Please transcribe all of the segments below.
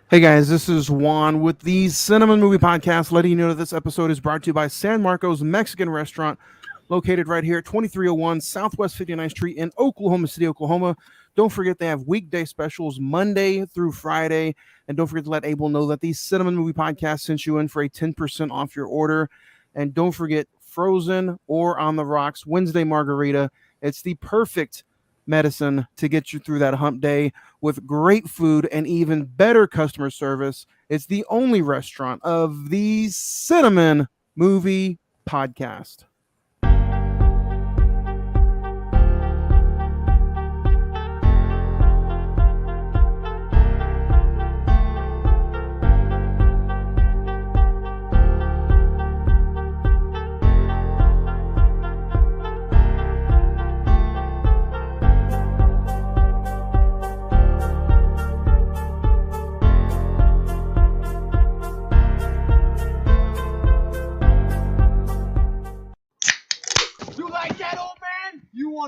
Hey guys, this is Juan with the Cine-Men Movie Podcast, letting you know that this episode is brought to you by San Marcos Mexican Restaurant, located right here at 2301 Southwest 59th Street in Oklahoma City, Oklahoma. Don't forget they have weekday specials Monday through Friday, and don't forget to let Abel know that the Cine-Men Movie Podcast sent you in for a 10% off your order. And don't forget frozen or on the rocks Wednesday margarita. It's the perfect medicine to get you through that hump day with great food and even better customer service. It's the only restaurant of the Cine-Men Movie Podcast.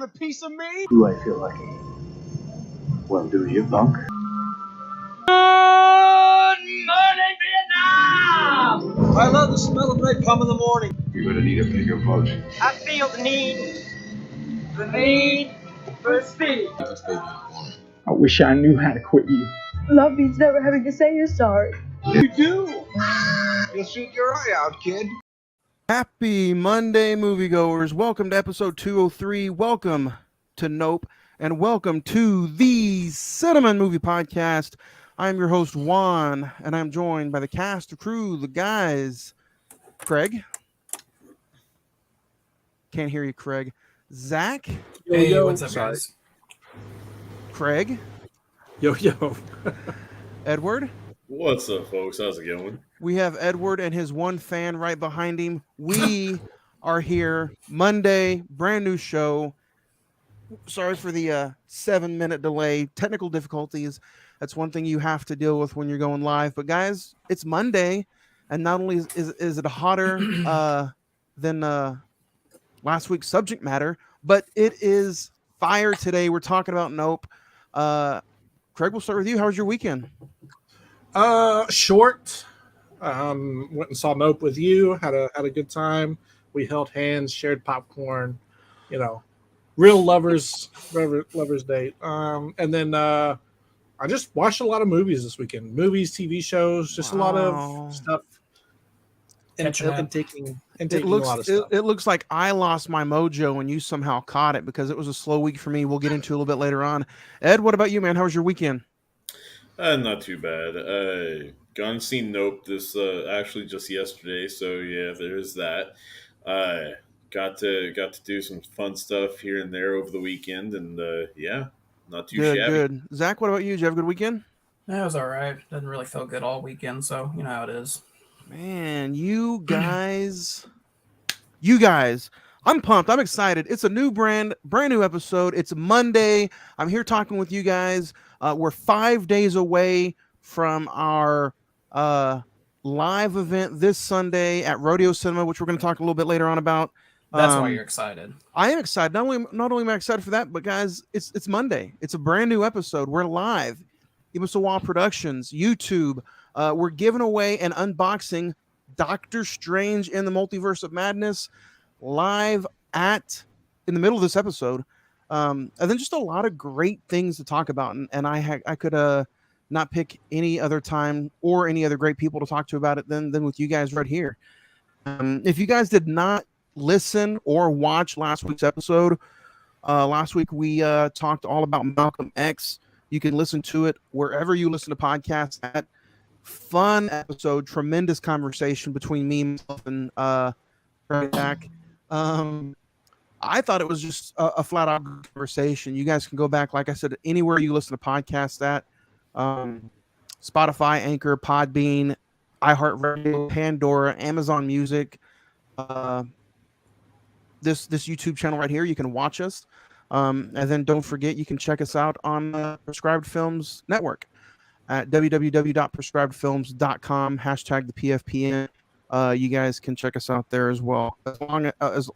A piece of me? Do I feel lucky? Well, do you, punk? Good morning, Vietnam! I love the smell of napalm in the morning. You're gonna need a bigger boat. I feel the need for speed. I wish I knew how to quit you. Love means never having to say you're sorry. You do? You'll shoot your eye out, kid. Happy Monday, moviegoers. Welcome to episode 203. Welcome to Nope, and welcome to the Cine-Men Movie Podcast. I'm your host, Juan, and I'm joined by the cast, the crew, the guys. Craig. Can't hear you, Craig. Zach. Hey, what's up, guys? Craig. Yo. Edward. What's up, folks? How's it going? We have Edward and his one fan right behind him. We are here Monday, brand new show. Sorry for the 7-minute delay. Technical difficulties. That's one thing you have to deal with when you're going live. But guys, it's Monday, and not only is it hotter than last week's subject matter, but it is fire today. We're talking about Nope. Craig, we'll start with you. How was your weekend? Short. Went and saw Nope with you. Had a good time. We held hands, shared popcorn. You know, real lovers date. And then I just watched a lot of movies this weekend. Movies, TV shows, just a lot of stuff. And taking a lot of stuff. It looks like I lost my mojo and you somehow caught it because it was a slow week for me. We'll get into it a little bit later on. Ed, what about you, man? How was your weekend? Not too bad. Gone and seen Nope this actually just yesterday, so yeah, there's that. Got to do some fun stuff here and there over the weekend, and yeah, not too shabby. Good. Zach, what about you? Did you have a good weekend? That was all right. Doesn't really feel good all weekend, so you know how it is. Man, you guys, I'm pumped. I'm excited. It's a new brand new episode. It's Monday. I'm here talking with you guys. We're 5 days away from our live event this Sunday at Rodeo Cinema, which we're going to talk a little bit later on about. That's why you're excited. I am excited. Not only am I excited for that, but guys, it's Monday. It's a brand new episode. We're live. Imasawa Productions, YouTube. We're giving away and unboxing Doctor Strange in the Multiverse of Madness live in the middle of this episode. And then just a lot of great things to talk about. And I could not pick any other time or any other great people to talk to about it than with you guys right here. If you guys did not listen or watch last week's episode, last week we talked all about Malcolm X. You can listen to it wherever you listen to podcasts at. Fun episode, tremendous conversation between me, myself, and Jack. I thought it was just a flat out conversation. You guys can go back, like I said, anywhere you listen to podcasts at. Spotify, Anchor, Podbean, iHeartRadio, Pandora, Amazon Music. This YouTube channel right here, you can watch us. And then don't forget, you can check us out on Prescribed Films Network at www.prescribedfilms.com, hashtag the PFPN. You guys can check us out there as well, as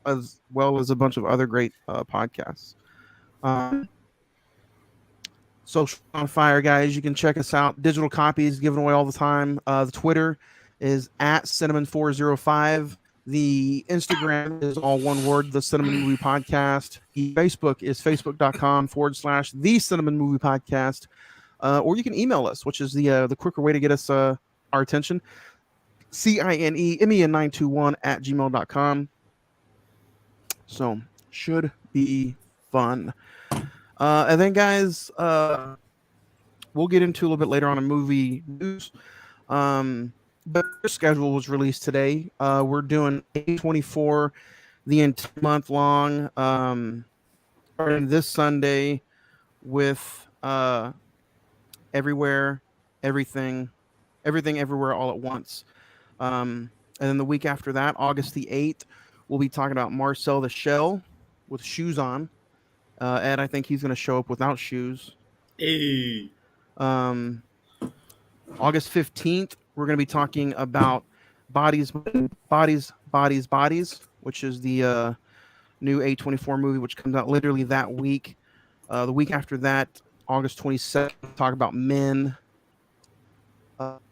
well as a bunch of other great podcasts. social on fire, guys. You can check us out. Digital copies given away all the time. The Twitter is at Cine-Men405. The Instagram is all one word, the Cine-Men Movie Podcast. The Facebook is facebook.com/the Cine-Men Movie Podcast. Or you can email us, which is the quicker way to get us our attention. CINEMEN921@gmail.com. So should be fun. And then, guys, we'll get into a little bit later on a movie news. But the schedule was released today. We're doing A24 the entire month long, starting this Sunday with Everywhere, Everything, Everywhere, All at Once. And then the week after that, August the 8th, we'll be talking about Marcel the Shell with shoes on. Ed, I think he's going to show up without shoes. Hey. August 15th, we're going to be talking about Bodies, which is the new A24 movie, which comes out literally that week. The week after that, August 22nd, talk about Men.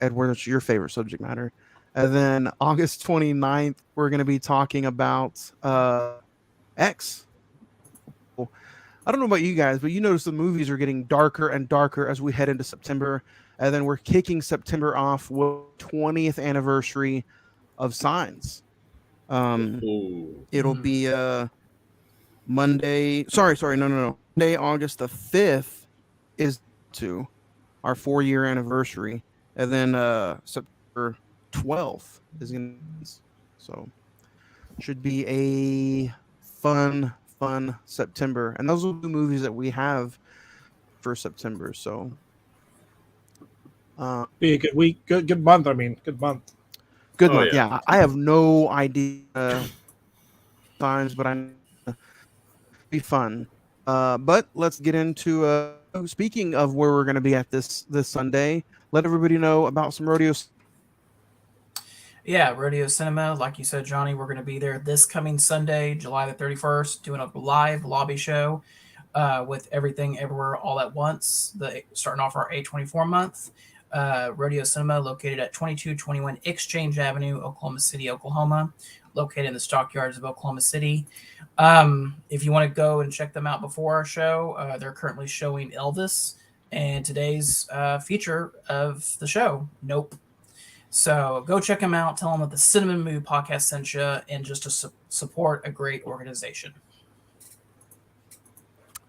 Edward, that's your favorite subject matter. And then August 29th, we're going to be talking about X. I don't know about you guys, but you notice the movies are getting darker and darker as we head into September. And then we're kicking September off with 20th anniversary of Signs. It'll be Monday. Sorry. No. Monday, August the 5th is to our 4-year anniversary. And then September 12th is going to, so should be a fun September. And those are the movies that we have for September. So be a good week, good month. I mean, good month. Good month. Yeah. I have no idea times, but I be fun. But let's get into speaking of where we're going to be at this Sunday. Let everybody know about some rodeo. Yeah, Rodeo Cinema. Like you said, Johnny, we're going to be there this coming Sunday, July the 31st, doing a live lobby show with Everything Everywhere All at Once, starting off our A24 month. Rodeo Cinema, located at 2221 Exchange Avenue, Oklahoma City, Oklahoma, located in the stockyards of Oklahoma City. If you want to go and check them out before our show, they're currently showing Elvis and today's feature of the show, Nope. So go check them out. Tell them that the Cine-Men Movie Podcast sent you, and just to support a great organization.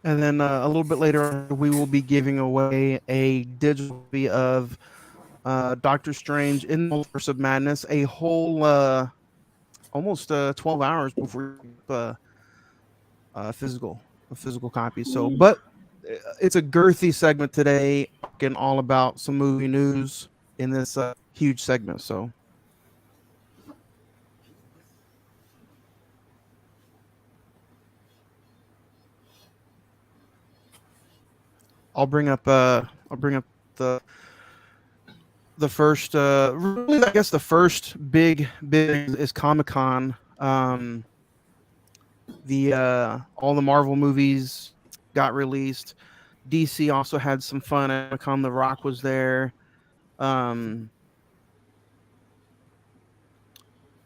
And then a little bit later, we will be giving away a digital copy of Doctor Strange in the Multiverse of Madness, a whole almost 12 hours before a physical copy. So, but it's a girthy segment today, talking all about some movie news in this huge segment. So I'll bring up the first really, I guess the first big is Comic-Con. All the Marvel movies got released. DC also had some fun at Comic-Con. The Rock was there.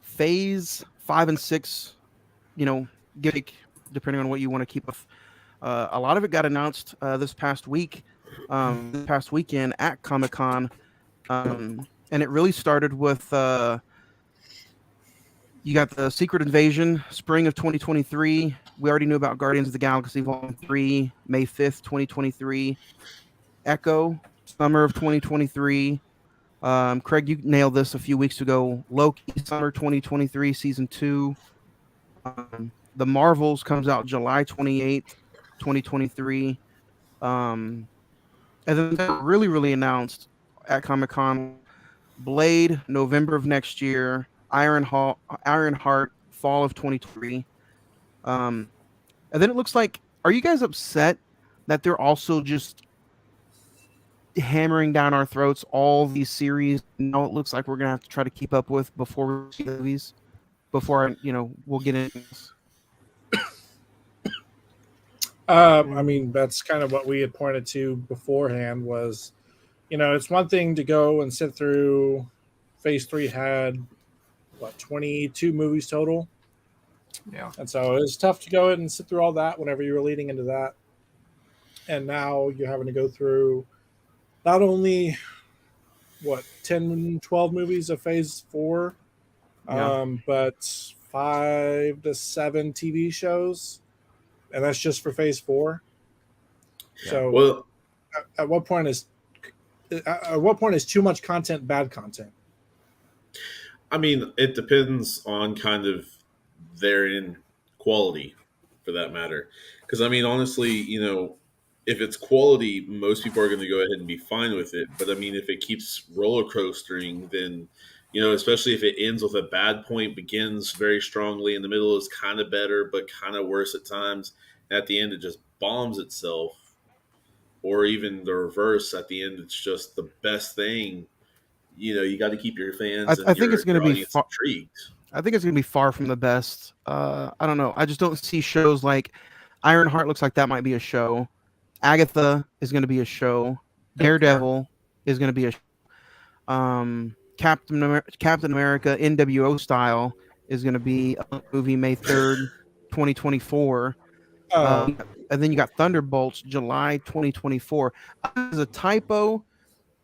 Phase 5 and 6, depending on what you want to keep with. A lot of it got announced this past weekend at Comic-Con. And it really started with you got the Secret Invasion, spring of 2023. We already knew about Guardians of the Galaxy Volume 3, May 5th, 2023. Echo, summer of 2023. Craig, you nailed this a few weeks ago. Loki, summer 2023, season 2. The Marvels comes out July 28th, 2023. And then really announced at Comic-Con, Blade, November of next year. Ironheart, fall of 2023. And then it looks like, are you guys upset that they're also just hammering down our throats all these series? Now it looks like we're gonna have to try to keep up with before we see the movies. Before we'll get into this. I mean, that's kind of what we had pointed to beforehand was, it's one thing to go and sit through. Phase 3 had, 22 movies total? Yeah. And so it was tough to go and sit through all that whenever you were leading into that. And now you're having to go through not only, 10, 12 movies of Phase 4, but 5 to 7 TV shows. And that's just for Phase 4. Yeah. So Well, at what point is too much content bad content? I mean, it depends on kind of their in quality, for that matter. Because I mean, honestly, if it's quality, most people are going to go ahead and be fine with it. But I mean, if it keeps roller coastering, then especially if it ends with a bad point, begins very strongly, in the middle is kind of better, but kind of worse at times. And at the end, it just bombs itself, or even the reverse. At the end, it's just the best thing. You got to keep your fans I and think your, it's going to your be audience intrigued. I think it's going to be far from the best. I don't know. I just don't see shows like Ironheart looks like that might be a show. Agatha is going to be a show. Daredevil is going to be a show. Captain America NWO style is going to be a movie May 3rd, 2024. And then you got Thunderbolts July 2024. There's a typo,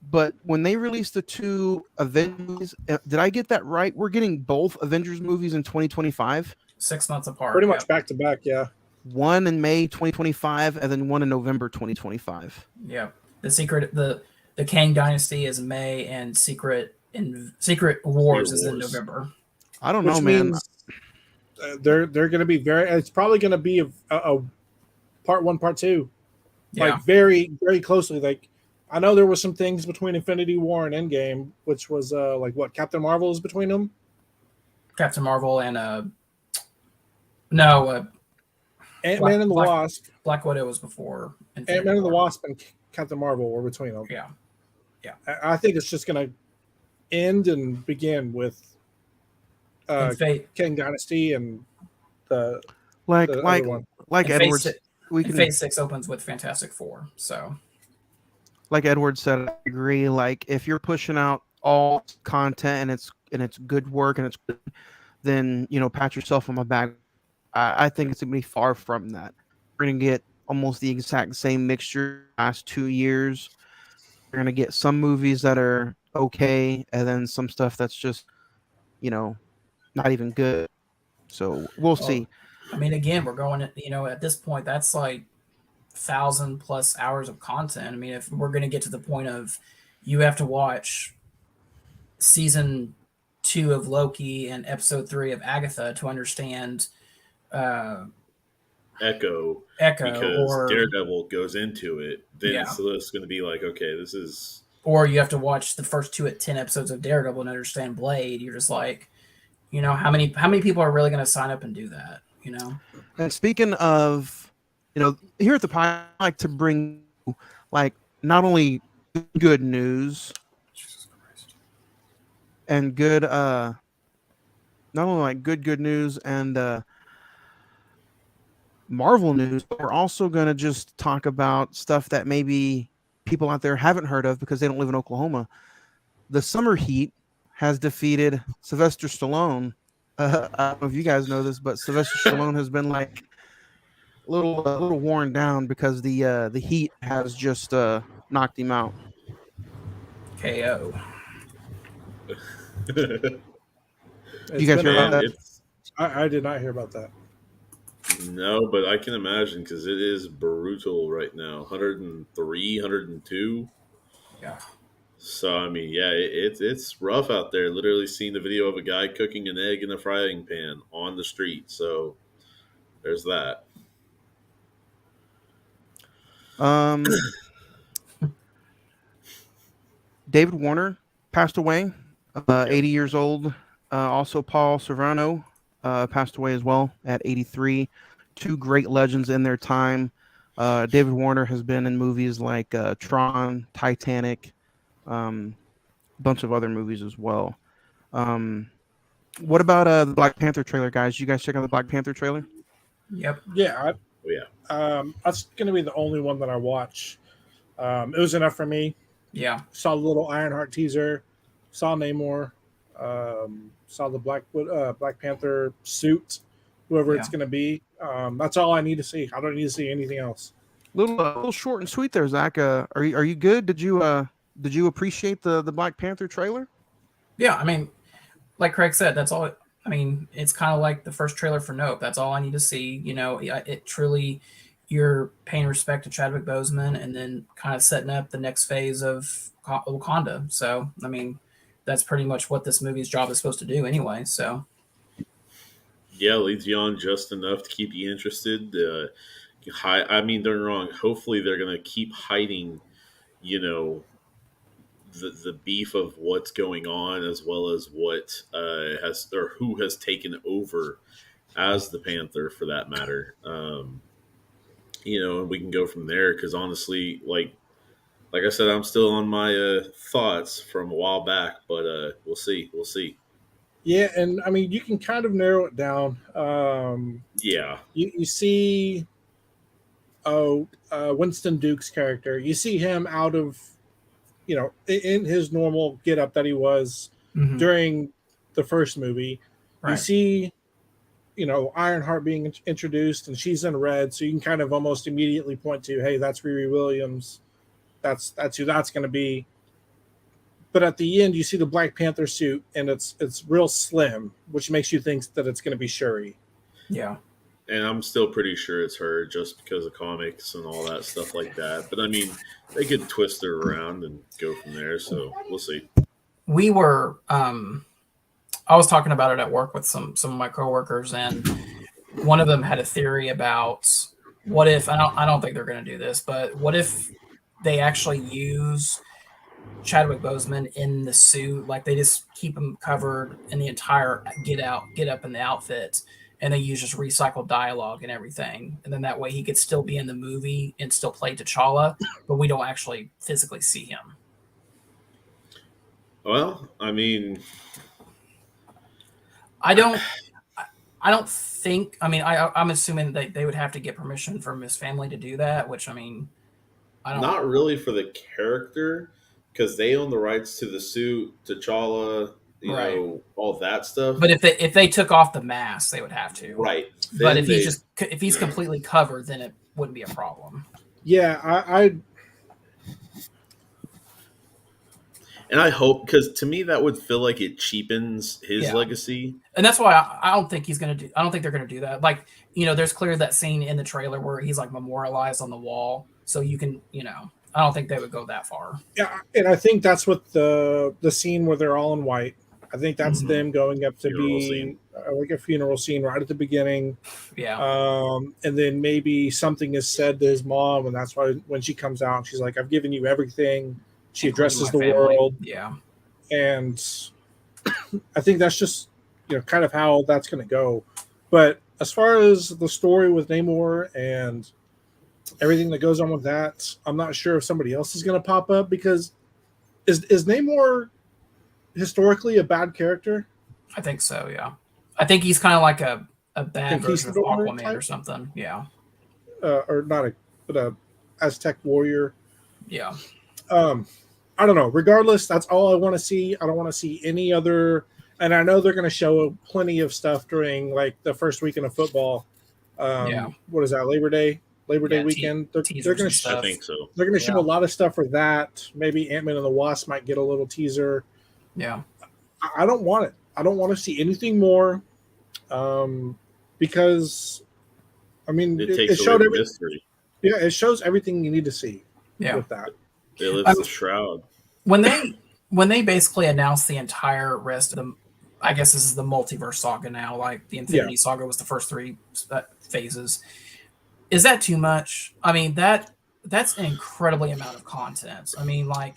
but when they released the 2 Avengers, did I get that right? We're getting both Avengers movies in 2025. 6 months apart. Pretty much back to back, yeah. One in May 2025, and then one in November 2025. Yeah, the Kang Dynasty is May, and Secret Wars is in November. I don't know, man. They're going to be it's probably going to be a part 1, part 2, like very, very closely. Like, I know there was some things between Infinity War and Endgame, which was Captain Marvel is between them. Captain Marvel and Ant-Man and the Wasp. Black Widow was before. Ant-Man and the Wasp and Captain Marvel were between them. Yeah. I think it's just going to end and begin with Kang Dynasty and the other one. Like Edwards. Phase 6 opens with Fantastic Four. So, like Edward said, I agree. Like, if you're pushing out all content and it's good work and it's good, then pat yourself on the back. I think it's gonna be far from that. We're gonna get almost the exact same mixture last 2 years. We're gonna get some movies that are okay, and then some stuff that's just, not even good. So we'll see. I mean, again, we're going at this point, that's like 1,000+ hours of content. I mean, if we're gonna get to the point of you have to watch season 2 of Loki and episode 3 of Agatha to understand Echo because or Daredevil goes into it, then so it's going to be like, okay, this is. Or you have to watch the first 10 episodes of Daredevil and understand Blade. You're just like, how many people are really going to sign up and do that? And speaking of, here at the Pie, I like to bring like not only good news and good, not only like good news and Marvel news, but we're also going to just talk about stuff that maybe people out there haven't heard of because they don't live in Oklahoma. The Summer Heat has defeated Sylvester Stallone. I don't know if you guys know this, but Sylvester Stallone has been like a little worn down because the Heat has just knocked him out. KO. You guys heard about that? I did not hear about that. No, but I can imagine because it is brutal right now. 103, 102. Yeah. So I mean, yeah, it's rough out there. Literally seeing the video of a guy cooking an egg in a frying pan on the street. So there's that. David Warner passed away, 80 years old. Also, Paul Serrano passed away as well at 83. Two great legends in their time. David Warner has been in movies like Tron, Titanic, bunch of other movies as well. What about the Black Panther trailer, guys? You guys check out the Black Panther trailer? Yep. Yeah, Oh, yeah. That's going to be the only one that I watch. It was enough for me. Yeah. Saw the little Ironheart teaser, saw Namor, saw the Black Panther suit, whoever Yeah. it's going to be. That's all I need to see. I don't need to see anything else. Little short and sweet there, Zach. Are you good? Did you appreciate the Black Panther trailer? Yeah. I mean, like Craig said, that's all. I mean, it's kind of like the first trailer for Nope. That's all I need to see. You know, it truly, you're paying respect to Chadwick Boseman and then kind of setting up the next phase of Wakanda. So, I mean, that's pretty much what this movie's job is supposed to do anyway. So, Yeah, leads you on just enough to keep you interested. I mean, they're wrong. Hopefully, they're going to keep hiding, you know, the beef of what's going on, as well as what has or who has taken over as the Panther, for that matter. And we can go from there. Because honestly, like I said, I'm still on my thoughts from a while back, but we'll see. We'll see. Yeah, and I mean, you can kind of narrow it down. Yeah. You see, Winston Duke's character. You see him out of, in his normal get up that he was during the first movie. right. You see, Ironheart being introduced, and she's in red, so you can kind of almost immediately point to, hey, that's Riri Williams. That's who that's going to be. But at the end, you see the Black Panther suit, and it's real slim, which makes you think that it's going to be Shuri. Yeah. And I'm still pretty sure it's her, just because of comics and all that stuff like that. But I mean, they could twist her around and go from there. So we'll see. We were, I was talking about it at work with some of my coworkers, and one of them had a theory about what if, I don't think they're going to do this, but what if they actually use Chadwick Boseman in the suit, like they just keep him covered in the entire get up in the outfit, and they use just recycled dialogue and everything, and then that way he could still be in the movie and still play T'Challa, but we don't actually physically see him. Well, I mean, I don't think. I mean, I'm assuming that they would have to get permission from his family to do that, which I mean, I don't. not really for the character, because they own the rights to the suit, T'Challa, Right. all that stuff. But if they took off the mask, they would have to. Right. But Then if he's completely covered, then it wouldn't be a problem. Yeah, And I hope, because to me that would feel like it cheapens his legacy. And that's why I don't think he's gonna do. I don't think they're gonna do that. Like, there's clearly that scene in the trailer where he's like memorialized on the wall, so you can, I don't think they would go that far. Yeah, and I think that's what the scene where they're all in white. I think that's them going up to Funeral be scene. like a funeral scene right at the beginning. Yeah. And then maybe something is said to his mom, and that's why when she comes out, she's like, "I've given you everything." She addresses the Including my family. world. Yeah. And I think that's just kind of how that's going to go. But as far as the story with Namor and everything that goes on with that, I'm not sure if somebody else is going to pop up, because is Namor historically a bad character? I think so. Yeah. I think he's kind of like a bad version of Conquistador Aquaman type? or something. Yeah. Or not but a Aztec warrior. Yeah. I don't know. Regardless, that's all I want to see. I don't want to see any other. And I know they're going to show plenty of stuff during like the first weekend of football. What is that? Labor Day weekend. They're going to. I think so. They're going to show a lot of stuff for that. Maybe Ant-Man and the Wasp might get a little teaser. Yeah. I don't want it. I don't want to see anything more, because, I mean, It showed away every, mystery. yeah, it shows everything you need to see. Yeah. With that. It lifts the shroud. When they basically announced the entire rest of the, I guess this is the multiverse saga now. Like the Infinity Saga was the first 3 phases. Is that too much? I mean, that's an incredibly amount of content. I mean, I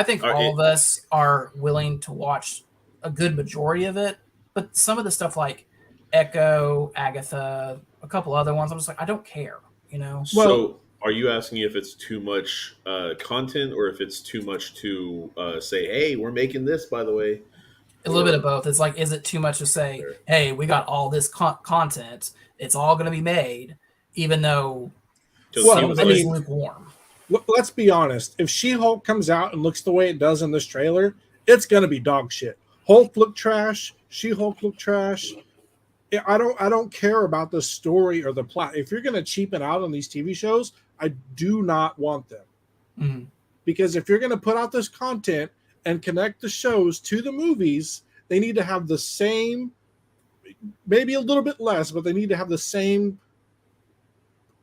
think all of us are willing to watch a good majority of it, but some of the stuff like Echo, Agatha, a couple other ones, I'm just like, I don't care, So, are you asking if it's too much content, or if it's too much to say, hey, we're making this, by the way? A little bit of both. It's like, is it too much to say, Sure. hey, we got all this content, it's all going to be made, even though Because some of it is lukewarm. Let's be honest. If She-Hulk comes out and looks the way it does in this trailer, it's gonna be dog shit. Hulk looked trash. She-Hulk looked trash. I don't care about the story or the plot. If you're gonna cheapen out on these TV shows, I do not want them. Mm-hmm. Because if you're gonna put out this content and connect the shows to the movies, they need to have the same, maybe a little bit less, but they need to have the same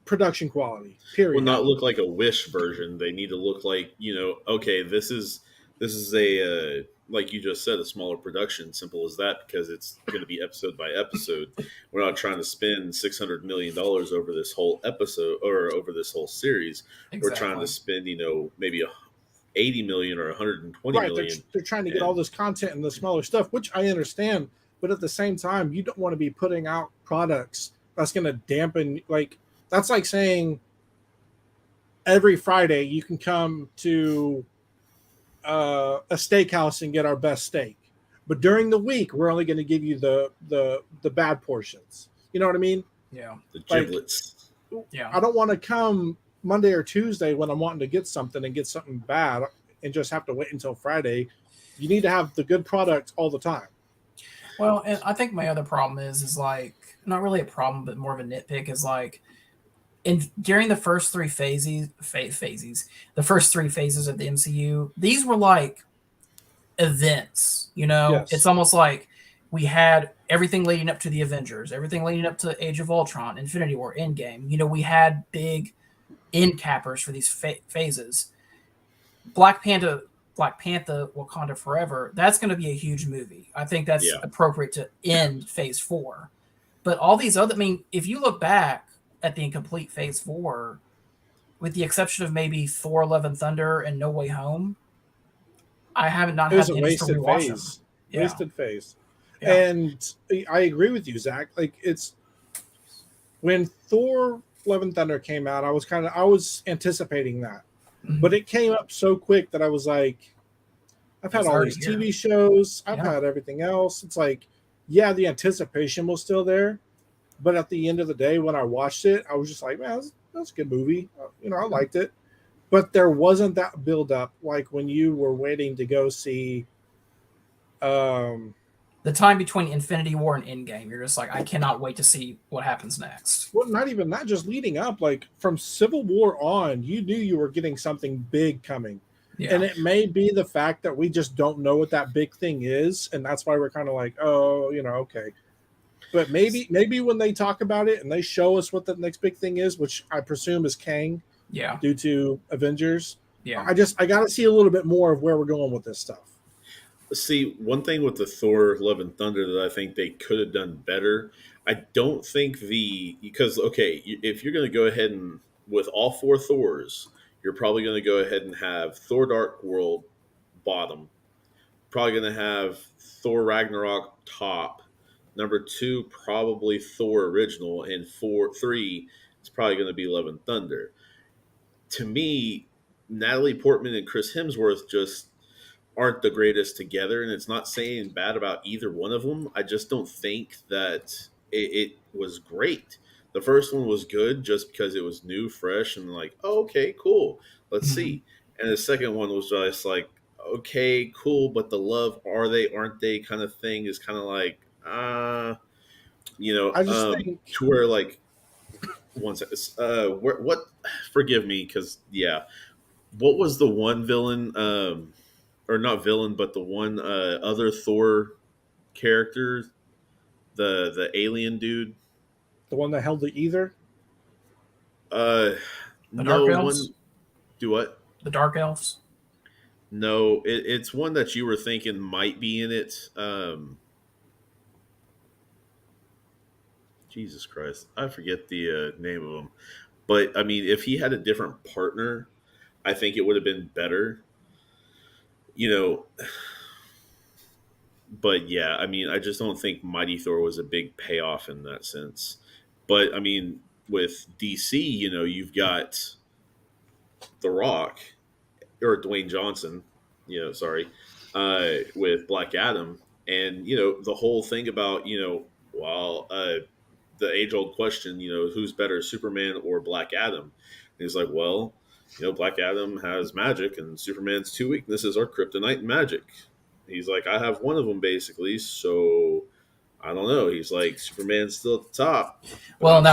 production quality. Period. Will not look like a Wish version. They need to look like, okay, this is a like you just said, a smaller production. Simple as that, because it's going to be episode by episode. We're not trying to spend $600 million over this whole episode or over this whole series. Exactly. We're trying to spend, maybe 80 million or 120 right, million. They're trying to get all this content and the smaller stuff, which I understand. But at the same time, you don't want to be putting out products that's going to dampen. Like, that's like saying every Friday you can come to a steakhouse and get our best steak, but during the week we're only going to give you the bad portions. You know what I mean? Yeah. The giblets. Yeah. I don't want to come Monday or Tuesday when I'm wanting to get something and get something bad and just have to wait until Friday. You need to have the good product all the time. Well, and I think my other problem is like, not really a problem, but more of a nitpick, is like, during the first three phases, the first three phases of the MCU, these were like events. Yes. It's almost like we had everything leading up to the Avengers, everything leading up to Age of Ultron, Infinity War, Endgame. We had big end cappers for these phases. Black Panther, Wakanda Forever, that's going to be a huge movie. I think that's appropriate to end phase 4. But all these other, if you look back at the incomplete phase 4, with the exception of maybe Thor: Love and Thunder and No Way Home, I haven't not had the interest to rewatch them. Wasted phase. Yeah. And I agree with you, Zach. Like, it's when Thor: Love and Thunder came out, I was anticipating that. Mm-hmm. But it came up so quick that I was like, I've had all these TV shows, I've had everything else. It's like, yeah, the anticipation was still there. But at the end of the day, when I watched it, I was just like, man, that's a good movie. I liked it. But there wasn't that build up like when you were waiting to go see the time between Infinity War and Endgame. You're just like, I cannot wait to see what happens next. Well, not even that, just leading up. Like, from Civil War on, you knew you were getting something big coming. Yeah. And it may be the fact that we just don't know what that big thing is. And that's why we're kind of like, oh, okay. But maybe when they talk about it and they show us what the next big thing is, which I presume is Kang, due to Avengers. Yeah, I got to see a little bit more of where we're going with this stuff. See, one thing with the Thor: Love and Thunder that I think they could have done better. I don't think because if you're going to go ahead and with all 4 Thors, you're probably going to go ahead and have Thor: Dark World bottom, probably going to have Thor: Ragnarok top. Number 2, probably Thor original, and 3, it's probably going to be Love and Thunder. To me, Natalie Portman and Chris Hemsworth just aren't the greatest together, and it's not saying bad about either one of them. I just don't think that it was great. The first one was good just because it was new, fresh, and like, oh, okay, cool, let's see. And the second one was just like, okay, cool, but the love, are they, aren't they kind of thing is kind of like, I just think to where like once what forgive me because what was the one villain or not villain but the one other Thor character, the alien dude, the one that held the ether, the Dark Elves? Do what? The Dark Elves? No, it's one that you were thinking might be in it. Jesus Christ, I forget the name of him. But, I mean, if he had a different partner, I think it would have been better. But, yeah, I mean, I just don't think Mighty Thor was a big payoff in that sense. But, I mean, with DC, you've got The Rock, or Dwayne Johnson, with Black Adam. And the whole thing about well, the age old question, who's better, Superman or Black Adam? And he's like, well, Black Adam has magic, and Superman's two weaknesses are kryptonite and magic. He's like, I have one of them basically, so I don't know. He's like, Superman's still at the top. Well, and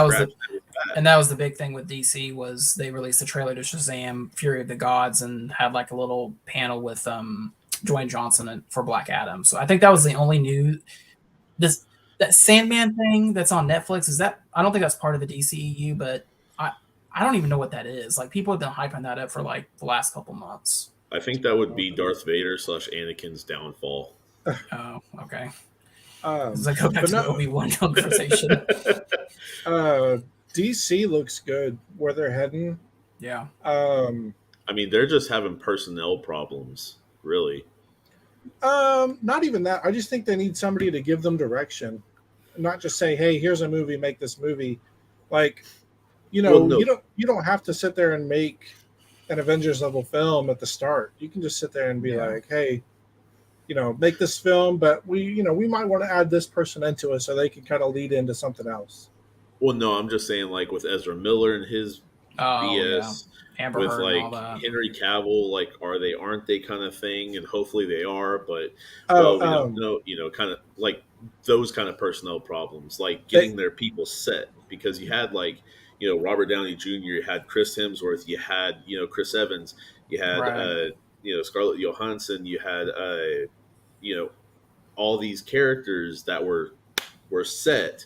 that was the big thing with DC was they released the trailer to Shazam: Fury of the Gods and had like a little panel with Dwayne Johnson for Black Adam. So I think that was the only new that Sandman thing that's on Netflix. Is that, I don't think that's part of the DCEU, but I don't even know what that is. Like, people have been hyping that up for like the last couple months. I think that would be Darth Vader / Anakin's downfall. Oh, okay. Does that go back to the Obi-Wan conversation? DC looks good where they're heading. Yeah. I mean, they're just having personnel problems, really. Not even that. I just think they need somebody to give them direction, not just say, "Hey, here's a movie, make this movie." Like, you don't have to sit there and make an Avengers level film at the start. You can just sit there and be like, "Hey, make this film, but we might want to add this person into it so they can kind of lead into something else." Well, no, I'm just saying, like with Ezra Miller and his BS, Amber with Heard and all like that. Henry Cavill, like aren't they kind of thing, and hopefully they are, but we don't know, kind of like those kind of personnel problems, like getting their people set, because you had like Robert Downey Jr., you had Chris Hemsworth, you had Chris Evans, you had Scarlett Johansson, you had all these characters that were set.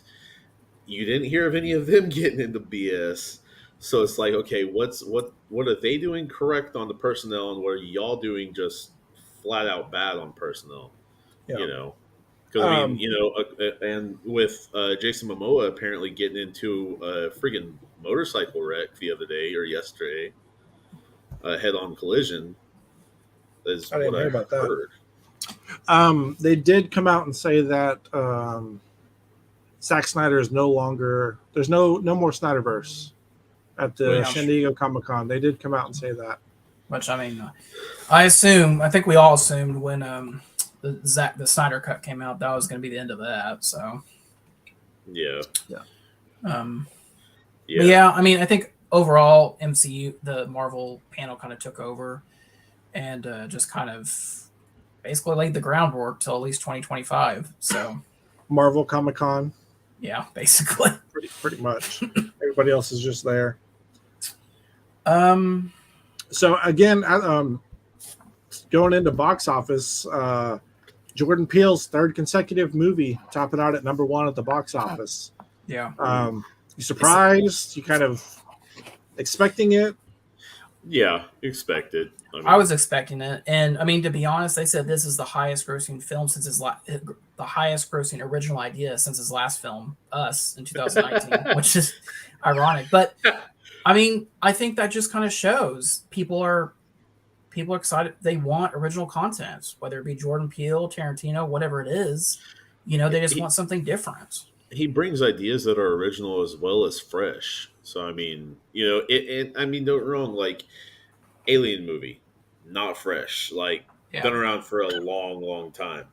You didn't hear of any of them getting into BS. So it's like, okay, what are they doing correct on the personnel, and what are y'all doing just flat out bad on personnel? Because I mean, and with Jason Momoa apparently getting into a friggin' motorcycle wreck the other day or yesterday, head-on collision. Is I didn't what hear I about heard. that. They did come out and say that Zack Snyder is no longer. There's no more Snyderverse at the San Diego Comic-Con. They did come out and say that. Which, I mean, I think we all assumed when the Snyder Cut came out, that was going to be the end of that. So, Yeah. But yeah, I mean, I think overall MCU, the Marvel panel kind of took over and just kind of basically laid the groundwork till at least 2025. So, Marvel Comic-Con. Yeah, basically. Pretty much. Everybody else is just there. So again, going into box office, Jordan Peele's third consecutive movie topping out at number 1 at the box office. Yeah. You surprised? You kind of expecting it? Yeah, expected. I was expecting it, and I mean, to be honest, they said this is the highest grossing film since the highest grossing original idea since his last film, Us, in 2019, which is ironic. But I mean, I think that just kind of shows people are excited. They want original content, whether it be Jordan Peele, Tarantino, whatever it is. They just want something different. He brings ideas that are original as well as fresh. So I mean, I mean, don't get me wrong, like Alien movie, not fresh, like been around for a long, long time.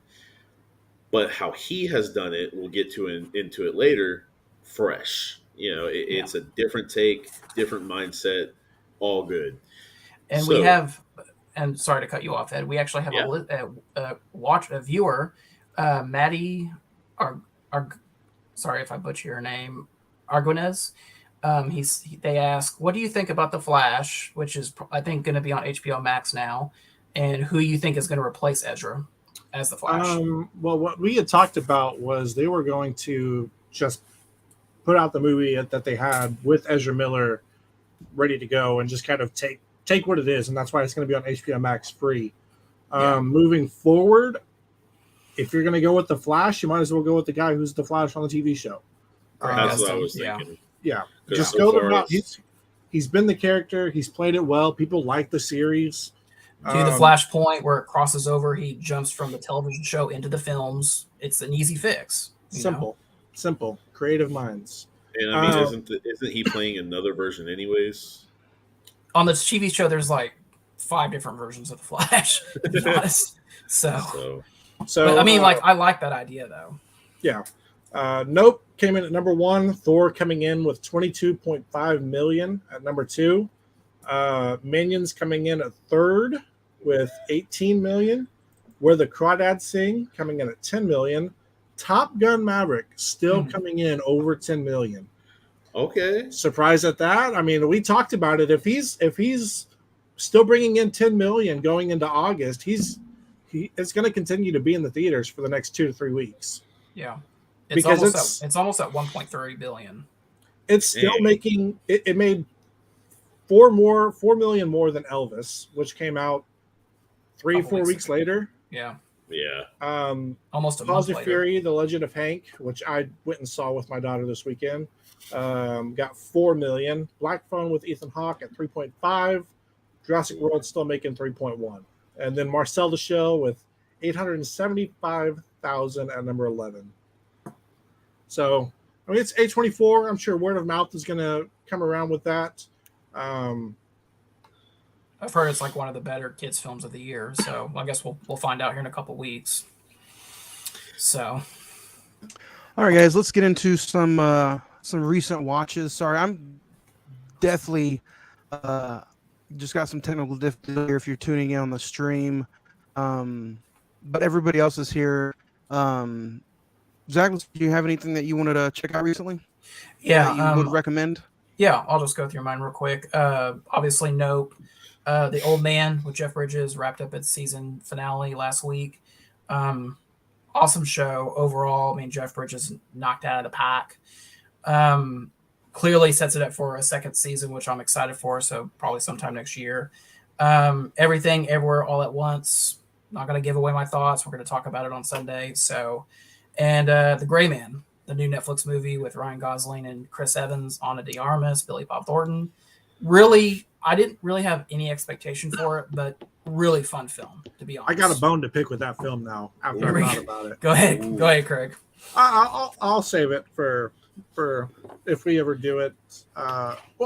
But how he has done it, we'll get into it later, fresh. It's a different take, different mindset, all good. And we have, and sorry to cut you off, Ed, we actually have a viewer, Maddie, sorry if I butcher your name, Arguinez. They ask, what do you think about The Flash, which is, I think, going to be on HBO Max now, and who you think is going to replace Ezra as The Flash? Well, what we had talked about was they were going to just put out the movie that they had with Ezra Miller ready to go and just kind of take what it is, and that's why it's going to be on HBO Max free. Moving forward, if you're going to go with The Flash, you might as well go with the guy who's The Flash on the TV show. That's what I was thinking. Yeah, just go the route. He's been the character. He's played it well. People like the series. To the Flashpoint where it crosses over, he jumps from the television show into the films. It's an easy fix. Simple, creative minds. And I mean, isn't he playing another version anyways? On the TV show, there's like 5 different versions of the Flash. To be honest, so So But I mean, like, I like that idea though. yeah. Nope came in at number 1. Thor coming in with 22.5 million at number 2. Minions coming in at 3rd with 18 million. Where the Crawdads Sing coming in at 10 million. Top Gun Maverick still coming in over 10 million. Okay. Surprised at that? I mean, we talked about it. If he's still bringing in 10 million going into August, it's going to continue to be in the theaters for the next 2 to 3 weeks. Yeah. Because it's almost at 1.3 billion. It's still making it made 4 million more than Elvis, which came out 3-4 weeks later. Yeah. Yeah. Almost a month Positive later. Fury, The Legend of Hank, which I went and saw with my daughter this weekend, got 4 million. Black Phone with Ethan Hawke at 3.5. Jurassic World still making 3.1. And then Marcel the Shell with 875,000 at number 11. So, I mean, it's A24. I'm sure word of mouth is going to come around with that. I've heard it's like one of the better kids films of the year. So I guess we'll find out here in a couple weeks. So, all right, guys, let's get into some recent watches. Sorry, I'm definitely just got some technical difficulty here if you're tuning in on the stream, but everybody else is here. Zach, do you have anything that you wanted to check out recently? Yeah, that you would recommend? Yeah, I'll just go through mine real quick. Obviously, Nope. The Old Man with Jeff Bridges wrapped up its season finale last week. Awesome show overall. I mean, Jeff Bridges knocked out of the pack. Clearly sets it up for a second season, which I'm excited for. So probably sometime next year. Everything, Everywhere, All at Once. Not going to give away my thoughts. We're going to talk about it on Sunday. So, and The Gray Man, the new Netflix movie with Ryan Gosling and Chris Evans, Ana de Armas, Billy Bob Thornton. Really, I didn't really have any expectation for it, but really fun film, to be honest. I got a bone to pick with that film now after I thought about it. Go ahead, Craig. I'll save it for if we ever do it.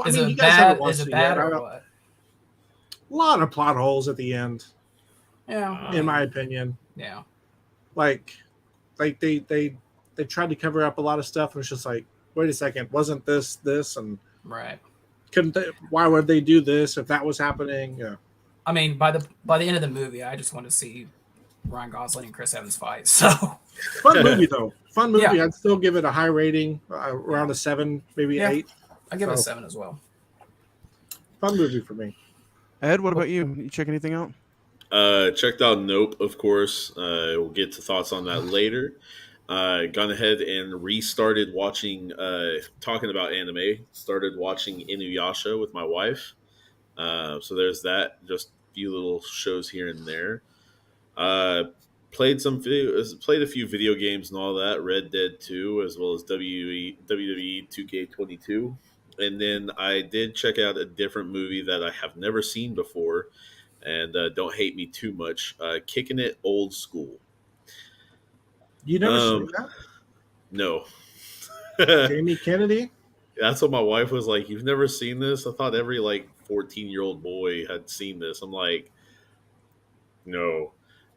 Is it bad? Is it bad or what? A lot of plot holes at the end. Yeah, in my opinion. Yeah, like they tried to cover up a lot of stuff, and it's just like, wait a second, wasn't this and right? Why would they do this if that was happening? Yeah. I mean, by the end of the movie, I just want to see Ryan Gosling and Chris Evans fight. So fun movie though. Fun movie. Yeah. I'd still give it a high rating, around a 7, maybe 8. I give it a 7 as well. Fun movie for me. Ed, what about you? You check anything out? Checked out Nope, of course. We'll get to thoughts on that later. Gone ahead and restarted watching, talking about anime. Started watching Inuyasha with my wife. So there's that. Just a few little shows here and there. Played a few video games and all that. Red Dead 2 as well as WWE 2K22. And then I did check out a different movie that I have never seen before. And don't hate me too much. Kicking It Old School. You never seen that? No. Jamie Kennedy? That's what my wife was like. You've never seen this? I thought every 14-year-old boy had seen this. I'm like, no.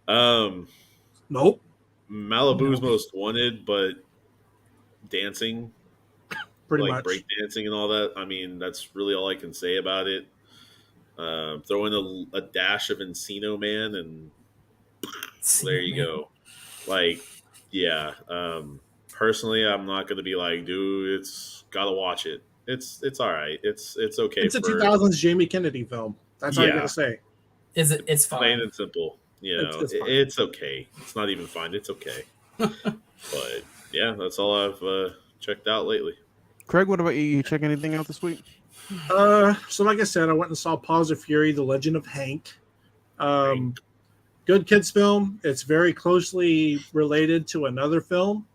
Nope. Malibu's Most Wanted, but dancing, pretty much break dancing and all that. I mean, that's really all I can say about it. Throw in a dash of Encino Man, and there you go. Yeah. Personally, I'm not going to be like, dude, it's gotta watch it. It's all right. It's okay. It's a 2000s Jamie Kennedy film. That's all I gotta say. It's fine. Plain and simple. It's okay. It's not even fine. It's okay. But yeah, that's all I've checked out lately. Craig, what about you? You check anything out this week? So like I said, I went and saw Paws of Fury, The Legend of Hank. Good kids film. It's very closely related to another film,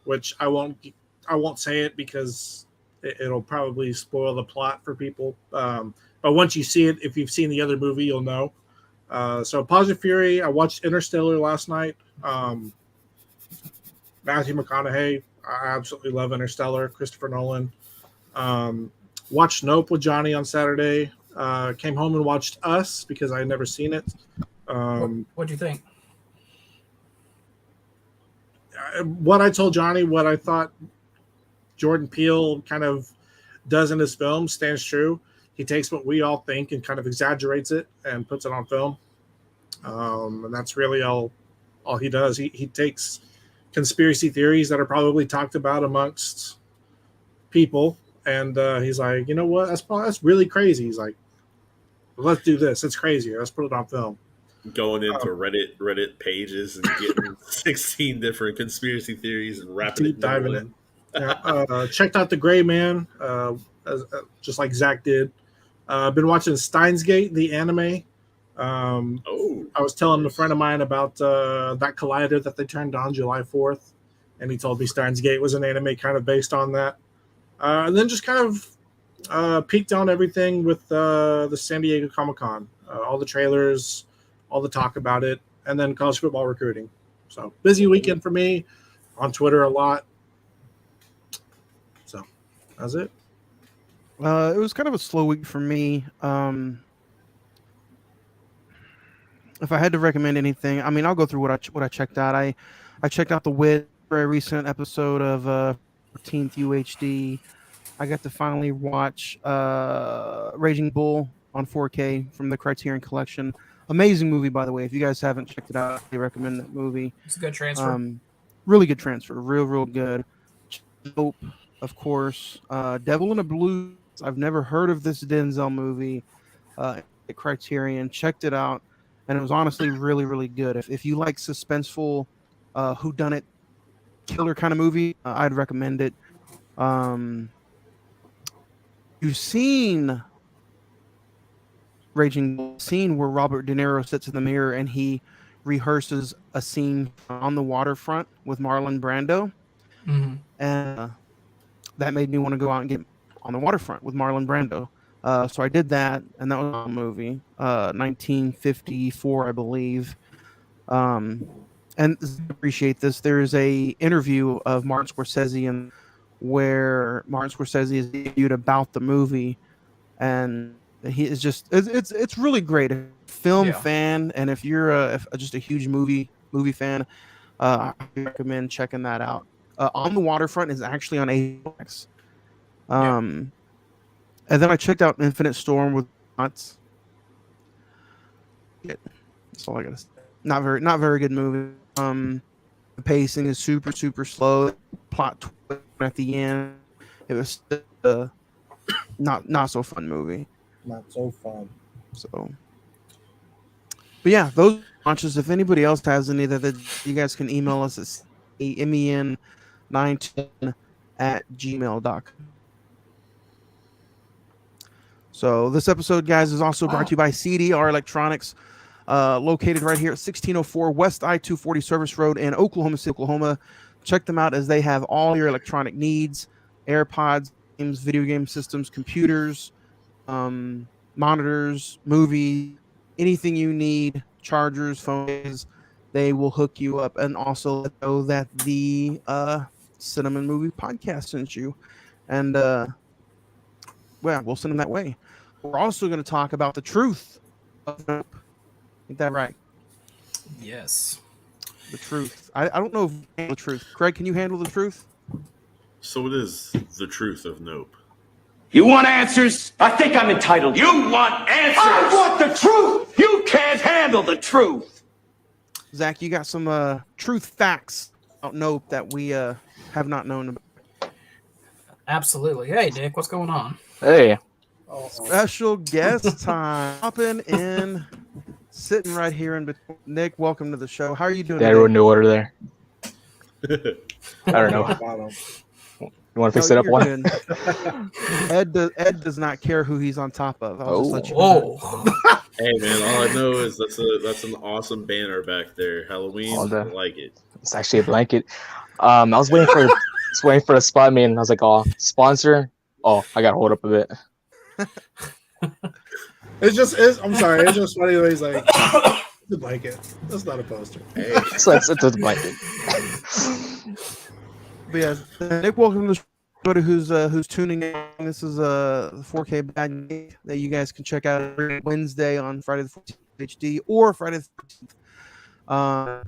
which I won't say it because it'll probably spoil the plot for people. But once you see it, if you've seen the other movie, you'll know. So Paws of Fury, I watched Interstellar last night. Matthew McConaughey, I absolutely love Interstellar. Christopher Nolan. Watched Nope with Johnny on Saturday. Came home and watched Us because I had never seen it. What'd you think? what I told Johnny, what I thought Jordan Peele kind of does in his film stands true. He takes what we all think and kind of exaggerates it and puts it on film. And that's really all he does. He takes conspiracy theories that are probably talked about amongst people, and he's like, you know what? That's really crazy. He's like, let's do this. It's crazy. Let's put it on film. Going into Reddit pages and getting 16 different conspiracy theories and wrapping Deep it diving in. Yeah, checked out The Gray Man, just like Zach did. Been watching Steins Gate, the anime. I was telling a friend of mine about that Collider that they turned on July 4th, and he told me Steins Gate was an anime kind of based on that. And then just kind of peeked on everything with the San Diego Comic-Con, all the trailers, all the talk about it, and then college football recruiting. So busy weekend for me, on Twitter a lot. So that's it. It was kind of a slow week for me. If I had to recommend anything, I mean, I'll go through what I checked out. I checked out the Wit, very recent episode of 14th UHD. I got to finally watch Raging Bull on 4K from the Criterion Collection. Amazing movie, by the way. If you guys haven't checked it out, I recommend that movie. It's a good transfer. Really good transfer. Real good. Dope, of course. Devil in a Blue. I've never heard of this Denzel movie. At Criterion. Checked it out, and it was honestly really good. If you like suspenseful, whodunit killer kind of movie, I'd recommend it. You've seen Raging Bull, scene where Robert De Niro sits in the mirror and he rehearses a scene on the waterfront with Marlon Brando. Mm-hmm. And that made me want to go out and get on the waterfront with Marlon Brando. So I did that, and that was a movie, 1954, I believe. And appreciate this. There is a interview of Martin Scorsese, and where Martin Scorsese is interviewed about the movie, and he is just it's really great. Film fan, and if you're just a huge movie fan, I recommend checking that out. On the Waterfront is actually on AX. And then I checked out Infinite Storm with Knots. That's all I gotta say. Not very good movie. The pacing is super slow. Plot twist at the end. It was not so fun movie. Not so fun. So, but yeah, those launches. If anybody else has any that you guys can email us at men910@gmail.com. So this episode, guys, is also brought to you by CDR Electronics, located right here at 1604 West I-240 Service Road in Oklahoma City, Oklahoma. Check them out as they have all your electronic needs: AirPods, games, video game systems, computers, monitors, movies, anything you need, chargers, phones. They will hook you up, and also let know that the Cine-Men Movie Podcast sent you, and well, we'll send them that way. We're also going to talk about the truth of Nope. Ain't that right? Yes. The truth. I don't know if you handle the truth. Craig, can you handle the truth? So it is the truth of Nope. You want answers? I think I'm entitled. You want answers? I want the truth! You can't handle the truth! Zach, you got some truth facts about Nope that we have not known about. Absolutely. Hey, Nick, what's going on? Hey. Special guest time. Hopping in, sitting right here in between. Nick, welcome to the show. How are you doing? Did everyone new order there? I don't know. You want to fix it up one? Ed does not care who he's on top of. I'll just let you know. Hey man, all I know is that's an awesome banner back there. Halloween, I like it. It's actually a blanket. I was waiting for the spot me, and I was like, "Oh, sponsor." Oh, I gotta hold up a bit. I'm sorry. It's just funny that he's like the blanket. That's not a poster. Hey. So it's a blanket. But yeah, Nick, welcome to the show. Who's tuning in. This is a 4K bad game that you guys can check out every Wednesday on Friday the 14th HD or Friday the 13th.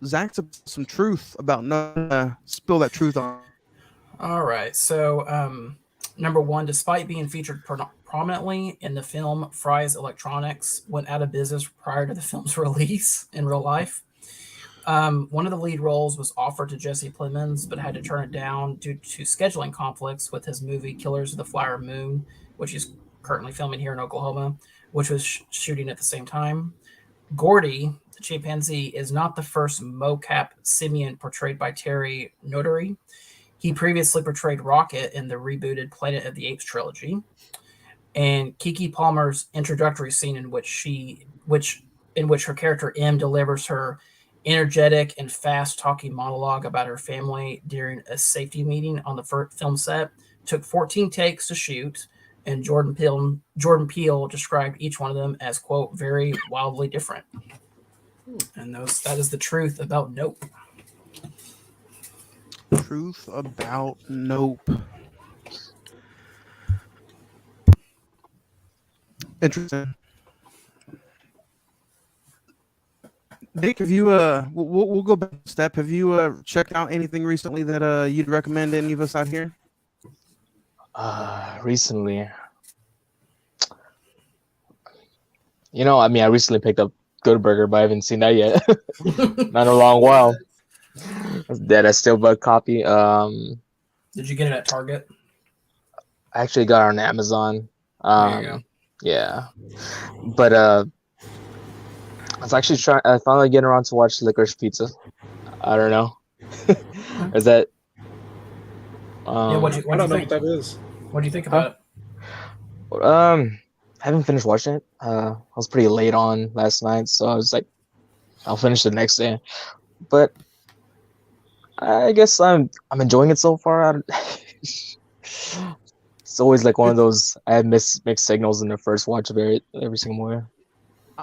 Zach's some truth about no spill that truth on. All right. So, number one, despite being featured prominently in the film, Fry's Electronics went out of business prior to the film's release in real life. One of the lead roles was offered to Jesse Plemons, but had to turn it down due to scheduling conflicts with his movie Killers of the Flower Moon, which he's currently filming here in Oklahoma, which was shooting at the same time. Gordy, the chimpanzee, is not the first mocap simian portrayed by Terry Notary. He previously portrayed Rocket in the rebooted Planet of the Apes trilogy. And Kiki Palmer's introductory scene in which her character M delivers her energetic and fast-talking monologue about her family during a safety meeting on the film set took 14 takes to shoot, and Jordan Peele described each one of them as, quote, very wildly different. And that is the truth about Nope. Truth about Nope. Interesting. Nick, have you we'll go back a step. Have you checked out anything recently that you'd recommend to any of us out here? Recently, I recently picked up Good Burger, but I haven't seen that yet. Not in a long while. That a steelbook copy. Did you get it at Target? I actually got it on Amazon. There you go. Yeah, but I was actually I finally getting around to watch Licorice Pizza. I don't know. Is that? Yeah, what do you I don't know think? what that is. What do you think about it? I haven't finished watching it. I was pretty late on last night, so I was like, I'll finish the next day. But I guess I'm enjoying it so far. It's always like one of those I have mixed signals in the first watch of every single movie.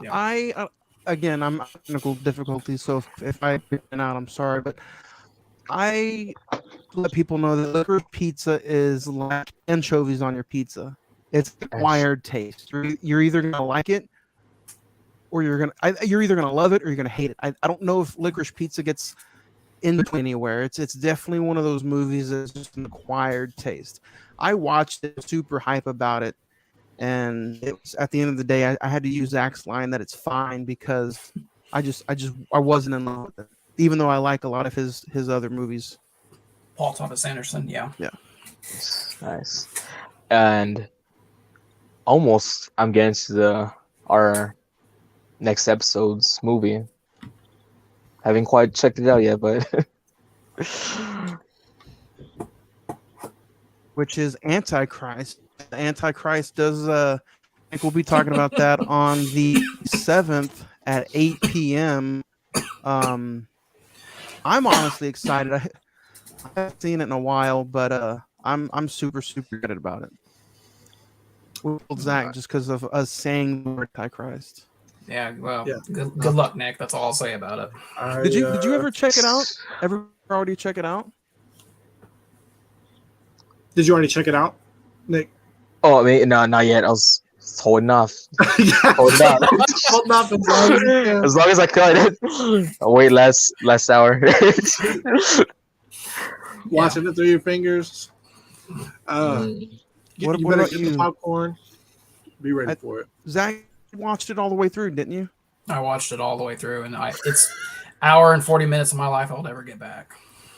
Yeah. I'm technical difficulties, so if I put it out, I'm sorry, but I let people know that Licorice Pizza is like anchovies on your pizza. It's acquired taste. You're either gonna like it, or you're either gonna love it or you're gonna hate it. I don't know if Licorice Pizza gets in between anywhere. It's definitely one of those movies that's just an acquired taste. I watched it, super hype about it, and it was, at the end of the day, I had to use Zach's line that it's fine because I wasn't in love with it, even though I like a lot of his other movies. Paul Thomas Anderson, yeah. Nice. And almost I'm getting to our next episode's movie. Haven't quite checked it out yet, but which is Antichrist. The Antichrist does I think we'll be talking about that on the 7th at 8 p.m. I'm honestly excited. I haven't seen it in a while, but I'm super excited about it. With Zach, just because of us saying the word Antichrist. Yeah, well, good luck, Nick. That's all I'll say about it. Did you ever check it out? Ever already check it out? Did you already check it out, Nick? Oh, I mean, no, not yet. I was holding off. Holding off. Holding off as long as I could. I'll wait last hour. Watching it through your fingers. What you better about get you? the popcorn. Be ready for it. Zach watched it all the way through, didn't you? I watched it all the way through, and it's hour and 40 minutes of my life I'll never get back.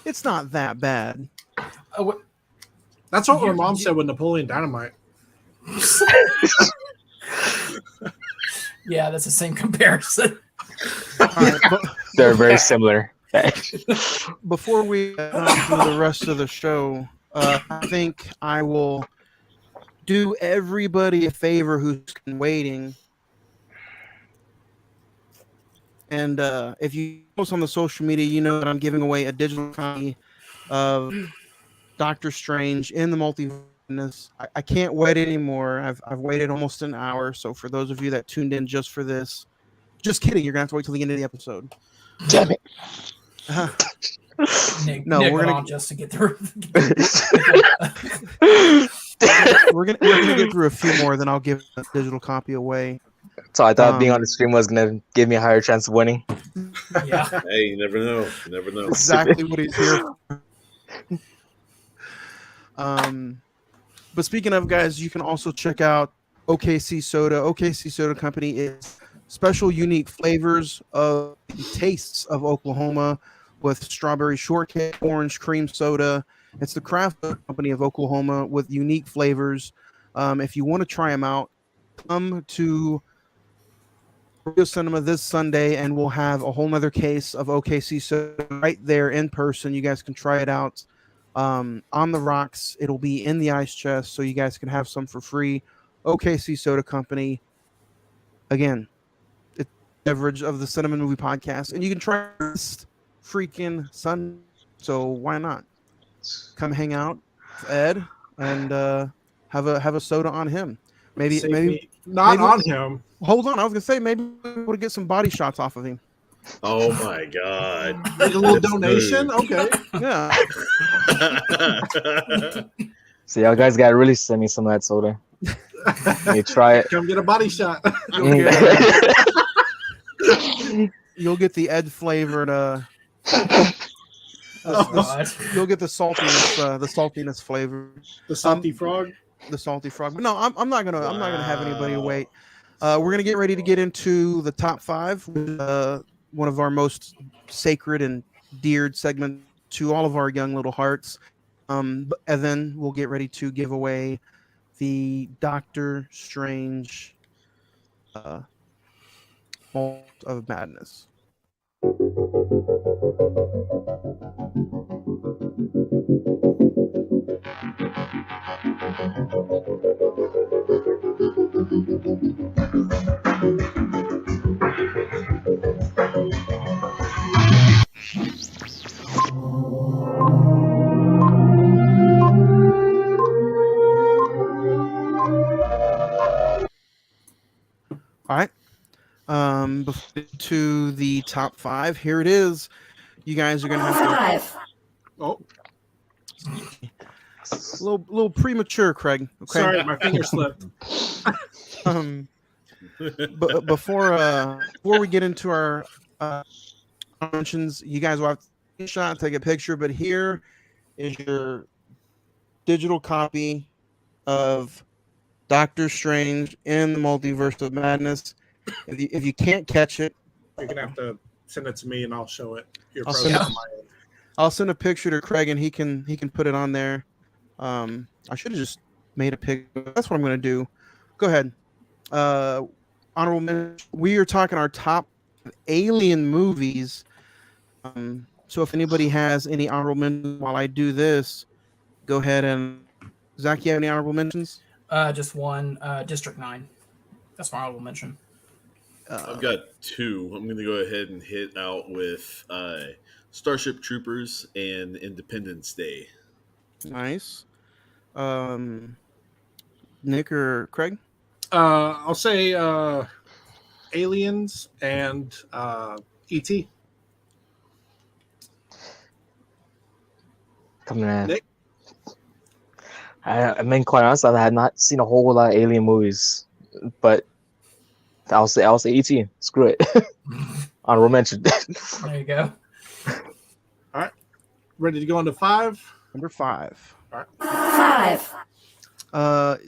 It's not that bad. That's what my mom said with Napoleon Dynamite. Yeah, that's the same comparison. Right, They're very similar. Before we do the rest of the show, I think I will do everybody a favor who's been waiting. And if you post on the social media, you know that I'm giving away a digital copy of Doctor Strange in the Multiverse. I can't wait anymore. I've waited almost an hour. So for those of you that tuned in just for this, just kidding. You're gonna have to wait till the end of the episode. Damn it. Nick, No, Nick we're gonna on just to get through. we're gonna get through a few more, then I'll give a digital copy away. So I thought being on the stream was gonna give me a higher chance of winning. Yeah. Hey, you never know. You never know. Exactly what he's here for. But speaking of, guys, you can also check out OKC Soda. OKC Soda Company is special, unique flavors of the tastes of Oklahoma with strawberry shortcake, orange cream soda. It's the craft company of Oklahoma with unique flavors. If you want to try them out, come to Radio Cinema this Sunday, and we'll have a whole nother case of OKC soda right there in person. You guys can try it out on the rocks. It'll be in the ice chest, so you guys can have some for free. OKC Soda Company. Again, it's a beverage of the Cinnamon Movie Podcast, and you can try this freaking Sunday. So why not come hang out with Ed and have a soda on him? Maybe Save maybe me. Not maybe- on him. Hold on, I was gonna say maybe we'll get some body shots off of him. Oh my god. Need a little donation? Okay. Yeah. So y'all guys gotta really send me some of that soda. You try it. Come get a body shot. You'll get the Ed flavored you'll get the saltiness flavor. The salty frog. The salty frog. But no, I'm not gonna have anybody wait. We're gonna get ready to get into the top 5 with one of our most sacred and deared segments to all of our young little hearts. And then we'll get ready to give away the Doctor Strange Moment of Madness. All right. To the top 5. Here it is. You guys are gonna have to. Oh, a little premature, Craig. Okay. sorry, my finger slipped. But before we get into our mentions, you guys will have to take a shot, take a picture. But here is your digital copy of Doctor Strange in the Multiverse of Madness. If you can't catch it, You're gonna have to send it to me, and I'll show it. Your I'll present send it- on my end. I'll send a picture to Craig, and he can put it on there. I should have just made a pic. That's what I'm going to do. Go ahead. Honorable mention. We are talking our top alien movies. So if anybody has any honorable mentions while I do this, go ahead and Zach. You have any honorable mentions? Just one. District 9. That's my honorable mention. I've got 2. I'm going to go ahead and hit out with Starship Troopers and Independence Day. Nice. Nick or Craig? I'll say Aliens and E.T. Coming in. Nick? I mean, quite honestly, I had not seen a whole lot of alien movies, but I'll say E.T. Screw it. Honorable mention. There you go. Ready to go into 5? Number 5. All Five.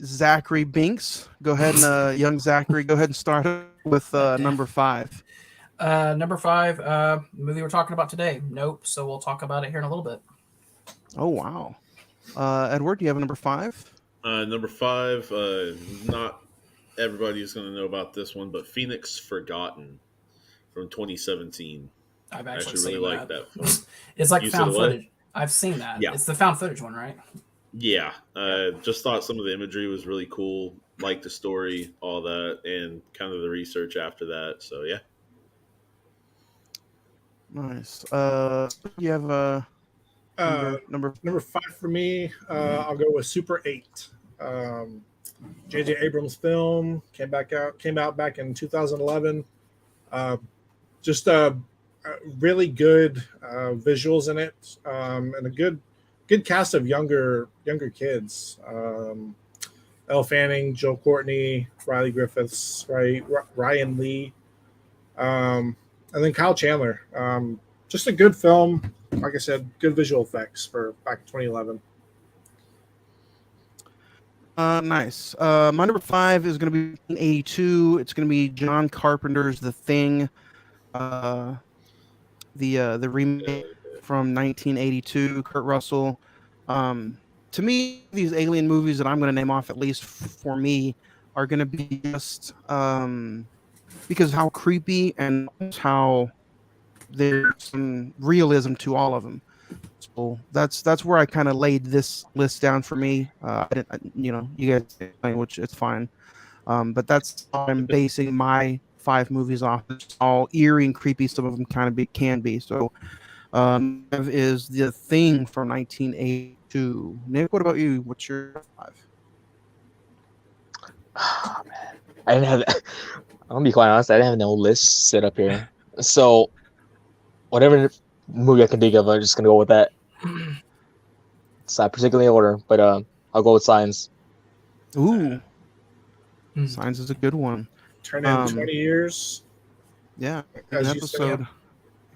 Zachary Binks. Go ahead and young Zachary, go ahead and start with number 5. Number 5, movie we're talking about today. Nope. So we'll talk about it here in a little bit. Oh wow. Edward, do you have a number 5? Number 5, not everybody's going to know about this one, but Phoenix Forgotten from 2017. I've I actually actually seen really like that film. It's like You said found what? footage. I've seen that. Yeah. It's the found footage one, right? Yeah, just thought some of the imagery was really cool. Liked the story, all that, and kind of the research after that. So yeah. Nice. You have a number Number 5 for me, I'll go with Super 8. J.J. Abrams film came out back in 2011. Just really good visuals in it, and a good cast of younger kids. Elle Fanning, Joe Courtney, Riley Griffiths, right, Ryan Lee. And then Kyle Chandler. Just a good film. Like I said, good visual effects for back in 2011. Nice. My number 5 is going to be 1982. It's going to be John Carpenter's The Thing, the remake from 1982. Kurt Russell. To me, these alien movies that I'm going to name off, at least for me, are going to be just because how creepy and how there's some realism to all of them. So that's where I kind of laid this list down for me. You guys, which it's fine. But that's how I'm basing my 5 movies off. It's all eerie and creepy. Some of them can be. So is The Thing from 1982. Nick, what about you? What's your 5? Oh, man. I didn't have. I'm gonna be quite honest. I didn't have no list set up here. So whatever movie I can think of, I'm just gonna go with that. It's not particularly in order, but I'll go with Signs. Ooh, Signs is a good one. Turn in 20 years. Yeah, As an you said, episode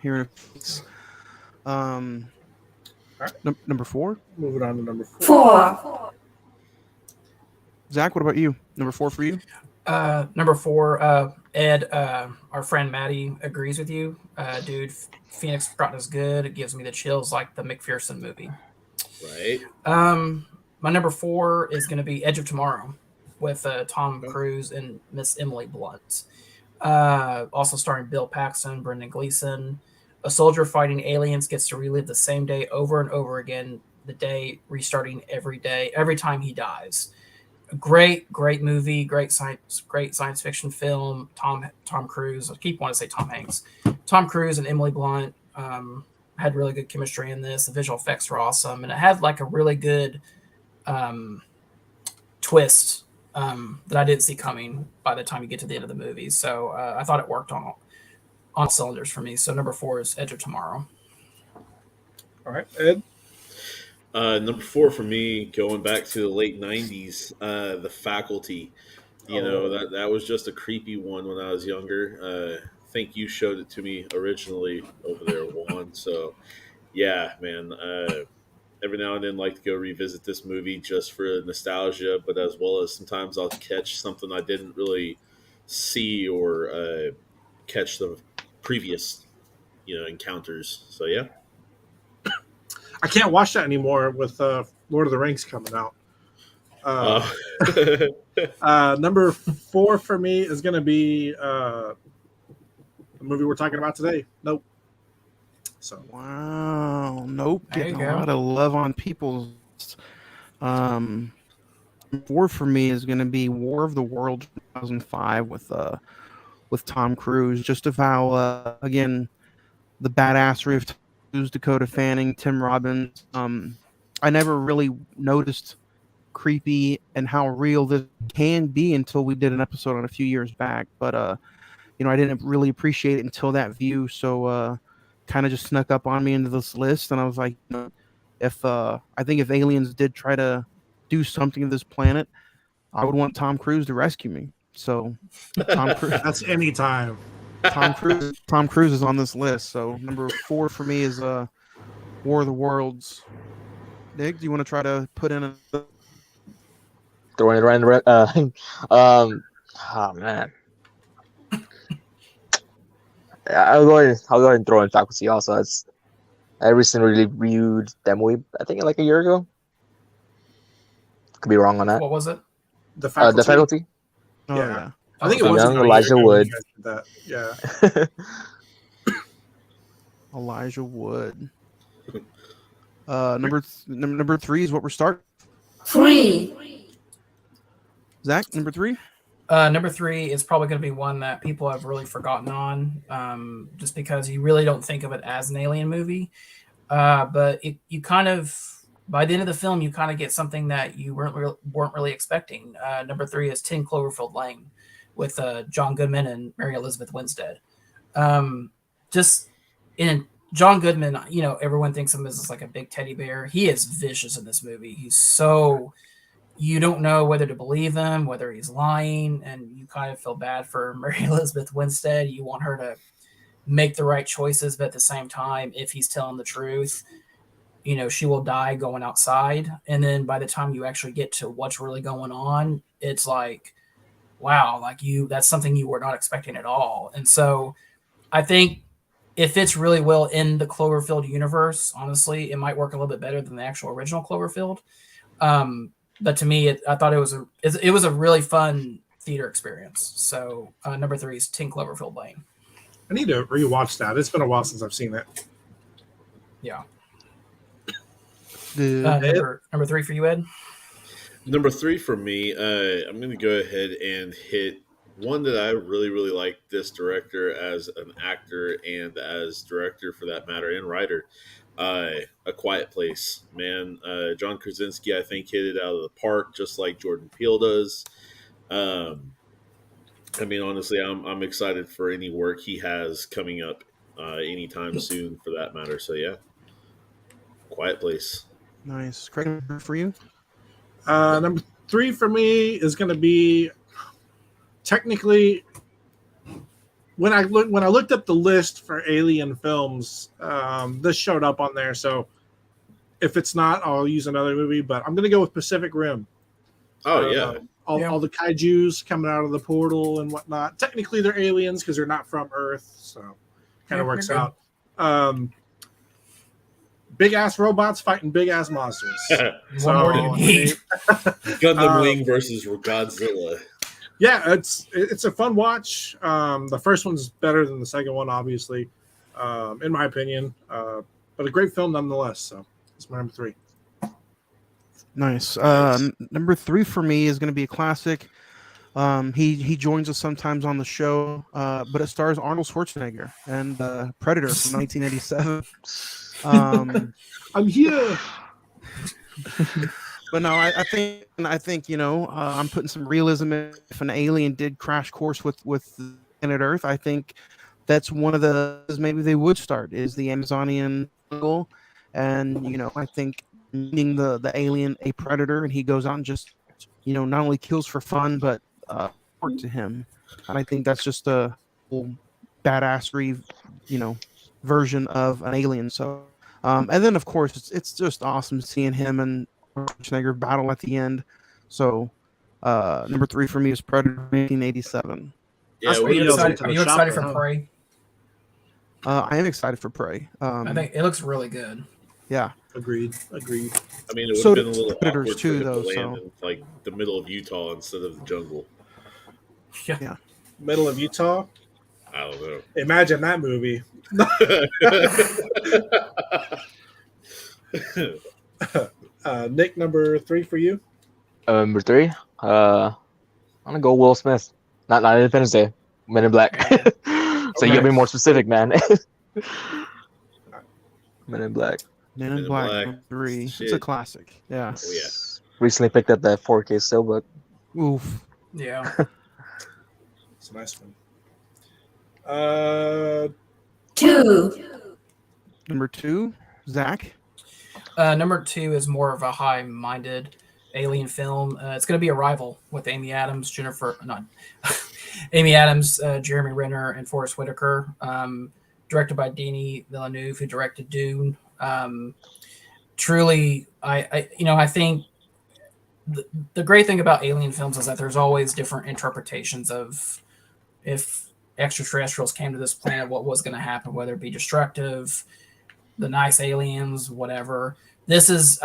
here in a few weeks. Number 4. Moving on to number 4. Zach, what about you? Number 4 for you? Number 4, Ed, our friend Maddie agrees with you. Dude, Phoenix Forgotten is good. It gives me the chills like the McPherson movie. Right. My number 4 is going to be Edge of Tomorrow with Tom Cruise and Miss Emily Blunt. Also starring Bill Paxton, Brendan Gleeson. A soldier fighting aliens gets to relive the same day over and over again, the day restarting every time he dies. Great movie, great science fiction film. Tom Cruise. I keep wanting to say Tom Hanks. Tom Cruise and Emily Blunt had really good chemistry in this. The visual effects were awesome, and it had like a really good twist that I didn't see coming by the time you get to the end of the movie. So I thought it worked on cylinders for me. So number 4 is Edge of Tomorrow. All right, Ed. Number 4 for me, going back to the late 90s, The Faculty. That was just a creepy one when I was younger. I think you showed it to me originally over there, Juan. So, yeah, man. Every now and then, like to go revisit this movie just for nostalgia, but as well as sometimes I'll catch something I didn't really see or catch the previous, encounters. So, yeah. I can't watch that anymore with Lord of the Rings coming out. Number 4 for me is going to be the movie we're talking about today. Nope. So Wow, Nope. There Getting you a go. lot of love on people's. 4 for me is going to be War of the Worlds 2005 with Tom Cruise. Just of how again the badassery of Tom Cruise, Dakota Fanning, Tim Robbins. I never really noticed creepy and how real this can be until we did an episode on a few years back. But I didn't really appreciate it until that view. So kind of just snuck up on me into this list, and I was like, I think if aliens did try to do something to this planet, I would want Tom Cruise to rescue me. So Tom Cruise. that's any time. Tom Cruise is on this list. So number 4 for me is War of the Worlds. Nick, do you want to try to put in a Throwing it around the oh man. I'll go ahead and throw in Faculty also. I recently reviewed that movie, I think like a year ago. Could be wrong on that. What was it? The Faculty. The Faculty. Oh, Yeah. yeah. I think it was Young about a year Elijah ago when Wood. you guys did that. Yeah. Elijah Wood. Number 3 is what we're starting. 3. Zach, number 3. Number 3 is probably going to be one that people have really forgotten on, just because you really don't think of it as an alien movie. But you kind of, by the end of the film, you kind of get something that you weren't really expecting. Number 3 is 10 Cloverfield Lane with John Goodman and Mary Elizabeth Winstead. Just in John Goodman, everyone thinks of him as like a big teddy bear. He is vicious in this movie. He's so, you don't know whether to believe him, whether he's lying, and you kind of feel bad for Mary Elizabeth Winstead. You want her to make the right choices, but at the same time, if he's telling the truth, you know, she will die going outside. And then by the time you actually get to what's really going on, it's like, wow, like that's something you were not expecting at all. And so I think it fits really well in the Cloverfield universe. Honestly, it might work a little bit better than the actual original Cloverfield. But to me, I thought it was a really fun theater experience. So number 3 is 10 Cloverfield Lane. I need to rewatch that. It's been a while since I've seen it. Yeah. Number 3 for you, Ed? Number 3 for me, I'm going to go ahead and hit one that I really, really like this director as an actor and as director for that matter and writer. A Quiet Place, man. John Krasinski, I think, hit it out of the park just like Jordan Peele does. I mean, honestly, I'm excited for any work he has coming up anytime soon, for that matter. So yeah, Quiet Place. Nice. Craig, for you? Number 3 for me is going to be technically when I looked up the list for alien films, this showed up on there. So if it's not, I'll use another movie. But I'm going to go with Pacific Rim. Oh yeah. All the kaijus coming out of the portal and whatnot. Technically, they're aliens because they're not from Earth, so kind of works out. Big ass robots fighting big ass monsters. What more do you need? Gundam Wing versus Godzilla. Yeah, it's a fun watch. The first one's better than the second one, obviously, in my opinion. But a great film nonetheless. So it's my number 3. Nice. Number 3 for me is going to be a classic. He joins us sometimes on the show, but it stars Arnold Schwarzenegger and Predator from 1987. I'm here. But no, I think I'm putting some realism in. If an alien did crash course with planet Earth, I think that's one of the maybe they would start is the Amazonian jungle, and I think meeting the alien a predator, and he goes out and just not only kills for fun but work to him, and I think that's just a whole badassery version of an alien. So and then of course it's just awesome seeing him and Schwarzenegger battle at the end. So number 3 for me is Predator 1987. Yeah, are you excited for Prey? I am excited for Prey. I think it looks really good. Yeah. Agreed. I mean, it would So have been a little Predators awkward too, for him though, to land so- in like the middle of Utah instead of the jungle. Yeah. Middle of Utah. I don't know. Imagine that movie. Nick, number 3 for you. Number 3, I'm gonna go Will Smith. Not Independence Day. Men in Black. So you gotta be more specific, man. Men in Black. Men in Black 3. It's a Shit. classic. Yeah. Oh, yeah. Recently picked up that 4K steelbook. Oof. Yeah. It's a nice one. 2, Number 2, Zach. Number 2 is more of a high-minded alien film. It's going to be Arrival with Amy Adams, Amy Adams, Jeremy Renner, and Forrest Whitaker. Directed by Denis Villeneuve, who directed Dune. Truly, I think the great thing about alien films is that there's always different interpretations of if extraterrestrials came to this planet, what was going to happen, whether it be destructive, the nice aliens, whatever. This is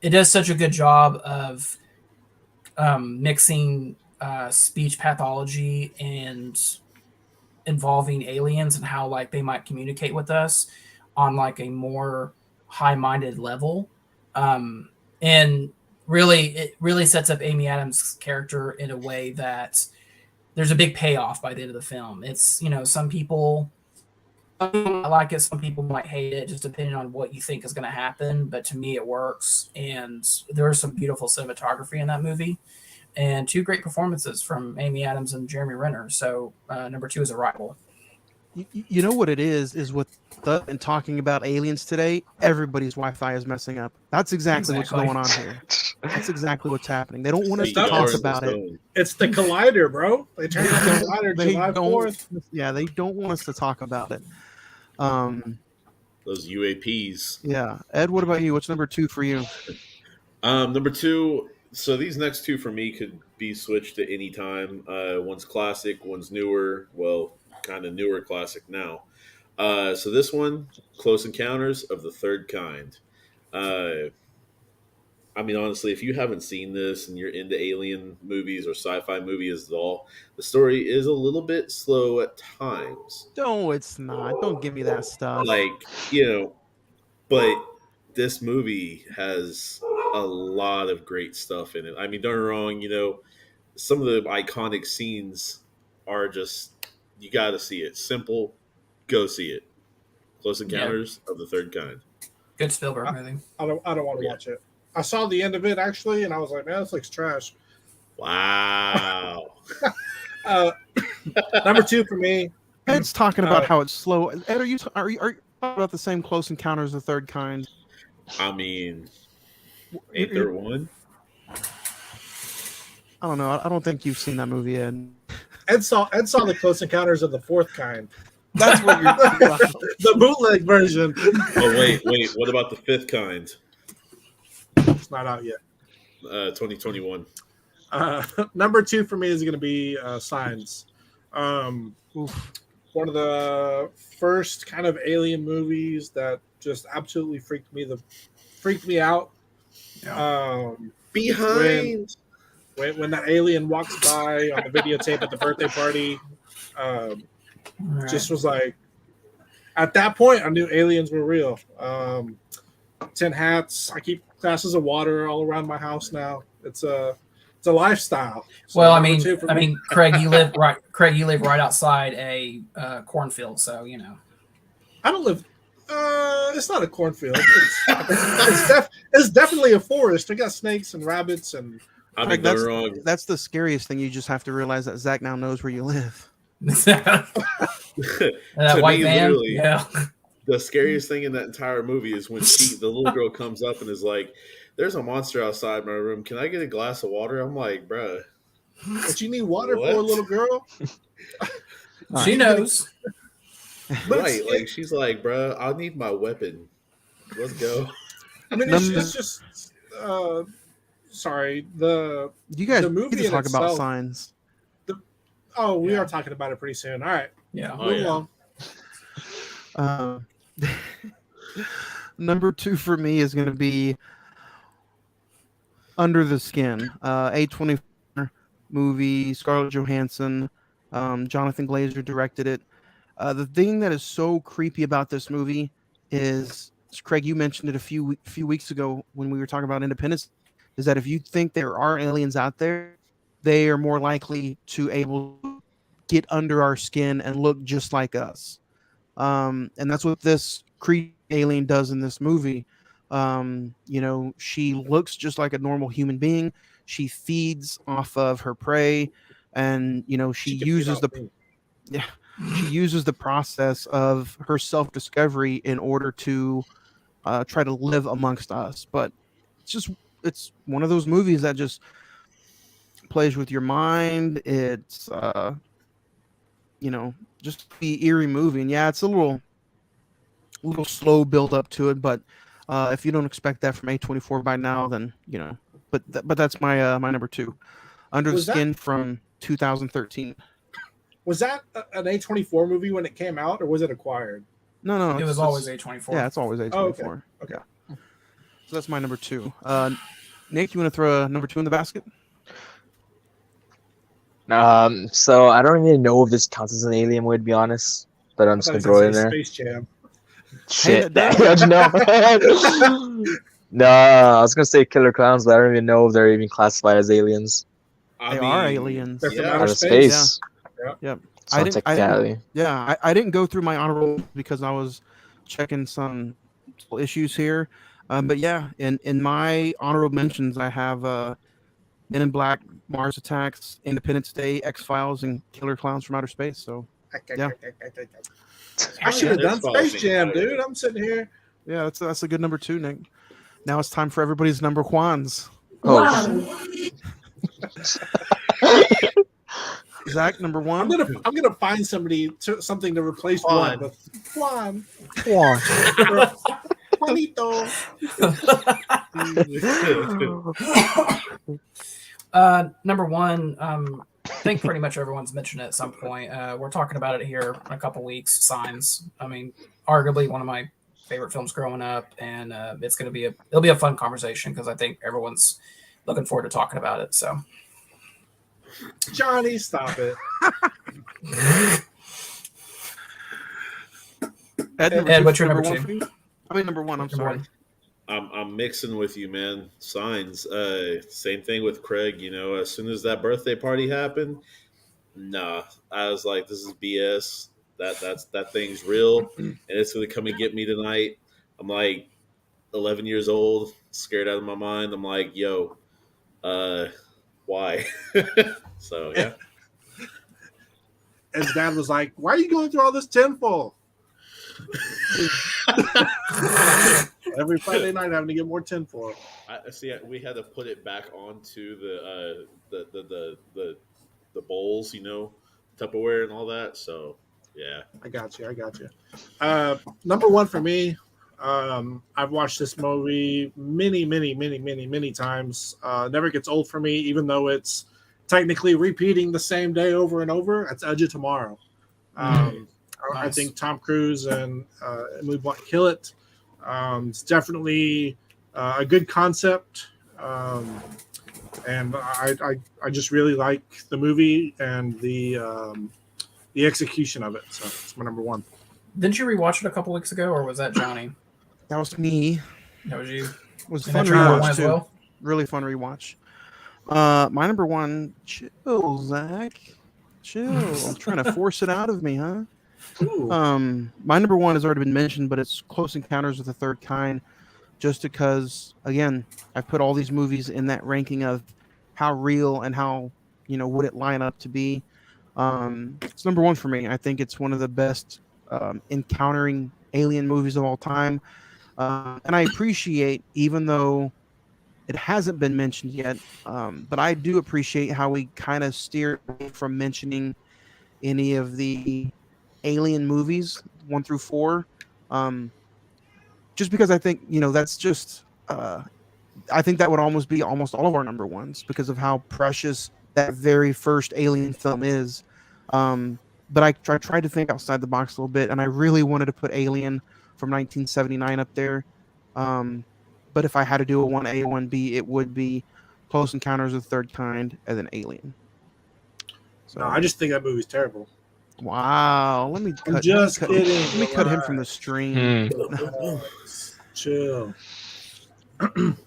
it does such a good job of mixing speech pathology and involving aliens and how like they might communicate with us on like a more high-minded level, and it really sets up Amy Adams' character in a way that there's a big payoff by the end of the film. It's some people like it, some people might hate it, just depending on what you think is going to happen. But to me, it works, and there's some beautiful cinematography in that movie, and 2 great performances from Amy Adams and Jeremy Renner. So number 2 is Arrival. You know what it is with and talking about aliens today, everybody's Wi-Fi is messing up. That's exactly what's Exactly. going on here. That's exactly what's happening. They don't want us Feet to That- talk are in the about it. stone. It's the collider, bro. They turned on the collider They July don't. 4th. Yeah, they don't want us to talk about it. Um, Those UAPs. yeah. Ed, what about you? What's number 2 for you? Number two. So these next two for me could be switched at any time. One's classic, one's newer. Well, kind of newer classic now. So this one, Close Encounters of the Third Kind. Uh, I mean, honestly, if you haven't seen this and you're into alien movies or sci-fi movies at all, the story is a little bit slow at times. No, it's not. Don't give me that stuff. Like, but this movie has a lot of great stuff in it. I mean, don't get me wrong, some of the iconic scenes are just, you got to see it. Simple, go see it. Close Yeah. Encounters of the Third Kind. Good Spielberg movie. I don't want to Yeah. watch it. I saw the end of it actually, and I was like, man, this looks trash. Wow. Number 2 for me. Ed's talking about Uh, how it's slow. Ed, are you talking about the same Close Encounters of the Third Kind? I mean, ain't there one? I don't know. I don't think you've seen that movie, Ed. Ed saw the Close Encounters of the Fourth Kind, That's what you're talking about. the bootleg version. Oh, wait. What about the Fifth Kind? It's not out yet. 2021. Number 2 for me is going to be Signs. One of the first kind of alien movies that just absolutely freaked me out. Behind. When that alien walks by on the videotape at the birthday party, just was like, at that point, I knew aliens were real. 10 hats. I keep glasses of water all around my house now. It's a lifestyle. So Well, number 2 for me. Craig, you live right. Craig, you live right outside a cornfield, so you know. I don't live. It's not a cornfield. It's definitely a forest. I got snakes and rabbits and. I mean, Craig, don't get me wrong. that's the scariest thing. You just have to realize that Zach now knows where you live. that To white me, van, literally, yeah. the scariest thing in that entire movie is when the little girl comes up and is like, "There's a monster outside my room. Can I get a glass of water?" I'm like, bruh. But you need water What? for a little girl? She knows. Right. Like, she's like, bruh, I need my weapon. Let's go. I mean, it's just. Sorry. You guys The need movie to in talk about itself- Signs. We are talking about it pretty soon. All right. Yeah. Oh, Move yeah. along. Number 2 for me is going to be Under the Skin. A24 movie. Scarlett Johansson. Jonathan Glazer directed it. The thing that is so creepy about this movie is, Craig, you mentioned it a few weeks ago when we were talking about Independence, is that if you think there are aliens out there, they are more likely to able to get under our skin and look just like us. And that's what this creepy alien does in this movie. She looks just like a normal human being. She feeds off of her prey, and she can feed uses off the me. she uses the process of her self-discovery in order to try to live amongst us. But it's one of those movies that just plays with your mind. It's just the eerie movie, and yeah, it's a little slow build up to it. But if you don't expect that from A24 by now, then but that's my my number 2, Under the Was that- Skin from 2013. Was that an A24 movie when it came out, or was it acquired? No, It was always A24. Yeah, it's always A24. Oh, okay. Yeah. So that's my number 2. Nick, you want to throw a number 2 in the basket? So I don't even know if this counts as an alien movie, to be honest, but I'm just I gonna thought throw it it in said there. Space Jam. Shit, Hey, how'd you know? No, I was gonna say Killer Clowns, but I don't even know if they're even classified as aliens. They are aliens. They're from Yeah. outer Out of space. space. Yep. Some technicality. I didn't go through my honorable because I was checking some issues here. But yeah, in my honorable mentions, I have Men in Black, Mars Attacks, Independence Day, X-Files, and Killer Clowns from Outer Space. So Yeah. I should have Yeah, done there's probably Space Jam, things- dude. I'm sitting here. Yeah, that's a good number 2, Nick. Now it's time for everybody's number ones. Oh, One. Zach, number 1. I'm gonna find something to replace Juan. one with Juan. Juan. Juanito. Number one, I think pretty much everyone's mentioned it at some point. We're talking about it here in a couple weeks. Signs. I mean, arguably one of my favorite films growing up, and it'll be a fun conversation because I think everyone's looking forward to talking about it. So, Johnny, stop it. Ed, what's your number 2? for you? I mean, number 1. I'm sorry. I'm mixing with you, man. Signs. Same thing with Craig. You know, as soon as that birthday party happened, nah, I was like, this is BS. That thing's real, and it's gonna come and get me tonight. I'm like 11 years old, scared out of my mind. I'm like, yo, why? So yeah. His dad was like, "Why are you going through all this tinfoil?" Every Friday night, having to get more tinfoil. I see. We had to put it back onto the bowls, you know, Tupperware and all that. So yeah, I got you. Number 1 for me. I've watched this movie many times. Never gets old for me, even though it's technically repeating the same day over and over. It's Edge of Tomorrow. I think Tom Cruise and Emily Blunt kill it. It's definitely a good concept, and I just really like the movie and the execution of it. So it's my number 1. Didn't you rewatch it a couple weeks ago, or was that Johnny? That was me. That was you. It was a And fun that's your number rewatch one as too. well? Really fun rewatch. My number 1. Chill, Zach. Chill. I'm trying to force it out of me, huh? Ooh. My number 1 has already been mentioned, but it's Close Encounters of the Third Kind, just because, again, I've put all these movies in that ranking of how real and how, would it line up to be. It's number 1 for me. I think it's one of the best encountering alien movies of all time. And I appreciate, even though it hasn't been mentioned yet, but I do appreciate how we kind of steered away from mentioning any of the alien movies 1 through 4, just because I think that's just I think that would almost be almost all of our number 1s because of how precious that very first alien film is. But I tried to think outside the box a little bit, and I really wanted to put Alien from 1979 up there. But if I had to do a 1A, 1B, it would be Close Encounters of the Third Kind and then Alien. So No, I just think that movie's terrible. wow, let me cut, just let me cut, kidding. let me cut him from the stream. Chill. Nick,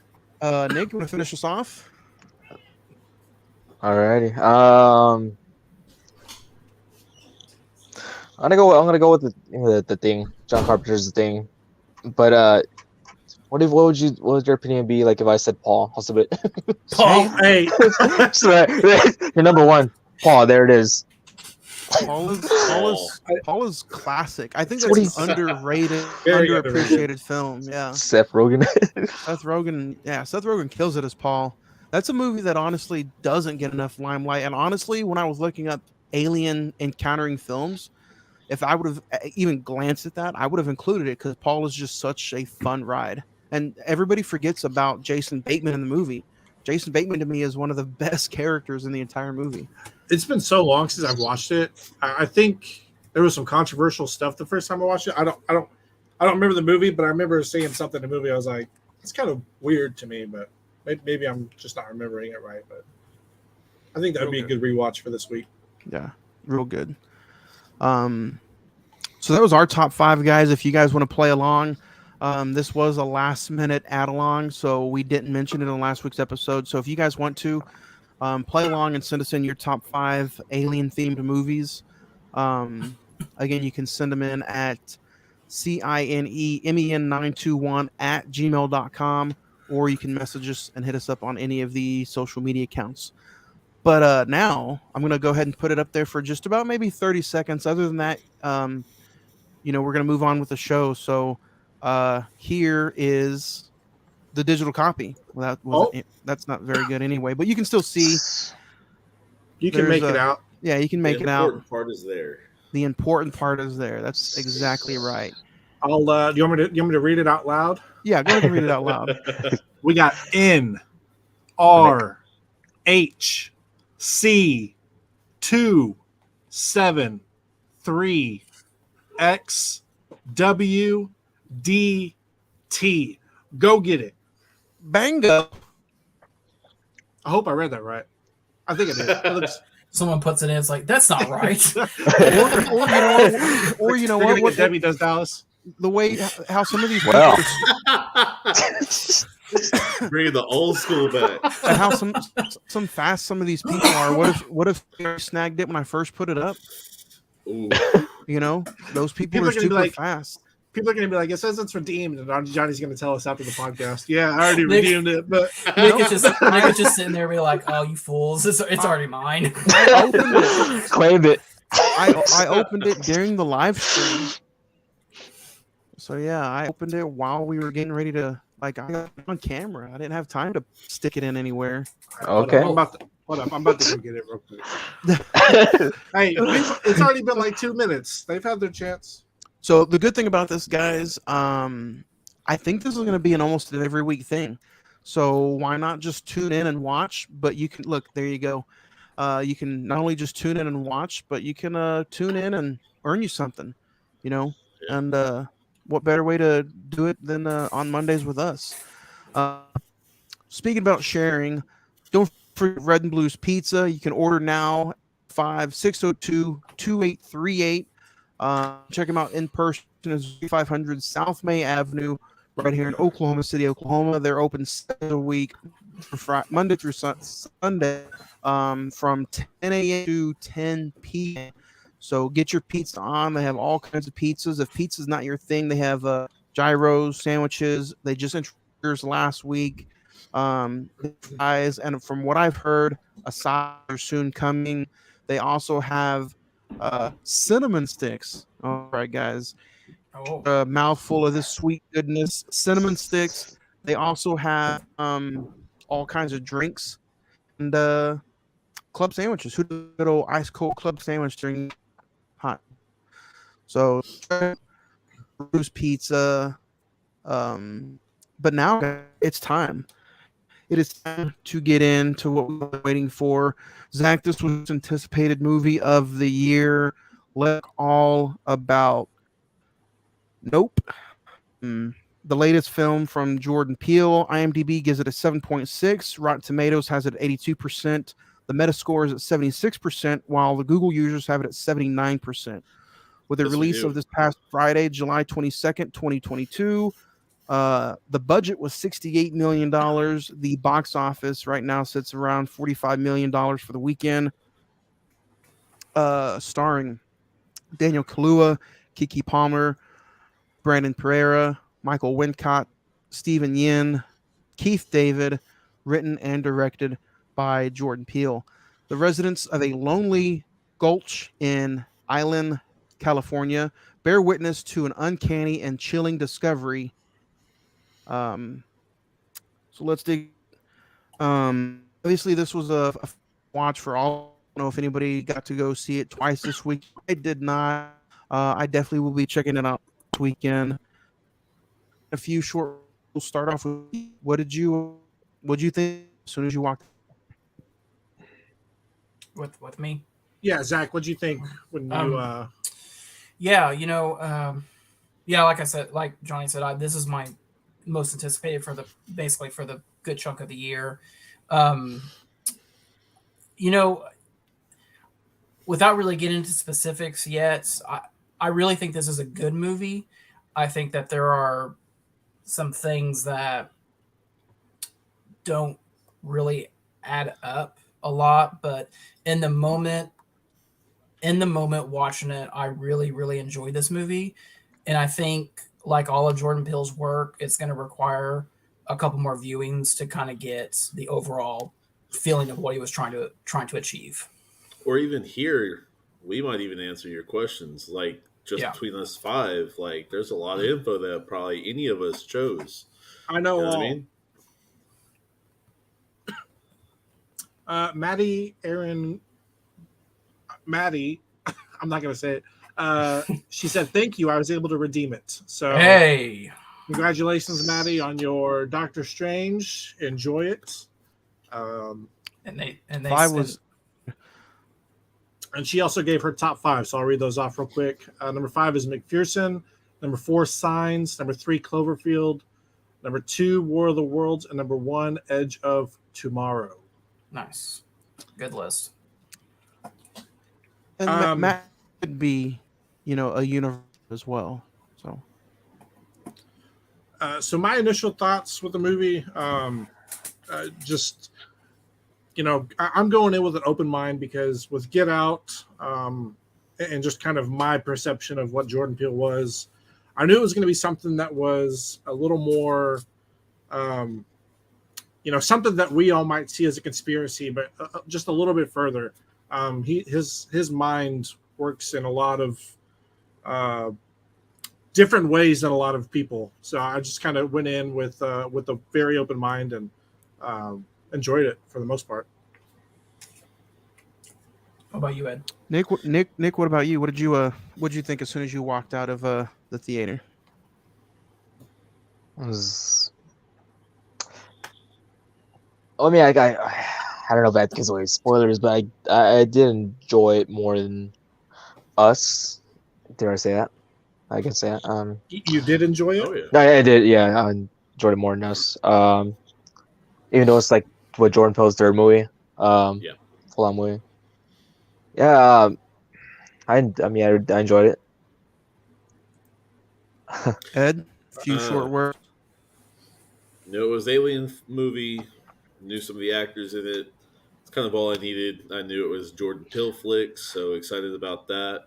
you want to finish us off? Alrighty. I'm gonna go with the Thing. John Carpenter's The Thing. But what would your opinion be like if I said Paul? Also, bit. Paul, hey. Your number 1, Paul. There it is. Paul is classic. I think What that's he's- an underrated, Very underappreciated film. Yeah. Seth Rogen. Seth Rogen kills it as Paul. That's a movie that honestly doesn't get enough limelight. And honestly, when I was looking up alien encountering films, if I would have even glanced at that, I would have included it because Paul is just such a fun ride. And everybody forgets about Jason Bateman in the movie. Jason Bateman to me is one of the best characters in the entire movie. It's been so long since I've watched it. I think there was some controversial stuff the first time I watched it. I don't remember the movie, but I remember seeing something in the movie. I was like, it's kind of weird to me, but maybe I'm just not remembering it right. But I think that would be a good rewatch for this week. Yeah, real good. So that was our top 5, guys. If you guys want to play along, this was a last minute add along, so we didn't mention it in last week's episode. So if you guys want to play along and send us in your top 5 alien themed movies, again, you can send them in at CINEMEN921 @gmail.com, or you can message us and hit us up on any of the social media accounts. But now I'm gonna go ahead and put it up there for just about maybe 30 seconds. Other than that, we're gonna move on with the show. So here is the digital copy. Well, that wasn't that's not very good anyway, but you can still see. You can make it out. Yeah, you can The make it out. important part is there. The important part is there. That's exactly right. I'll. You want me to read it out loud? Yeah, go ahead and read it out loud. We got N R H C 2 7 3 X W D T. Go get it. Bango. I hope I read that right. I think it is. It looks. Someone puts it in, it's like, that's not right. or you know what? Debbie does Dallas. The way how some of these Well. Bringing the old school back. and how some fast some of these people are. What if I snagged it when I first put it up? Ooh. Those people People are are gonna be super like- fast. People are going to be like, it says it's redeemed. And Johnny's going to tell us after the podcast. Yeah, I already redeemed it. But Nick is just sitting there being like, oh, you fools. It's already mine. I opened it. Claimed it. I opened it during the live stream. So yeah, I opened it while we were getting ready to I got it on camera. I didn't have time to stick it in anywhere. Okay. I'm about to go get it real quick. Hey, it's already been like 2 minutes. They've had their chance. So the good thing about this, guys, I think this is going to be an almost an every week thing. So why not just tune in and watch? But you can look, there you go. You can not only just tune in and watch, but you can tune in and earn you something, And what better way to do it than on Mondays with us? Speaking about sharing, don't forget Red and Blues Pizza. You can order now 5602-2838. Check them out in person. It's 500 South May Avenue, right here in Oklahoma City, Oklahoma. They're open 7 days a week, Monday through Sunday, from 10 a.m. to 10 p.m. So get your pizza on. They have all kinds of pizzas. If pizza's not your thing, they have gyros, sandwiches. They just introduced last week. Fries, and from what I've heard, a side are soon coming. They also have cinnamon sticks. All right, guys. A mouthful of this sweet goodness. Cinnamon sticks. They also have all kinds of drinks and club sandwiches. Who does a little ice cold club sandwich during hot? So Bruce Pizza. But now it's time. It is time to get into what we've been waiting for. Zach, this was anticipated movie of the year. Let's all about Nope. The latest film from Jordan Peele. IMDb gives it a 7.6. Rotten Tomatoes has it at 82%. The Metascore is at 76%, while the Google users have it at 79%. With the release of this past Friday, July 22nd, 2022, the budget was $68 million. The box office right now sits around $45 million for the weekend. Starring Daniel Kahlua, Kiki Palmer, Brandon Pereira, Michael Wincott, Stephen Yin, Keith David, written and directed by Jordan Peele. The residents of a lonely gulch in Island, California, bear witness to an uncanny and chilling discovery. So let's dig. Obviously, this was a watch for all. I don't know if anybody got to go see it twice this week. I did not. I definitely will be checking it out this weekend. A few short. We'll start off with what did you think as soon as you walked? With me? Yeah, Zach, what'd you think when you? Yeah, like I said, like Johnny said, this is my most anticipated for the good chunk of the year. Without really getting into specifics yet, I really think this is a good movie. I think that there are some things that don't really add up a lot, but in the moment watching it, I really, really enjoyed this movie. And I think, like all of Jordan Peele's work, it's going to require a couple more viewings to kind of get the overall feeling of what he was trying to achieve. Or even here, we might even answer your questions. Like just Yeah. between us five, like there's a lot of info that probably any of us chose. I know You know what I all. mean? Maddie, Aaron, Maddie, I'm not going to say it. She said, thank you. I was able to redeem it. So, Hey, congratulations, Maddie, on your Doctor Strange. Enjoy it. and they Five was And she also gave her top 5. So I'll read those off real quick. Number 5 is McPherson. Number 4, Signs. Number 3, Cloverfield. Number 2, War of the Worlds. And number 1, Edge of Tomorrow. nice, good list. and Matt could be, a universe as well. So So my initial thoughts with the movie, just I'm going in with an open mind because with Get Out, and just kind of my perception of what Jordan Peele was, I knew it was going to be something that was a little more, something that we all might see as a conspiracy, but just a little bit further. His mind works in a lot of different ways than a lot of people. So I just kind of went in with a very open mind and enjoyed it for the most part. What about you, Ed? Nick, what about you? What did you think as soon as you walked out of the theater? It was. I mean, I don't know if that gives away spoilers, but I did enjoy it more than Us. Did I say that? I can say that. You did enjoy it? Oh yeah. No, I did. Yeah, I enjoyed it more than Us. Even though it's like what Jordan Peele's third movie. Yeah. Full on movie. Yeah. I enjoyed it. Ed, a few short words. Knew it was Alien movie. Knew some of the actors in it. It's kind of all I needed. I knew it was Jordan Peele flick, so excited about that.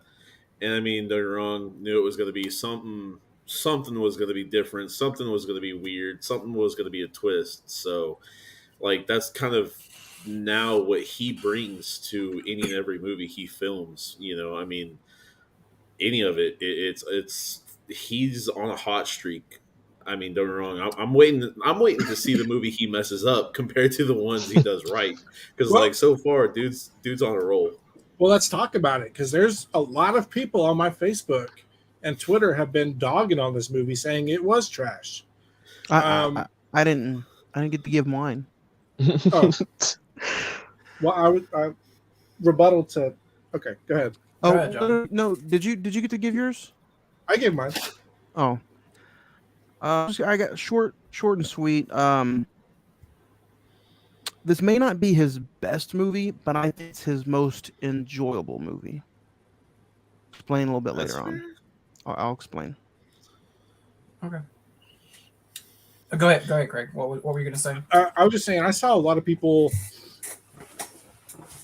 And I mean, don't get me wrong, knew it was going to be something. Something was going to be different. Something was going to be weird. Something was going to be a twist. So, like, that's kind of now what he brings to any and every movie he films. I mean, any of it, it's he's on a hot streak. I mean, don't get me wrong. I'm waiting. I'm waiting to see the movie he messes up compared to the ones he does right. Because Well- like so far, dude's on a roll. Well, let's talk about it because there's a lot of people on my Facebook and Twitter have been dogging on this movie, saying it was trash. I didn't get to give mine. Oh. Well, I rebuttal to. Okay, go ahead. Oh ahead, John. no! Did you get to give yours? I gave mine. Oh, I got short and sweet. This may not be his best movie, but I think it's his most enjoyable movie. Explain a little bit later on. I'll explain. Okay. Go ahead, Craig. What were you going to say? I was just saying, I saw a lot of people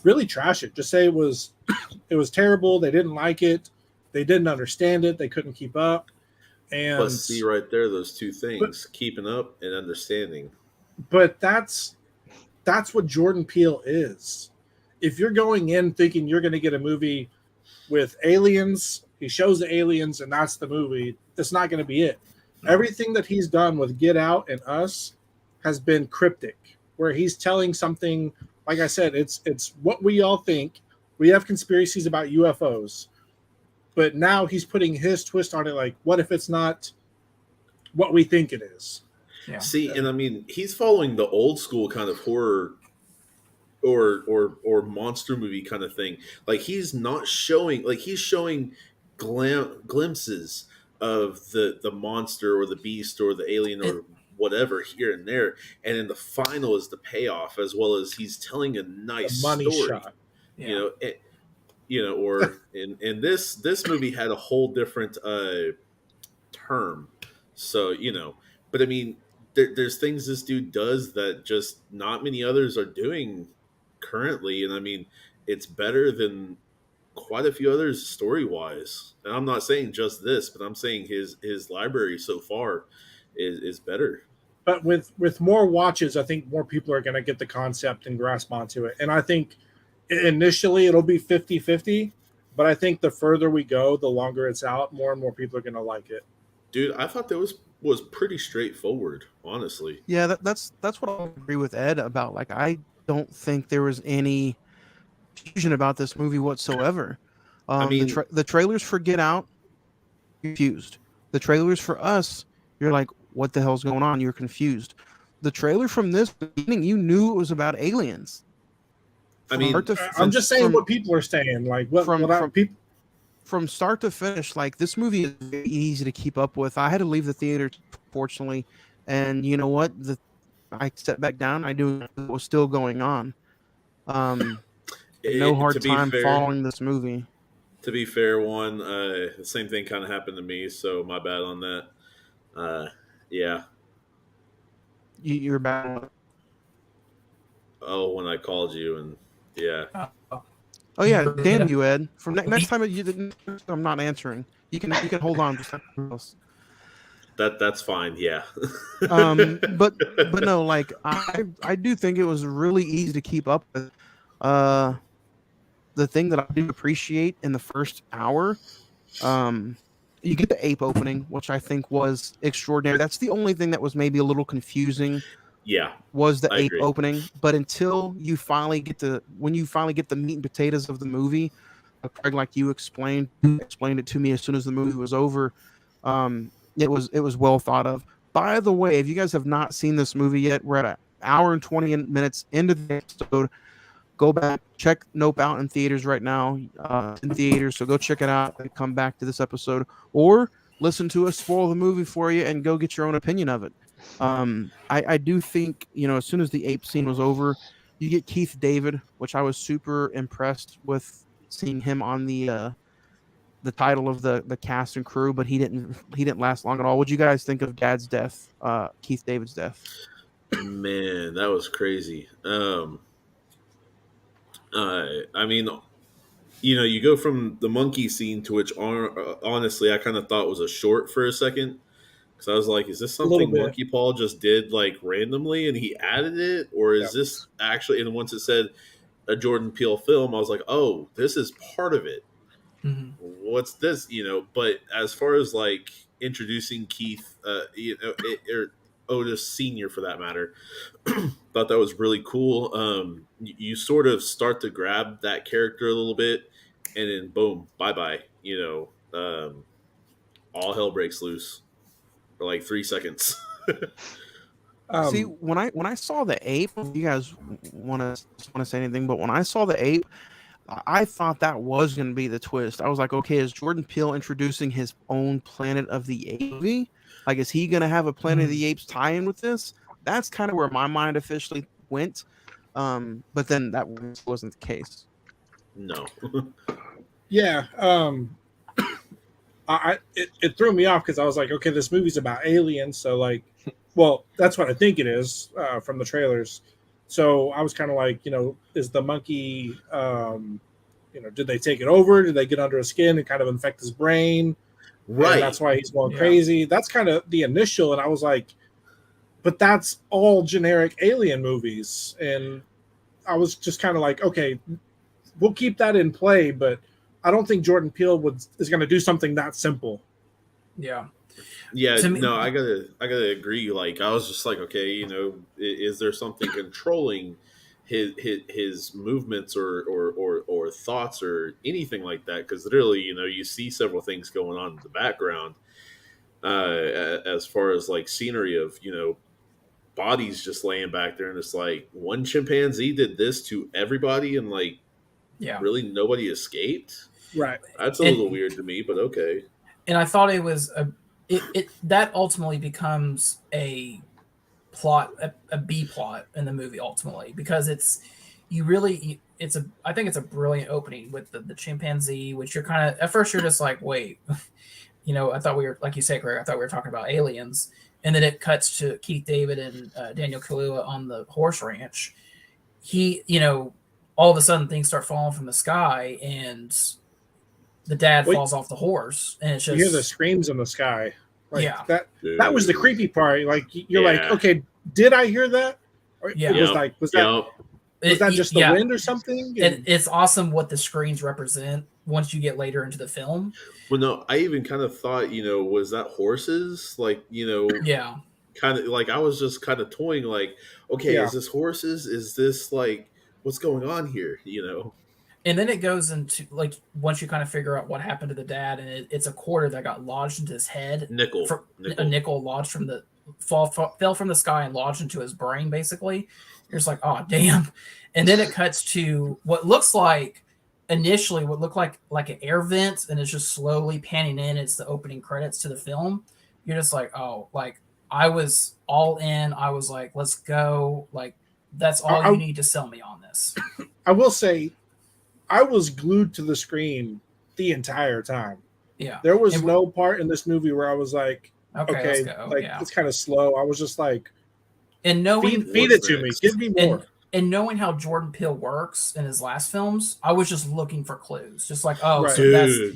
really trash it. Just say it was terrible. They didn't like it. They didn't understand it. They couldn't keep up. And But see right there, those two things: keeping up and understanding. But that's what Jordan Peele is. If you're going in thinking you're going to get a movie with aliens, he shows the aliens, and that's the movie. That's not going to be it. Everything that he's done with Get Out and Us has been cryptic, where he's telling something. Like I said, it's what we all think. We have conspiracies about UFOs, but now he's putting his twist on it. Like, what if it's not what we think it is? Yeah. See, and I mean, he's following the old school kind of horror or monster movie kind of thing. Like he's not showing, like he's showing glimpses of the monster or the beast or the alien or whatever here and there, and then the final is the payoff, as well as he's telling a nice money story. shot. Yeah. Or in this movie had a whole different term. So but I mean, there's things this dude does that just not many others are doing currently, and I mean, it's better than quite a few others story wise. And I'm not saying just this, but I'm saying his library so far is better. But with more watches, I think more people are going to get the concept and grasp onto it. And I think initially it'll be 50-50, but I think the further we go, the longer it's out, more and more people are going to like it. Dude, I thought that was pretty straightforward, honestly. Yeah, that's what I agree with Ed about. Like, I don't think there was any confusion about this movie whatsoever. I mean, The trailers for Get Out, confused. The trailers for Us, you're like, what the hell's going on? You're confused. The trailer from this beginning, you knew it was about aliens. I mean, I'm just saying what people are saying. Like people. From start to finish, like, this movie is very easy to keep up with. I had to leave the theater, fortunately, and you know what? I sat back down. I knew what was still going on. No hard time following this movie. To be fair, the same thing kind of happened to me, so my bad on that. Yeah. You're bad. Oh, when I called you, and yeah. Oh yeah, damn you, Ed. From next time you didn't, I'm not answering. You can hold on just like else. That's fine. Yeah. But no, like I do think it was really easy to keep up with. The thing that I do appreciate in the first hour, you get the ape opening, which I think was extraordinary. That's the only thing that was maybe a little confusing. Yeah, was the I ape agree. opening, but until you finally get the meat and potatoes of the movie, Craig, like you explained it to me as soon as the movie was over. It was well thought of. By the way, if you guys have not seen this movie yet, we're at an hour and 20 minutes into the episode. Go back, check Nope out in theaters right now, in theaters. So go check it out and come back to this episode, or listen to us spoil the movie for you and go get your own opinion of it. I do think, as soon as the ape scene was over, you get Keith David, which I was super impressed with seeing him on the title of the cast and crew, but he didn't last long at all. What'd you guys think of Dad's death, Keith David's death? Man, that was crazy. I mean, you go from the monkey scene to which, honestly, I kind of thought was a short for a second. Because I was like, is this something Monkey Paul just did like randomly and he added it? Or is this actually, and once it said a Jordan Peele film, I was like, oh, this is part of it. Mm-hmm. What's this? But as far as like introducing Keith, or Otis Sr. for that matter, thought that was really cool. You sort of start to grab that character a little bit, and then boom, bye-bye. All hell breaks loose for like 3 seconds. See, when I saw the ape, you guys want to say anything, but when I saw the ape, I thought that was going to be the twist. I was like, okay, is Jordan Peele introducing his own Planet of the Apes movie? Like, is he going to have a Planet of the Apes tie-in with this? That's kind of where my mind officially went. But then that wasn't the case. No. Yeah. It threw me off because I was like, okay, this movie's about aliens. So like, well, that's what I think it is from the trailers. So I was kind of like, is the monkey, did they take it over? Did they get under his skin and kind of infect his brain? Right. And that's why he's going crazy. That's kind of the initial. And I was like, but that's all generic alien movies. And I was just kind of like, okay, we'll keep that in play, but I don't think Jordan Peele is going to do something that simple. Yeah. Yeah, no, I gotta agree. Like, I was just like, okay, is there something controlling his movements or thoughts or anything like that? Because literally, you see several things going on in the background, as far as like scenery of bodies just laying back there, and it's like one chimpanzee did this to everybody, and like, really nobody escaped. Right. That's a little weird to me, but okay. And I thought it was that ultimately becomes a plot, a B plot in the movie ultimately, because I think it's a brilliant opening with the chimpanzee, which you're kind of, at first you're just like, wait, I thought we were, like you said, Greg, I thought we were talking about aliens. And then it cuts to Keith David and Daniel Kahlua on the horse ranch. He, all of a sudden things start falling from the sky, and the dad falls off the horse, and it's just, you hear the screams in the sky. Like Yeah. that was the creepy part. Like you're like, Yeah. okay, did I hear that? Or Yeah. it was like, was that just the yeah. wind or something? It's awesome what the screens represent once you get later into the film. Well, no, I even kind of thought, was that horses? Like, Yeah. kind of like I was just kind of toying, like, okay, Yeah. is this horses? Is this like what's going on here? And then it goes into like once you kind of figure out what happened to the dad, and it's a quarter that got lodged into his head. Nickel. A nickel lodged from the fell from the sky and lodged into his brain. Basically, you're just like, oh damn. And then it cuts to what looks like initially what looked like an air vent, and it's just slowly panning in. It's the opening credits to the film. You're just like, oh, like I was all in. I was like, let's go. Like that's all you need to sell me on this. I will say, I was glued to the screen the entire time. Yeah, there was no part in this movie where I was like, okay, let's go. Like it's kind of slow. I was just like, and knowing feed it to me, give me more. And knowing how Jordan Peele works in his last films, I was just looking for clues. Just like, oh, Right. so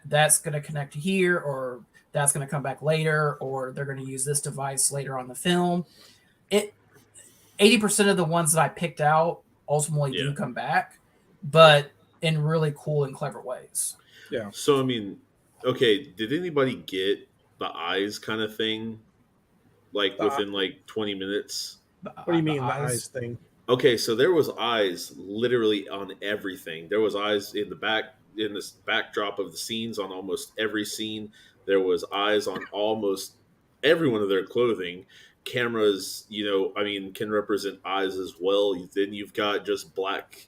that's going to connect to here, or that's going to come back later, or they're going to use this device later on the film. 80% of the ones that I picked out ultimately do come back, but in really cool and clever ways. Yeah. So, I mean, okay, did anybody get the eyes kind of thing? Like within like 20 minutes? What do you mean the eyes thing? Okay, so there was eyes literally on everything. There was eyes in this backdrop of the scenes on almost every scene. There was eyes on almost every one of their clothing. Cameras, can represent eyes as well. Then you've got just black,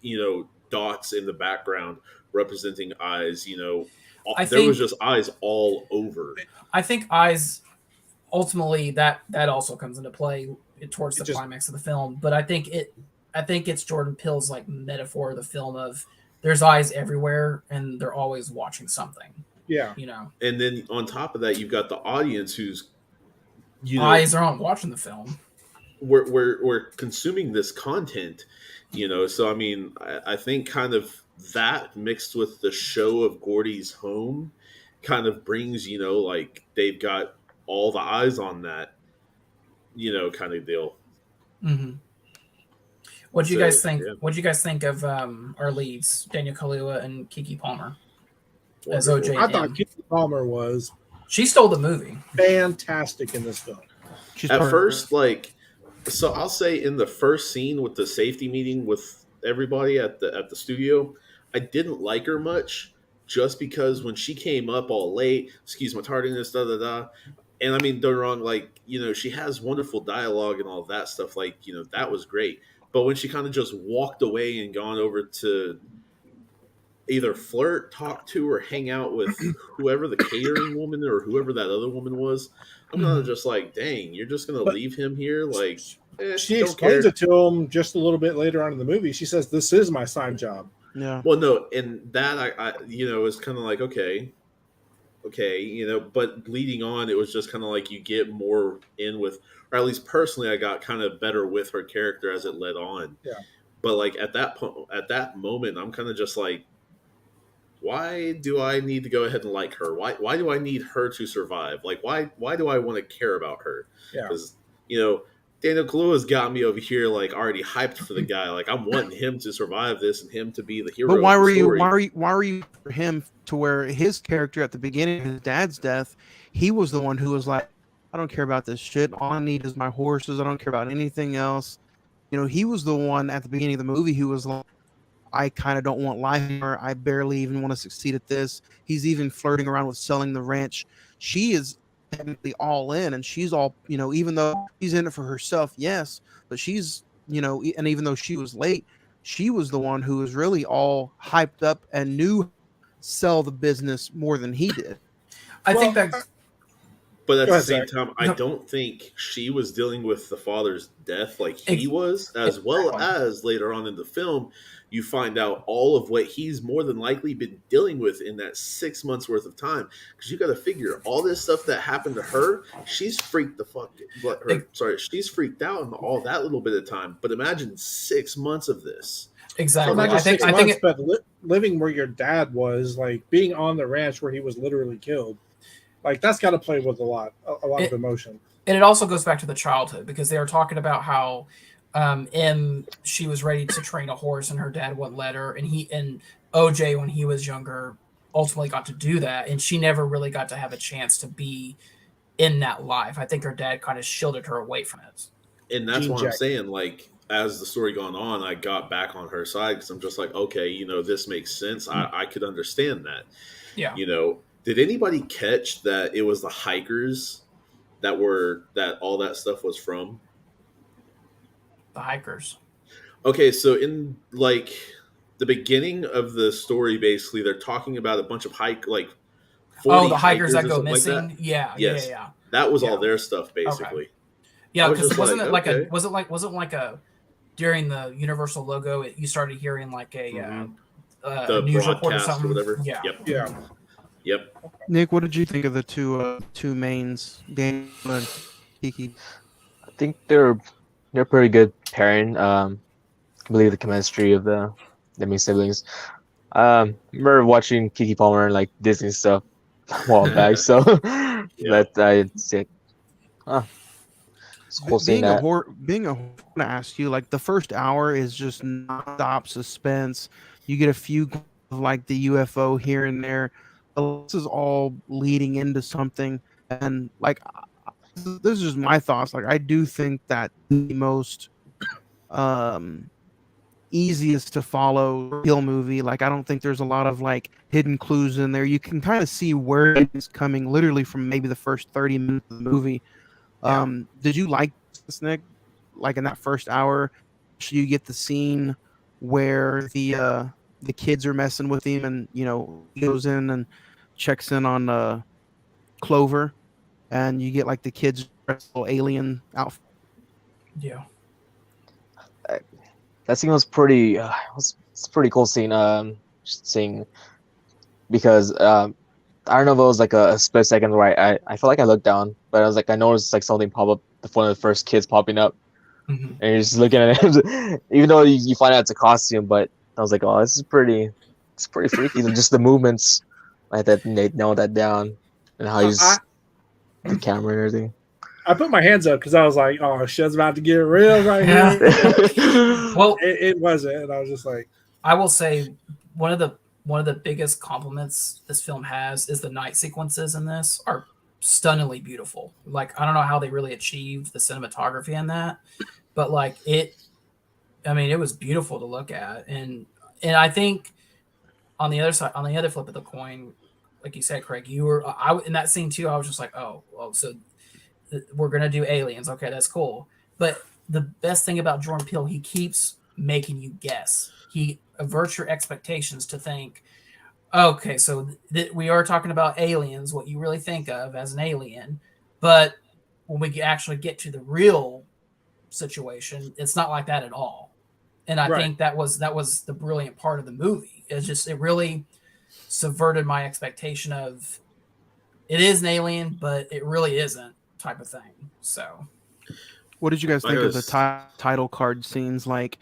dots in the background representing eyes. There was just eyes all over. I think eyes ultimately that also comes into play towards the climax of the film, but I think it's Jordan Peele's like metaphor of the film of there's eyes everywhere and they're always watching something. Yeah. And then on top of that, you've got the audience who's eyes aren't watching the film. We're consuming this content, so I mean, I think kind of that mixed with the show of Gordy's home kind of brings, like they've got all the eyes on that, kind of deal. Mm-hmm. What do you guys think? Yeah. What do you guys think of our leads, Daniel Kahlua and Kiki Palmer, as OJ? I thought Kiki Palmer she stole the movie. Fantastic in this film. At first, so I'll say in the first scene with the safety meeting with everybody at the studio, I didn't like her much, just because when she came up all late, excuse my tardiness, da da da. And I mean, don't wrong, she has wonderful dialogue and all that stuff. That was great. But when she kind of just walked away and gone over to either flirt, talk to, or hang out with whoever the catering woman or whoever that other woman was, I'm kind of just like, dang, you're just going to leave him here? She explains it to him just a little bit later on in the movie. She says, this is my side job. Yeah. Well, no, and that, I is kind of like, okay, but leading on, it was just kind of like you get more in with, or at least personally, I got kind of better with her character as it led on. Yeah. But at that moment, I'm kind of just like, why do I need to go ahead and like her? Why do I need her to survive? Why do I want to care about her? Yeah. Because Daniel Kaluuya's got me over here already hyped for the guy. I'm wanting him to survive this and him to be the hero. But why were you for him to where his character at the beginning of his dad's death, he was the one who was like, I don't care about this shit. All I need is my horses. I don't care about anything else. He was the one at the beginning of the movie who was like, I kind of don't want life anymore. I barely even want to succeed at this. He's even flirting around with selling the ranch. She is technically all in, and she's all, even though she's in it for herself, yes, but she's, and even though she was late, she was the one who was really all hyped up and knew sell the business more than he did. I think that. But at the same time, I don't think she was dealing with the father's death like he was, as well as later on in the film, you find out all of what he's more than likely been dealing with in that 6 months worth of time. Because you got to figure all this stuff that happened to her, she's freaked the fuck. She's freaked out in all that little bit of time. But imagine 6 months of this. Exactly. I think but living where your dad was, being on the ranch where he was literally killed. Like that's got to play with a lot of emotion. And it also goes back to the childhood because they were talking about how she was ready to train a horse and her dad wouldn't let her, and OJ when he was younger ultimately got to do that, and she never really got to have a chance to be in that life. I think her dad kind of shielded her away from it. And that's Gene why I'm Jack. saying, like, as the story gone on, I got back on her side because I'm just like, okay, this makes sense. I could understand that. Yeah. Did anybody catch that it was the hikers that all that stuff was from? The hikers. Okay, so in like the beginning of the story, basically, they're talking about a bunch of 40 the hikers that or go something missing. like that. Yeah, Yes, yeah. that was all Yeah. their stuff, basically. Okay. Yeah, I was because just wasn't like, it okay. wasn't like a during the Universal logo, you started hearing like a The news report or broadcast something. or whatever. Yeah. Yeah. Yep. Nick, what did you think of the two mains, Daniel and Kiki? I think they're pretty good pairing. Can believe the chemistry of the main siblings. Remember watching Kiki Palmer and like Disney stuff a while back, so that I said, it's cool seeing that. Being a horror, I ask you, like the first hour is just non-stop suspense. You get a few of like the UFO here and there. This is all leading into something, and like this is just my thoughts. Like I do think that the most easiest to follow real movie. Like I don't think there's a lot of like hidden clues in there. You can kind of see where it's coming literally from maybe the first 30 minutes of the movie. Did you like this, Nick? Like in that first hour, you get the scene where the kids are messing with him, and he goes in and checks in on Clover, and you get like the kids little alien outfit. Yeah. That scene was pretty. It's a pretty cool scene. Just seeing because I don't know if it was like a split second where I felt like I looked down, but I was like I noticed like something pop up, one of the first kids popping up, Mm-hmm. and you're just looking at it, even though you find out it's a costume. But I was like, oh, this is pretty. It's pretty freaky. Just the movements, like that they nailed that down, and how he's the camera and everything. I put my hands up because I was like, "Oh, shit's about to get real right here." Well, it wasn't, and I was just like, I will say one of the biggest compliments this film has is the night sequences in this are stunningly beautiful. Like I don't know how they really achieved the cinematography in that, but like it was beautiful to look at, and I think on the other side, on the other flip of the coin, like you said, Craig, you were in that scene too. I was just like, oh, so we're gonna do aliens. Okay, that's cool. But the best thing about Jordan Peele, he keeps making you guess. He averts your expectations to think, okay, so we are talking about aliens, what you really think of as an alien, but when we actually get to the real situation, it's not like that at all. And I think that was the brilliant part of the movie. It's just it really subverted my expectation of it is an alien, but it really isn't type of thing. So, what did you guys think of the title card scenes? Like,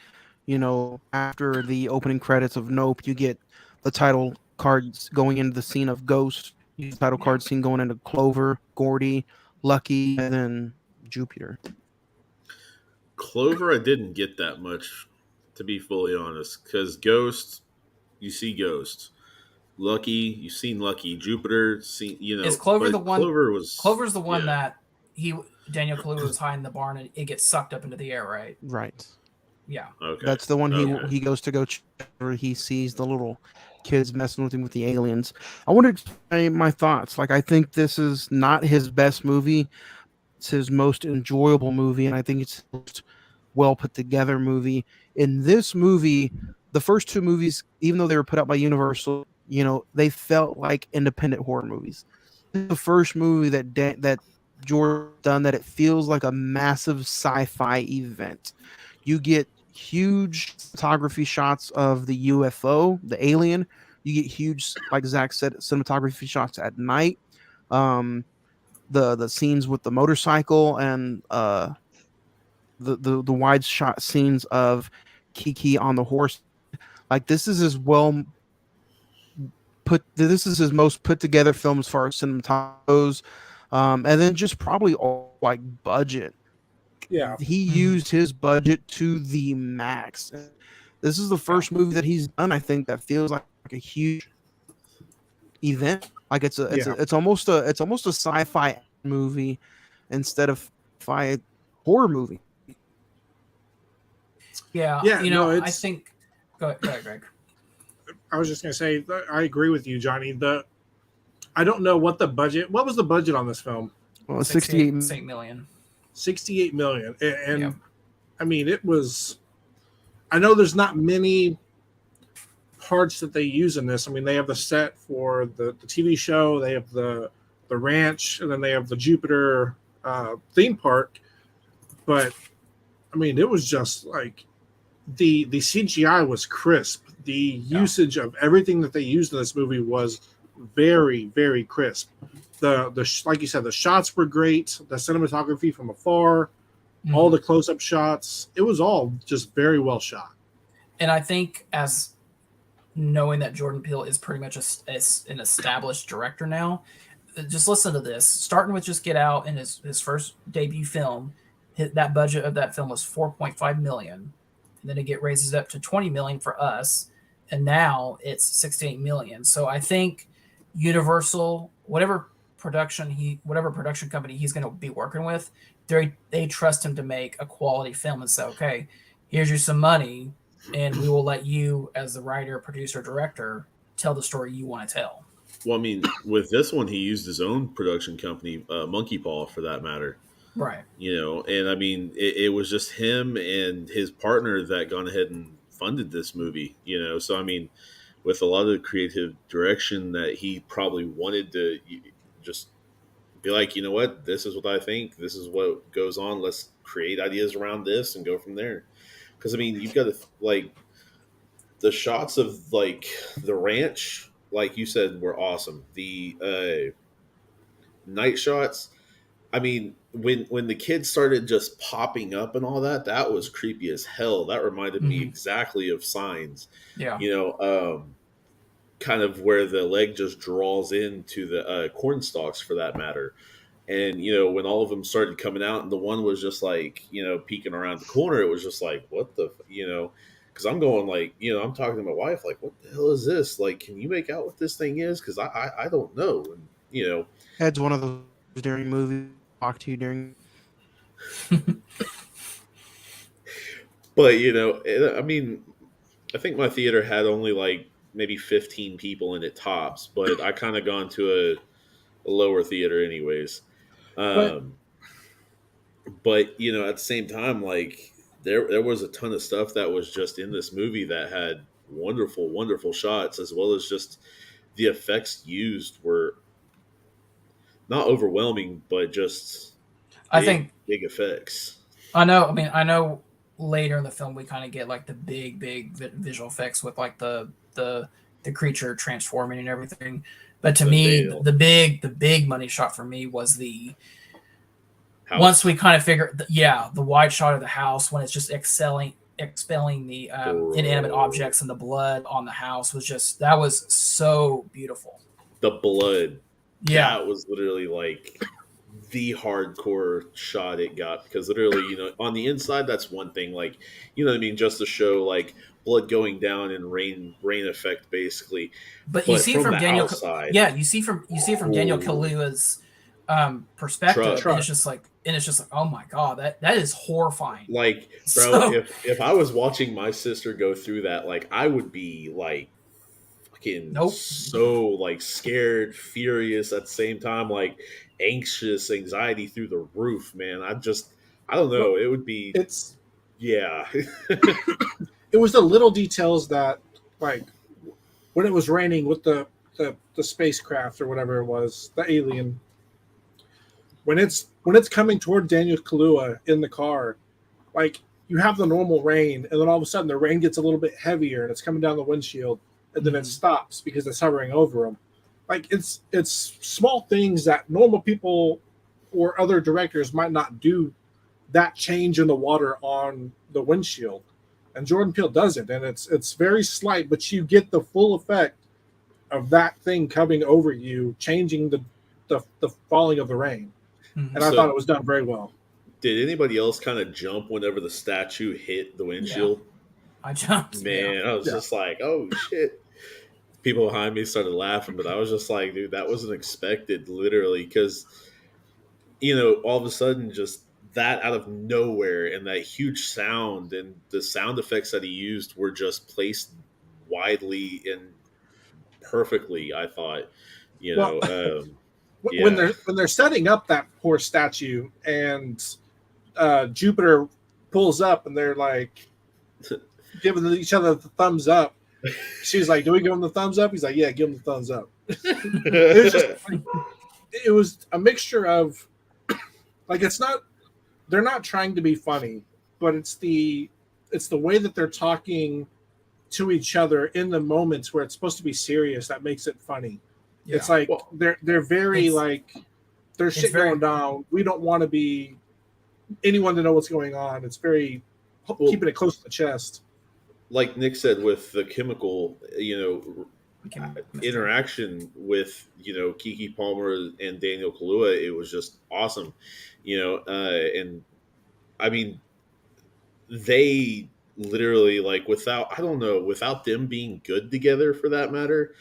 after the opening credits of Nope, you get the title cards going into the scene of Ghost. You get the title card scene going into Clover, Gordy, Lucky, and then Jupiter. Clover, I didn't get that much, to be fully honest, because Ghost, you see Ghost. Lucky, you've seen Lucky. Jupiter, is Clover the one? Clover's the one that Daniel Kahlua was hiding in the barn and it gets sucked up into the air, right? Right. Yeah. Okay. That's the one he goes to go where he sees the little kids messing with him with the aliens. I want to explain my thoughts. Like, I think this is not his best movie. It's his most enjoyable movie, and I think it's the most well put together movie. In this movie, the first two movies, even though they were put out by Universal, they felt like independent horror movies. The first movie that George done that it feels like a massive sci-fi event. You get huge photography shots of the UFO, the alien. You get huge, like Zach said, cinematography shots at night. The scenes with the motorcycle and the wide shot scenes of Kiki on the horse. Like this is as well This is his most put together film as far as cinematography goes, and then just probably all like budget. Yeah. He used his budget to the max. This is the first movie that he's done, I think, that feels like a huge event. Like it's almost a sci-fi movie instead of sci-fi horror movie. Yeah, Yeah, you know, no, I it's. think. Go ahead, Greg. I was just gonna say, I agree with you, Johnny. I don't know what the budget. What was the budget on this film? Well, 68 million. 68 million, and Yeah. I mean, it was. I know there's not many parts that they use in this. I mean, they have the set for the TV show, they have the ranch, and then they have the Jupiter theme park. But I mean, it was just like the CGI was crisp. The usage of everything that they used in this movie was very, very crisp. Like you said, the shots were great. The cinematography from afar, all the close-up shots, it was all just very well shot. And I think, as knowing that Jordan Peele is pretty much an established director now, just listen to this. Starting with just Get Out and his first debut film, that budget of that film was 4.5 million, and then it raises up to 20 million for Us, and now it's 68 million. So I think Universal, whatever production company he's going to be working with, they trust him to make a quality film and say, okay, here's you some money, and we will let you, as the writer, producer, director, tell the story you want to tell. Well, I mean, with this one, he used his own production company, Monkey Paw, for that matter. Right. You know, and I mean, it was just him and his partner that gone ahead and funded this movie, you know. So, I mean, with a lot of the creative direction that he probably wanted to just be like, you know what, this is what I think, this is what goes on, let's create ideas around this and go from there. Because, I mean, you've got to, like, the shots of, like, the ranch, like you said, were awesome. The night shots, I mean, when the kids started just popping up and all that, that was creepy as hell. That reminded me exactly of Signs. Yeah. You know, kind of where the leg just draws into the corn stalks, for that matter. And, you know, when all of them started coming out and the one was just like, you know, peeking around the corner, it was just like, what the, you know, because I'm going like, you know, I'm talking to my wife, like, what the hell is this? Like, can you make out what this thing is? Because I don't know. And, you know. Ed's one of those during movie talk to you during. But, you know, I mean, I think my theater had only like maybe 15 people in it tops, but I kind of gone to a lower theater anyways. But you know, at the same time, like there was a ton of stuff that was just in this movie that had wonderful, wonderful shots, as well as just the effects used were not overwhelming, but just big effects. I know later in the film we kind of get like the big visual effects with like the creature transforming and everything. But to me, the big money shot for me was the house. Once we kind of figure, the wide shot of the house when it's just expelling the inanimate objects, and the blood on the house that was so beautiful. The blood, that was literally like the hardcore shot it got, because literally, you know, on the inside that's one thing, like, you know what I mean, just to show like blood going down and rain effect basically. But you see from Daniel outside, you see from Daniel Kaluuya's perspective, and it's just like oh my god, that is horrifying. Like, bro, if I was watching my sister go through that, like, I would be like fucking so like scared, furious at the same time, like anxious, anxiety through the roof, man. I don't know. It would be It was the little details that, like, when it was raining with the spacecraft or whatever it was, the alien, when it's coming toward Daniel Kaluuya in the car, like, you have the normal rain, and then all of a sudden the rain gets a little bit heavier and it's coming down the windshield, and then it stops because it's hovering over him. Like, it's small things that normal people or other directors might not do, that change in the water on the windshield. And Jordan Peele does it, and it's very slight, but you get the full effect of that thing coming over you, changing the falling of the rain. Mhm. And I So- thought it was done very well. Did anybody else kind of jump whenever the statue hit the windshield? I jumped. Man, I was Yeah. just like, oh shit. People behind me started laughing, but I was just like, dude, that wasn't expected, literally, because, all of a sudden, just that out of nowhere and that huge sound and the sound effects that he used were just placed widely and perfectly, I thought, When they're setting up that poor statue and Jupiter pulls up and they're like giving each other the thumbs up. She's like, "Do we give him the thumbs up?" He's like, "Yeah, give him the thumbs up." It was a mixture of like they're not trying to be funny, but it's the way that they're talking to each other in the moments where it's supposed to be serious that makes it funny. Yeah. It's like they're very It's- like there's shit very- going down. We don't want to be anyone to know what's going on. It's very keeping it close to the chest. Like Nick said, with the chemical, interaction with Kiki Palmer and Daniel Kahlua, it was just awesome. And I mean, they literally without them being good together, for that matter,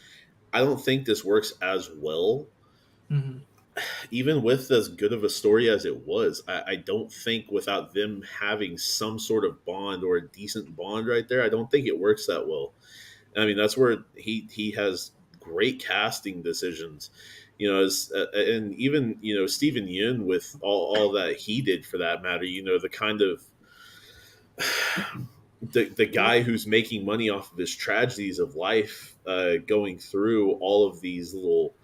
I don't think this works as well. Mm-hmm. Even with as good of a story as it was, I don't think without them having some sort of bond or a decent bond right there, I don't think it works that well. I mean, that's where he has great casting decisions, and even Steven Yeun with all that he did, for that matter, the kind of the guy who's making money off of his tragedies of life, going through all of these little,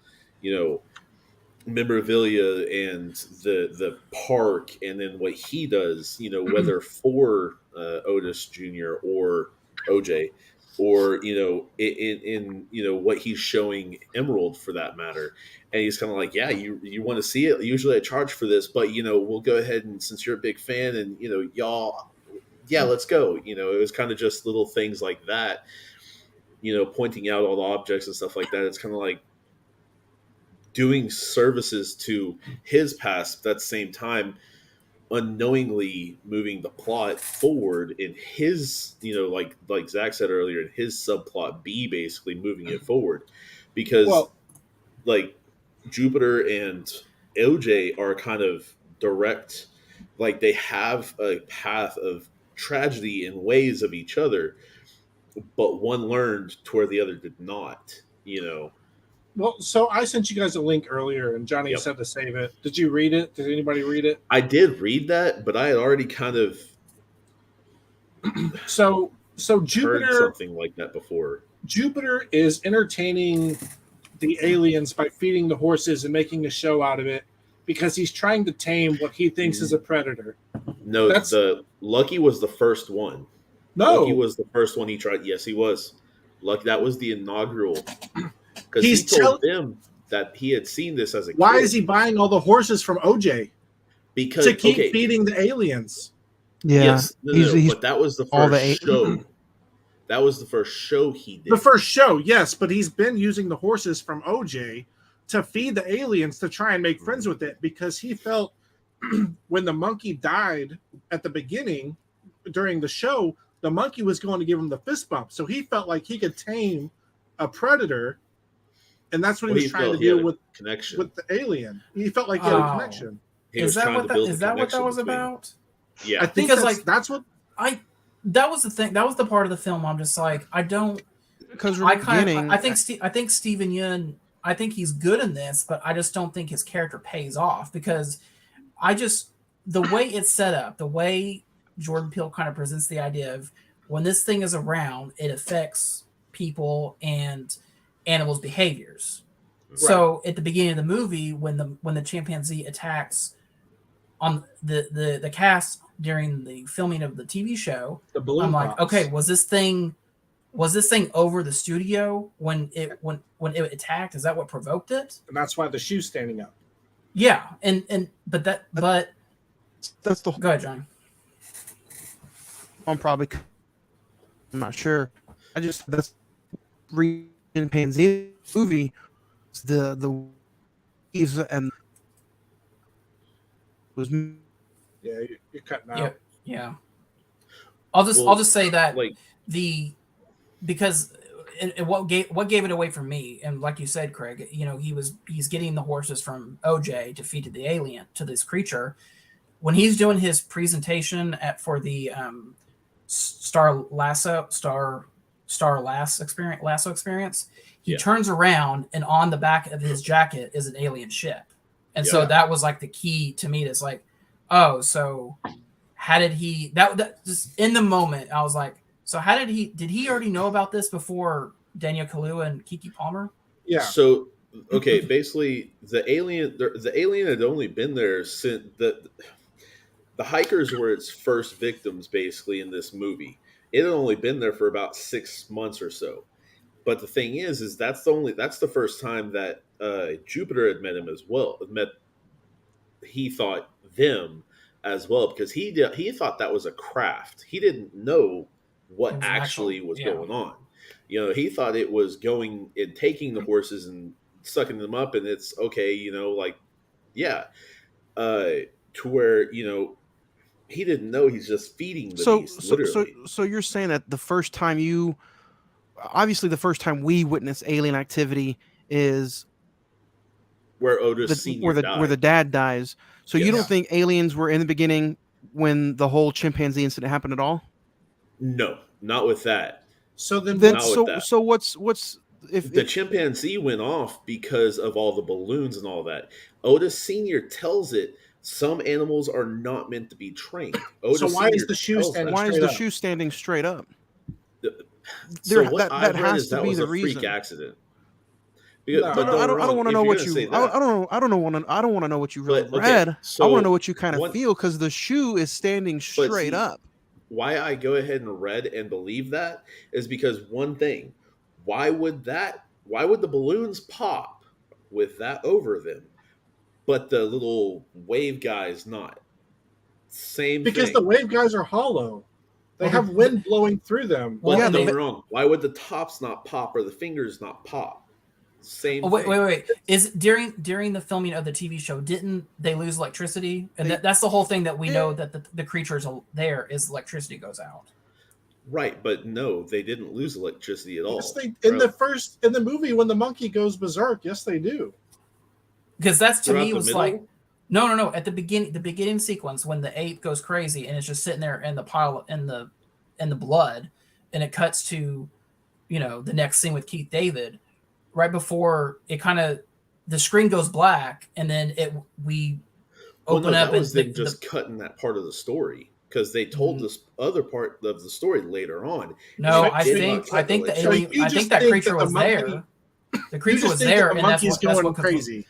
memorabilia and the park, and then what he does, whether for Otis Jr. or OJ, or in what he's showing Emerald, for that matter. And he's kind of like, yeah, you want to see it, usually I charge for this, but we'll go ahead, and since you're a big fan, and y'all, yeah, let's go. It was kind of just little things like that, pointing out all the objects and stuff like that. It's kind of like doing services to his past, but at the same time, unknowingly moving the plot forward in his, like Zach said earlier, in his subplot B, basically moving it forward, because like Jupiter and OJ are kind of direct, like they have a path of tragedy in ways of each other, but one learned to where the other did not. Well, so I sent you guys a link earlier, and Johnny Yep. said to save it. Did you read it? Did anybody read it? I did read that, but I had already kind of So heard Jupiter something like that before. Jupiter is entertaining the aliens by feeding the horses and making a show out of it because he's trying to tame what he thinks is a predator. No, That's- the Lucky was the first one. No, Lucky was the first one he tried. Yes, he was. Lucky, that was the inaugural. Because he He's told them that he had seen this as a kid. why is he buying all the horses from OJ Because to keep okay, feeding the aliens? Yeah, yes, no, but that was the all first the show. That was the first show he did. The first show, yes, but he's been using the horses from OJ to feed the aliens to try and make friends with it because he felt when the monkey died at the beginning during the show, the monkey was going to give him the fist bump. So he felt like he could tame a predator, and that's what Well, he was trying to felt he had do a with connection. the alien. He felt like he had a Oh. connection. He Is was that trying what to that build is? a That what that connection was between- about? Yeah, I think Because, that's what That was the thing. That was the part of the film. I'm just like, I don't. because I think Steven Yeun. I think he's good in this, but I just don't think his character pays off because the way it's set up, the way Jordan Peele kind of presents the idea of when this thing is around, it affects people and animals' behaviors. Right. So at the beginning of the movie, when the chimpanzee attacks on the cast during the filming of the TV show, the balloon. I'm like, pops. okay, was this thing over the studio when it attacked? Is that what provoked it? and that's why the shoe's standing up. Yeah, but that's the go ahead, Johnny. one I'm not sure. That's chimpanzee movie, the and was Yeah, you're cutting out. Yeah, yeah. I'll just say that like because what gave it away for me, and like you said, Craig, he's getting the horses from OJ to feed to the alien, to this creature. When he's doing his presentation for the lasso experience, he turns around and on the back of his jacket is an alien ship. And so that was like the key to me. That's like, oh, so how did he that just in the moment I was like, so how did he already know about this before Daniel Kahlua and Kiki Palmer? Yeah. So okay, basically the alien had only been there since the hikers were its first victims basically in this movie. It had only been there for about 6 months or so. But the thing is that's the first time that Jupiter had met him as well. He thought them as well, because he thought that was a craft. He didn't know what actually was going on. He thought it was going and taking the horses and sucking them up, and it's okay, to where he didn't know he's just feeding the beast, literally. So you're saying that the first time we witness alien activity is where Otis Sr. died. Where the dad dies. So you don't think aliens were in the beginning when the whole chimpanzee incident happened at all? No, not with that. So then what's if the chimpanzee went off because of all the balloons and all that? Otis Sr. tells it some animals are not meant to be trained. So why is the shoe standing straight up? That has to be the reason. Freak accident. Because, I don't want to know what you. I don't want to know what you really read. So I want to know what you kind of feel, because the shoe is standing straight up. Why I go ahead and read and believe that is because one thing. Why would the balloons pop with that over them, but the little wave guys not? Because the wave guys are hollow. They have wind blowing through them. Well, don't get me wrong. Why would the tops not pop or the fingers not pop? Same. Oh, wait. Is during the filming of the TV show, didn't they lose electricity? And that's the whole thing that we know, that the creatures there is electricity goes out. Right, but no, they didn't lose electricity at all. Yes, in the movie when the monkey goes berserk, yes, they do. Because that's to me was like, no. At the beginning sequence when the ape goes crazy and it's just sitting there in the pile in the blood, and it cuts to, the next scene with Keith David. Right before it the screen goes black, and then we open up. That was them just cutting that part of the story, because they told this other part of the story later on. No, I think that creature was there. The creature was there, and that's what crazy.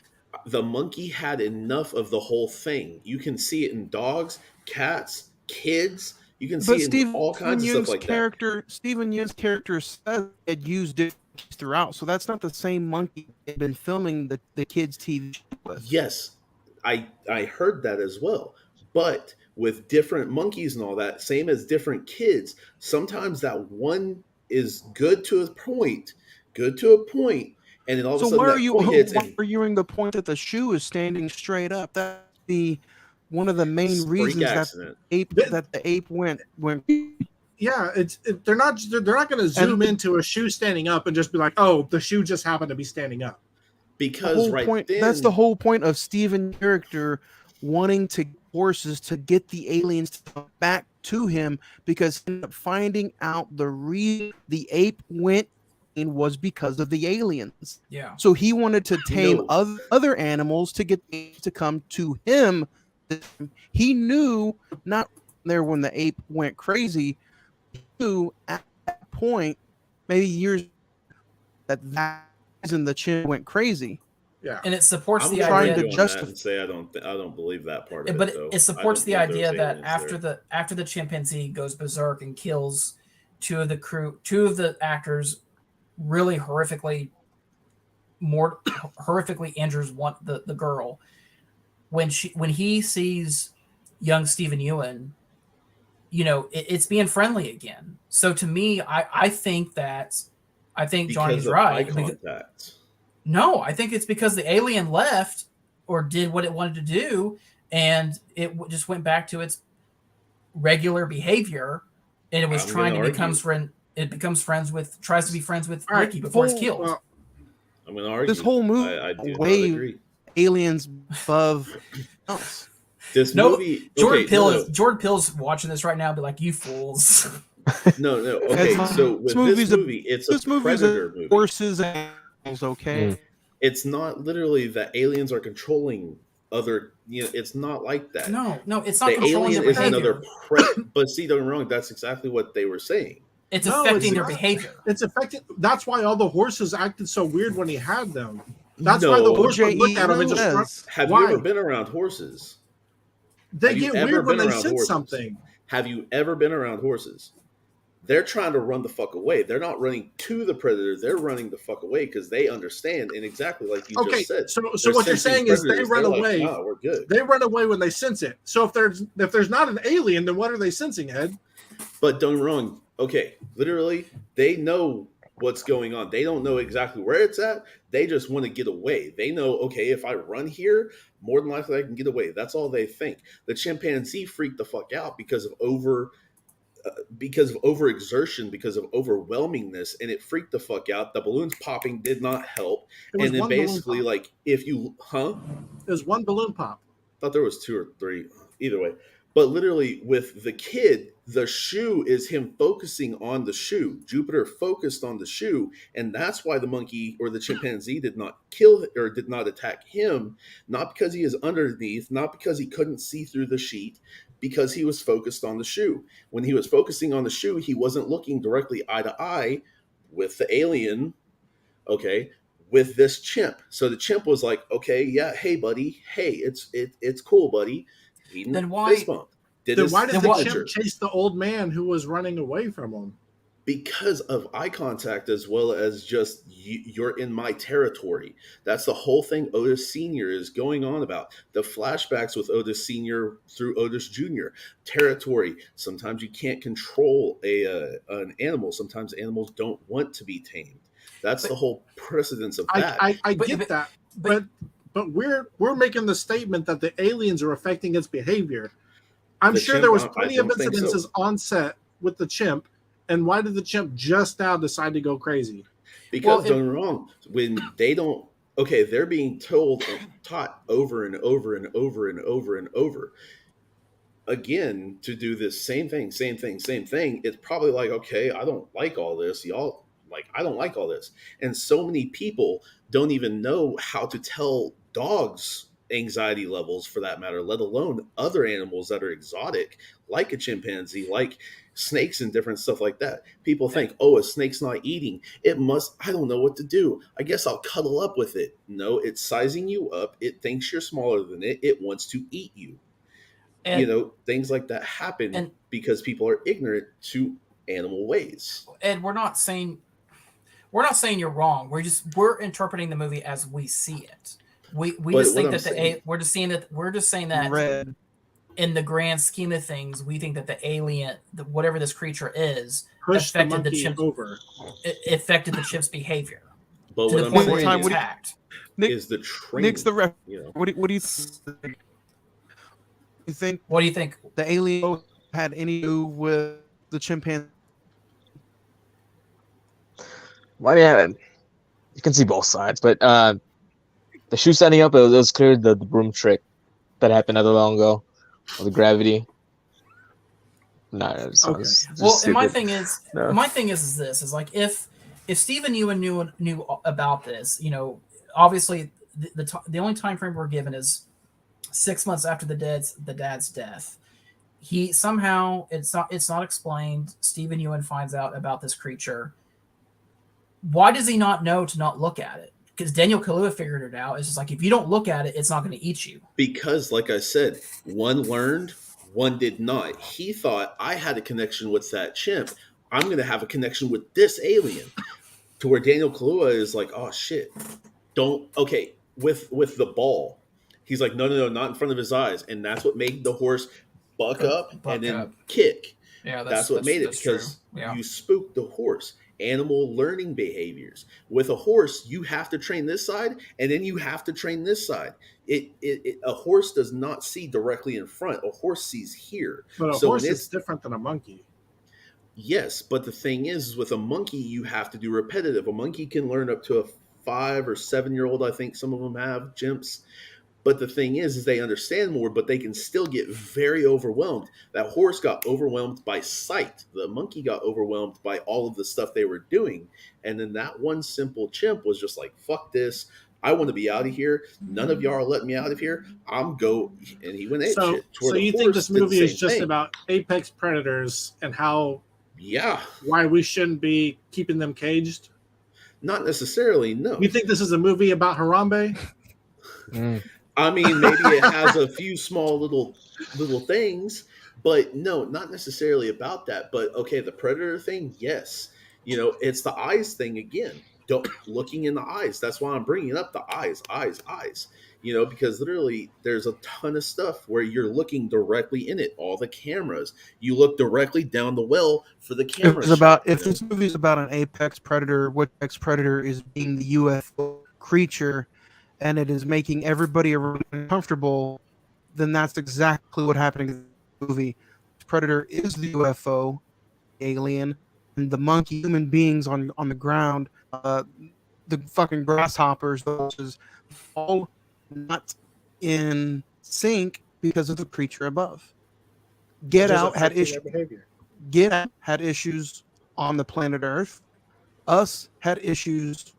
The monkey had enough of the whole thing. You can see it in dogs, cats, kids. You can see it in all kinds of stuff like that. Stephen Yeun's character said it used it throughout, so that's not the same monkey they've been filming the kids' TV show with. Yes, I heard that as well. But with different monkeys and all that, same as different kids, sometimes that one is good to a point, and then all of a sudden why are you arguing the point that the shoe is standing straight up? That's one of the main reasons that the ape went. Yeah, they're not going to zoom into a shoe standing up and just be like, oh, the shoe just happened to be standing up. Because that's the whole point of Steven's character wanting to horses to get the aliens to come back to him, because he ended up finding out the reason the ape went in was because of the aliens. Yeah. So he wanted to tame other animals to get to come to him. He knew not there when the ape went crazy. He knew at that point, maybe years, that reason the chimp went crazy. Yeah, and it supports the idea. To justify and say I don't believe that part of it. But it supports the idea that after the chimpanzee goes berserk and kills two of the actors, really horrifically injures the girl. When he sees young Stephen Yeun, it's being friendly again. So to me, I think because Johnny's right. No, I think it's because the alien left or did what it wanted to do, and it just went back to its regular behavior, and it was I'm trying to gonna become argue. friend. It becomes friends with, tries to be friends with All right, Ricky before it's whole- killed. well, I'm going to argue. This whole movie I do not way agree. aliens above else. This No, movie. Jordan Okay, Peele no, is Jordan Peele's watching this right now, be like, "You fools!" no. Okay, It's- so with this movie, it's a this movie's predator movie. horses and animals, okay? It's not literally that aliens are controlling other. It's not like that. No, it's not The controlling alien their is behavior. another but see, don't get me wrong. That's exactly what they were saying. It's No, affecting it's their not. behavior. It's affecting. That's why all the horses acted so weird when he had them. That's why the No. horse would look at him and just says- run. Have Why? you ever been around horses? They Have you get ever weird when been they around sense horses? something. Have you ever been around horses? They're trying to run the fuck away. They're not running to the predator. They're running the fuck away because they understand. And exactly like you Okay, just said. so they're what you're sensing saying is they predators. run They're like, away. "Nah, we're good." They run away when they sense it. So if there's not an alien, then what are they sensing, Ed? But don't get me wrong. Okay, literally, they know what's going on. They don't know exactly where it's at. They just want to get away. They know, okay, if I run here, more than likely I can get away. That's all they think. The chimpanzee freaked the fuck out because of overexertion, because of overwhelmingness, and it freaked the fuck out. The balloons popping did not help. It was And then one balloon basically, pop. like, if you, It was one balloon pop. thought there was 2 or 3, either way. But literally, with the kid, the shoe is him focusing on the shoe. Jupiter focused on the shoe, and that's why the monkey or the chimpanzee did not kill or did not attack him. Not because he is underneath, not because he couldn't see through the sheet, because he was focused on the shoe. When he was focusing on the shoe, he wasn't looking directly eye to eye with the alien, okay, with this chimp. So the chimp was like, okay, yeah, hey, buddy, hey, it's cool, buddy. He didn't Then why- fist bump. Did Then his why did the signature. chimp chase the old man who was running away from him? Because of eye contact, as well as just you're in my territory. That's the whole thing Otis Sr. is going on about. The flashbacks with Otis Sr. through Otis Jr. Territory. Sometimes you can't control an animal. Sometimes animals don't want to be tamed. That's the whole precedence of that. I But- get but- that, but- but we're making the statement that the aliens are affecting its behavior. I'm The sure chimp, there was I plenty of don't think so. incidences on set with the chimp. And why did the chimp just now decide to go crazy? Because Well, don't get me wrong, when they don't, okay, they're being told and taught over and over and over and over and over again to do this same thing. It's probably like, okay, I don't like all this. Y'all, like, I don't like all this. And so many people don't even know how to tell dogs anxiety levels, for that matter, let alone other animals that are exotic, like a chimpanzee, like snakes and different stuff like that. People think, oh, a snake's not eating. It must, I don't know what to do. I guess I'll cuddle up with it. No, it's sizing you up. It thinks you're smaller than it. It wants to eat you. And, Things like that happen and- because people are ignorant to animal ways. and we're not saying you're wrong. We're interpreting the movie as we see it. We But just what think I'm that saying- we're just saying that Red. in the grand scheme of things, we think that the alien, whatever this creature is, Push the affected the monkey chimp over. it affected the chimp's behavior But to what the I'm point where saying it what do you- attacked. Nick, is the training. Nick's the ref. You know, What do you think? You think What do you think? the alien had any to do with the chimpanzee? Well, yeah, you can see both sides, but the shoe setting up, it was clear the broom trick that happened not too long ago, or the gravity. No, it sounds just Well, and my stupid. thing is, No. this is like if Stephen Ewan knew about this, obviously the only time frame we're given is 6 months after the dad's death. He somehow it's not explained. Stephen Ewan finds out about this creature. Why does he not know to not look at it? Because Daniel Kahlua figured it out. It's just like if you don't look at it, it's not going to eat you. because, like I said, one learned, one did not. He thought, I had a connection with that chimp. I'm going to have a connection with this alien. To where Daniel Kahlua is like, oh shit, don't. Okay, with the ball, he's like, no, not in front of his eyes, and that's what made the horse buck up Buck and then up. kick. Yeah, That's what made it, that's true. because Yeah. you spooked the horse. animal learning behaviors. With a horse, you have to train this side, and then you have to train this side. A horse does not see directly in front. A horse sees here. But a So when horse is it's different than a monkey. yes, but the thing is, with a monkey, you have to do repetitive. A monkey can learn up to a 5 or 7 year old. I think some of them have chimps. But the thing is they understand more, but they can still get very overwhelmed. That horse got overwhelmed by sight. The monkey got overwhelmed by all of the stuff they were doing. And then that one simple chimp was just like, fuck this. I want to be out of here. None of y'all are letting me out of here. I'm go. And he went ape shit. So you think this movie is just about apex predators and how, why we shouldn't be keeping them caged? Not necessarily, no. You think this is a movie about Harambe? I mean, maybe it has a few small little things, but no, not necessarily about that. But okay, the predator thing, yes. You know, it's the eyes thing again. Don't looking in the eyes. That's why I'm bringing up the eyes. You know, because literally there's a ton of stuff where you're looking directly in it. All the cameras, you look directly down the well for the camera. If this movie is about an apex predator, what apex predator is being the UFO creature, and it is making everybody uncomfortable, then that's exactly what happened in the movie. The predator is the UFO alien, and the monkey human beings on the ground, the fucking grasshoppers, those is all not in sync because of the creature above. Get Out had issues. Get Out had issues on the planet Earth. Us had issues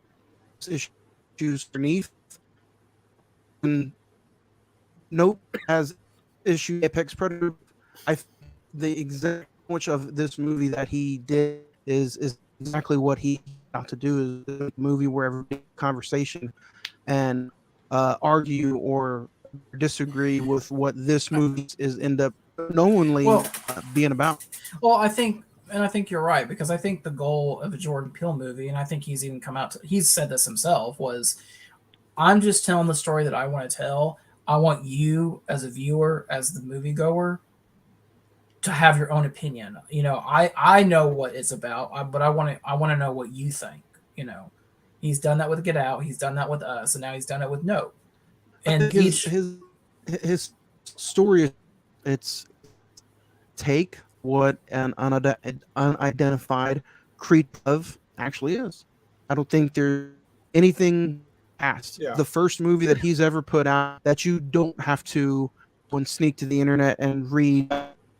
underneath. And Nope has issue apex predator. The exact much of this movie that he did is exactly what he got to do, is a movie where every conversation and argue or disagree with what this movie is end up knowingly being about. Well, I think you're right, because I think the goal of a Jordan Peele movie, and I think he's even come out he's said this himself, was I'm just telling the story that I want to tell. I want you as a viewer, as the moviegoer, to have your own opinion. You know, I know what it's about, but I want to know what you think. You know, he's done that with Get Out, he's done that with Us, and now he's done it with Nope. And his story, it's take what an unidentified creature of actually is. I don't think there's anything past the first movie that he's ever put out that you don't have to sneak to the internet and read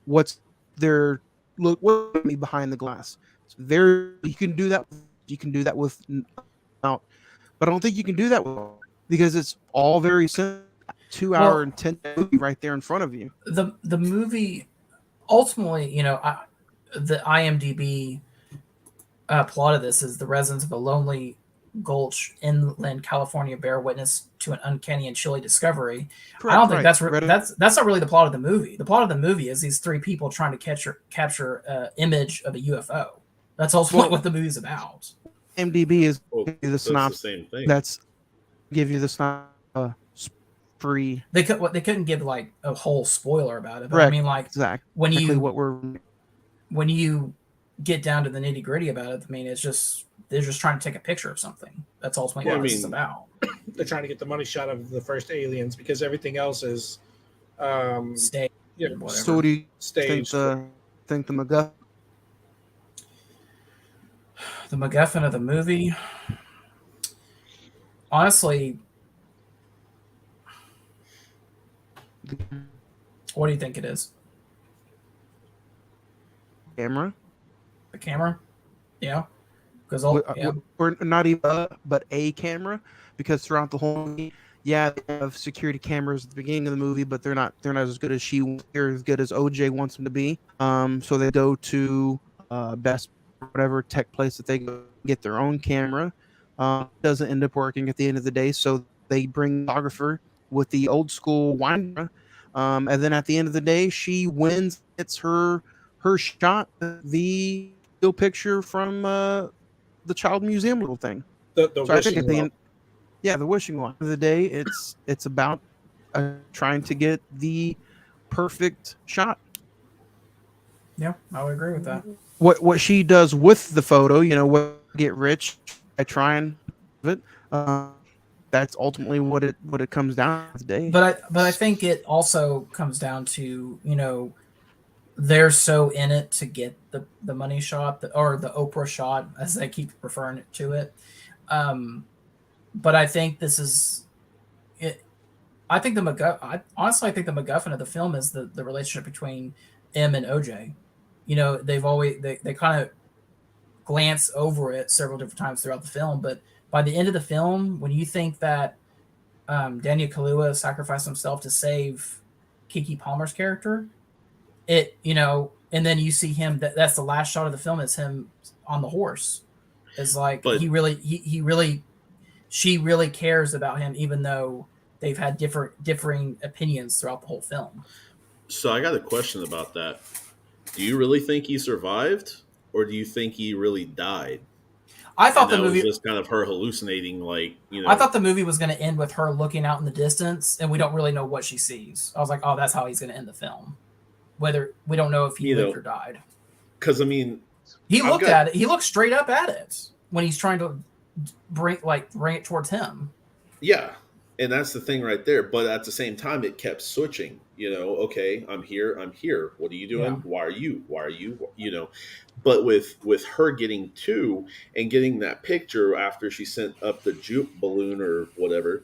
what's there. Look what me behind the glass. It's very, you can do that. You can do that with out, but I don't think you can do that with, because it's all very simple. 2 hour and 10 movie right there in front of you. The movie ultimately, you know, the IMDb plot of this is the residents of a lonely gulch inland California bear witness to an uncanny and chilly discovery. Correct, I don't think that's not really the plot of the movie. The plot of the movie is these three people trying to capture image of a UFO. That's ultimately what the movie's about. IMDb is the The synopsis. same thing. That's give you the synopsis free. They couldn't give like a whole spoiler about it. But right. I mean, like when you get down to the nitty gritty about it, I mean, it's just they're just trying to take a picture of something. That's ultimately what it's about. They're trying to get the money shot of the first aliens because everything else is staged. Yeah, so what do you think the MacGuffin? The MacGuffin of the movie, honestly, what do you think it is? Camera. The camera, yeah. Because or not even, but a camera. Because throughout the whole movie, they have security cameras at the beginning of the movie, but they're not as good as they're as good as OJ wants them to be. So they go to Best whatever tech place that they go get their own camera. Doesn't end up working at the end of the day, so they bring a photographer with the old school wine camera. And then at the end of the day, she wins. It's her shot, the still picture from the Child Museum little thing. The wishing well. The wishing well. At the end of the day, it's about trying to get the perfect shot. Yeah, I would agree with that. What she does with the photo, what get rich by trying it. That's ultimately what it comes down to today. But I think it also comes down to, they're so in it to get the money shot, or the Oprah shot, as they keep referring to it. But I think this is it. I think honestly, I think the MacGuffin of the film is the relationship between M and OJ. They've always they kind of glance over it several different times throughout the film, but by the end of the film, when you think that Daniel Kahlua sacrificed himself to save Kiki Palmer's character, and then you see him. That's the last shot of the film. Is him on the horse. Is like But- she really cares about him, even though they've had differing opinions throughout the whole film. So I got a question about that. Do you really think he survived, or do you think he really died? I thought And the that movie. was just kind of her hallucinating, I thought the movie was going to end with her looking out in the distance, and we don't really know what she sees. I was like, oh, that's how he's going to end the film. Whether we don't know if he lived or died. Because I mean, he looked at it. He looked straight up at it when he's trying to bring it towards him. Yeah, and that's the thing right there. But at the same time, it kept switching. Okay, I'm here. What are you doing? Yeah. Why are you? But with her getting two and getting that picture after she sent up the juke balloon or whatever.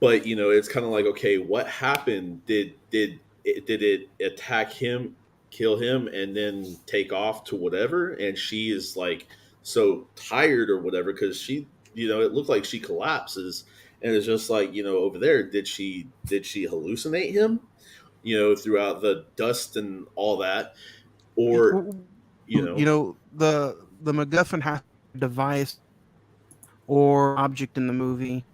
But it's kind of like, okay, what happened? Did it attack him, kill him, and then take off to whatever? And she is like so tired or whatever because she, it looked like she collapses, and it's just like, over there, did she hallucinate him, throughout the dust and all that, or the MacGuffin has a device or object in the movie.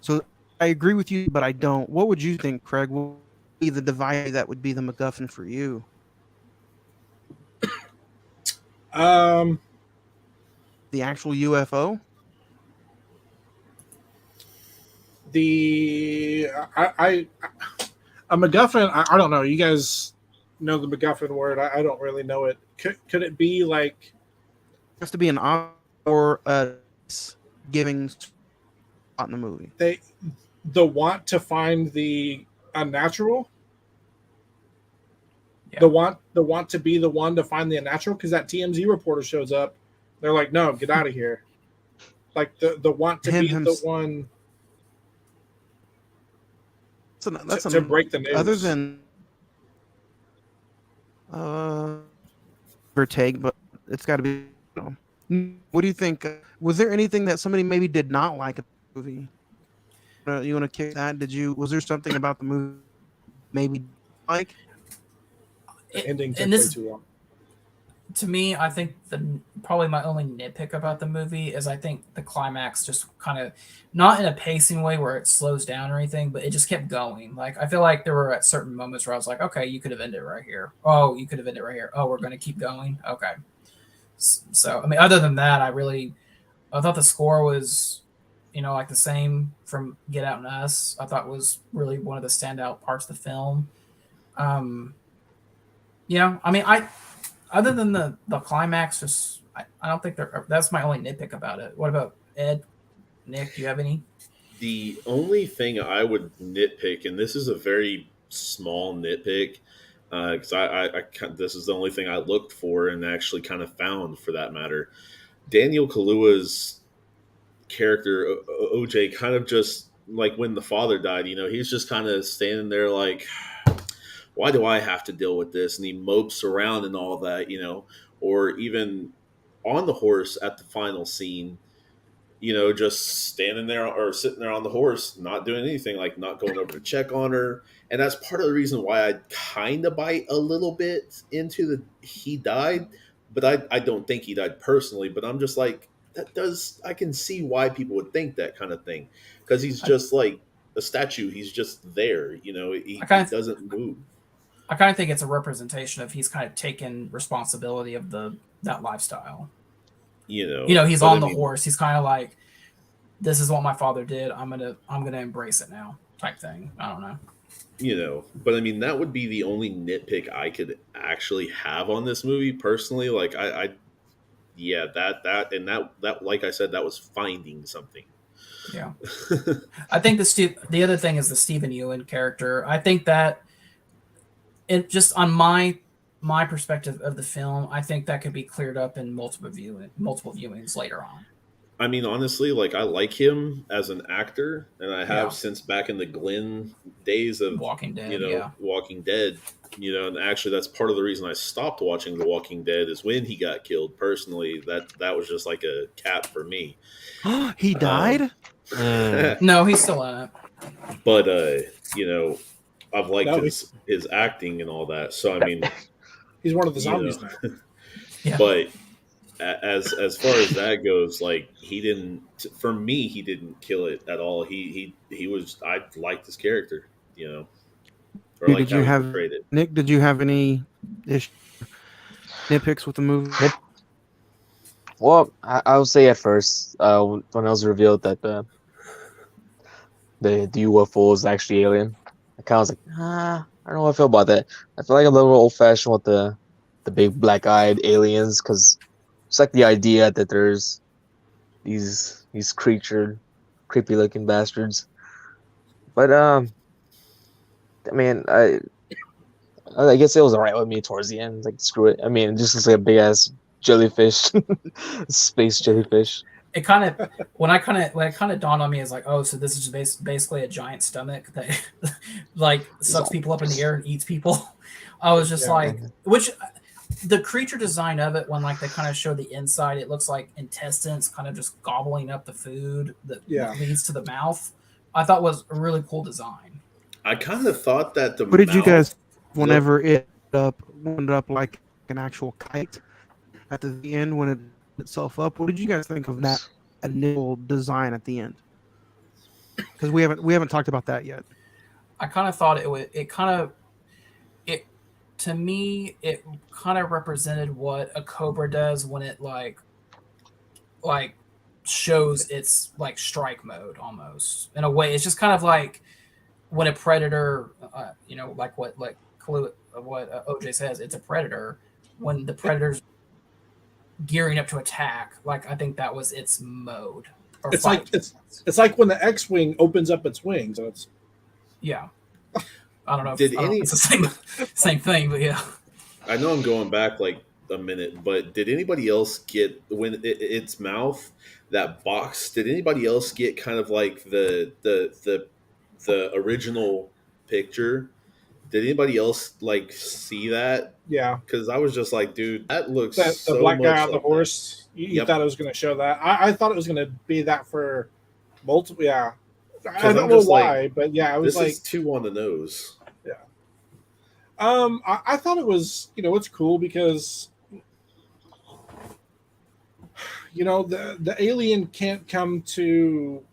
So I agree with you, but I don't. What would you think, Craig? What would be the device that would be the MacGuffin for you? The actual UFO? A MacGuffin. I don't know. You guys know the MacGuffin word. I don't really know it. Could it be like? It has to be an or a giving in the movie. The want to find the unnatural. Yeah. The want to be the one to find the unnatural, because that TMZ reporter shows up. They're like, no, get out of here. Like the want to be the one to break the news. Other than or take, but it's got to be. What do you think? Was there anything that somebody maybe did not like about the movie? You want to kick that? Was there something about the movie maybe like? The ending took way too long. To me, I think probably my only nitpick about the movie is I think the climax just kind of, not in a pacing way where it slows down or anything, but it just kept going. Like, I feel like there were at certain moments where I was like, okay, you could have ended right here. Oh, you could have ended right here. Oh, we're going to keep going. Okay. So, I mean, other than that, I thought the score was, like the same from Get Out and Us. I thought was really one of the standout parts of the film. I mean, other than the climax, just I don't think that's my only nitpick about it. What about Ed, Nick? Do you have any? The only thing I would nitpick, and this is a very small nitpick, because this is the only thing I looked for and actually kind of found, for that matter. Daniel Kaluuya's character, OJ, kind of just like when the father died, he's just kind of standing there like, why do I have to deal with this? And he mopes around and all that, or even on the horse at the final scene, just standing there or sitting there on the horse, not doing anything, like not going over to check on her. And that's part of the reason why I kind of bite a little bit into he died, but I don't think he died personally, but I'm just like, I can see why people would think that kind of thing, because he's just like a statue. He's just there, he doesn't move. I kind of think it's a representation of he's kind of taken responsibility of that lifestyle. He's on the horse. He's kind of like, this is what my father did. I'm gonna embrace it now, type thing. I don't know. But I mean, that would be the only nitpick I could actually have on this movie personally. Like, yeah, that, like I said, that was finding something. Yeah. I think the other thing is the Stephen Ewan character. I think that it just on my perspective of the film, I think that could be cleared up in multiple viewings later on. I mean, honestly, like I like him as an actor, and I have Yeah. since back in the Glenn days of Walking Dead, yeah. Walking Dead. And actually, that's part of the reason I stopped watching The Walking Dead is when he got killed. Personally, that was just like a cap for me. He died? No, he's still in it. But I've liked his acting and all that. So I mean, he's one of the zombies now. Yeah. But as far as that goes, like he didn't kill it at all. He was, I liked his character, or Dude, like did you how he have portrayed it. Nick? Did you have any nitpicks with the movie? Well, I would say at first, when it was revealed that the UFO is actually alien, I kind of was like, I don't know how I feel about that. I feel like a little old fashioned with the big black-eyed aliens, because it's like the idea that there's these creepy looking bastards. But I mean, I guess it was alright with me towards the end. Like, screw it. I mean, it just looks like a big ass jellyfish, space jellyfish. It kind of when it kind of dawned on me, is like, oh, so this is just basically a giant stomach that like sucks people up in the air and eats people. I was just which the creature design of it, when like they kind of show the inside, it looks like intestines kind of just gobbling up the food that leads to the mouth. I thought was a really cool design. I kind of thought that What did you guys, whenever it wound up like an actual kite at the end when it itself up? What did you guys think of that initial design at the end? Because we haven't talked about that yet. I kind of thought to me, it kind of represented what a cobra does when it like shows its like strike mode almost in a way. It's just kind of like when a predator, like what Kahlua, what OJ says, it's a predator. When the predator's gearing up to attack, like I think that was its mode. It's like when the X-wing opens up its wings. And I don't know if it's the same thing, but yeah. I know I'm going back like a minute, but did anybody else get when its mouth, that box? Did anybody else get kind of like the original picture? Did anybody else like see that? Yeah, because I was just like, dude, that looks the black guy on the horse. You thought it was going to show that? I thought it was going to be that for multiple. Yeah, I don't know why, but yeah, I was this like is too on the nose. Yeah. I thought it was, it's cool because the alien can't come to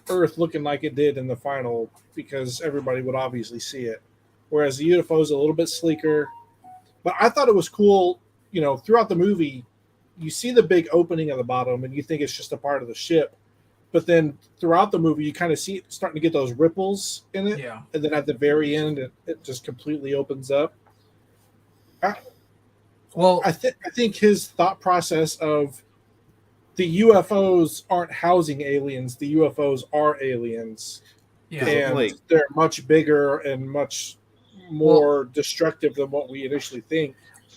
Earth looking like it did in the final, because everybody would obviously see it. Whereas the UFO is a little bit sleeker. But I thought it was cool, throughout the movie, you see the big opening at the bottom and you think it's just a part of the ship. But then throughout the movie, you kind of see it starting to get those ripples in it. Yeah. And then at the very end, it just completely opens up. I think his thought process of the UFOs aren't housing aliens, the UFOs are aliens. Yeah. And they're much bigger and much more destructive than what we initially think.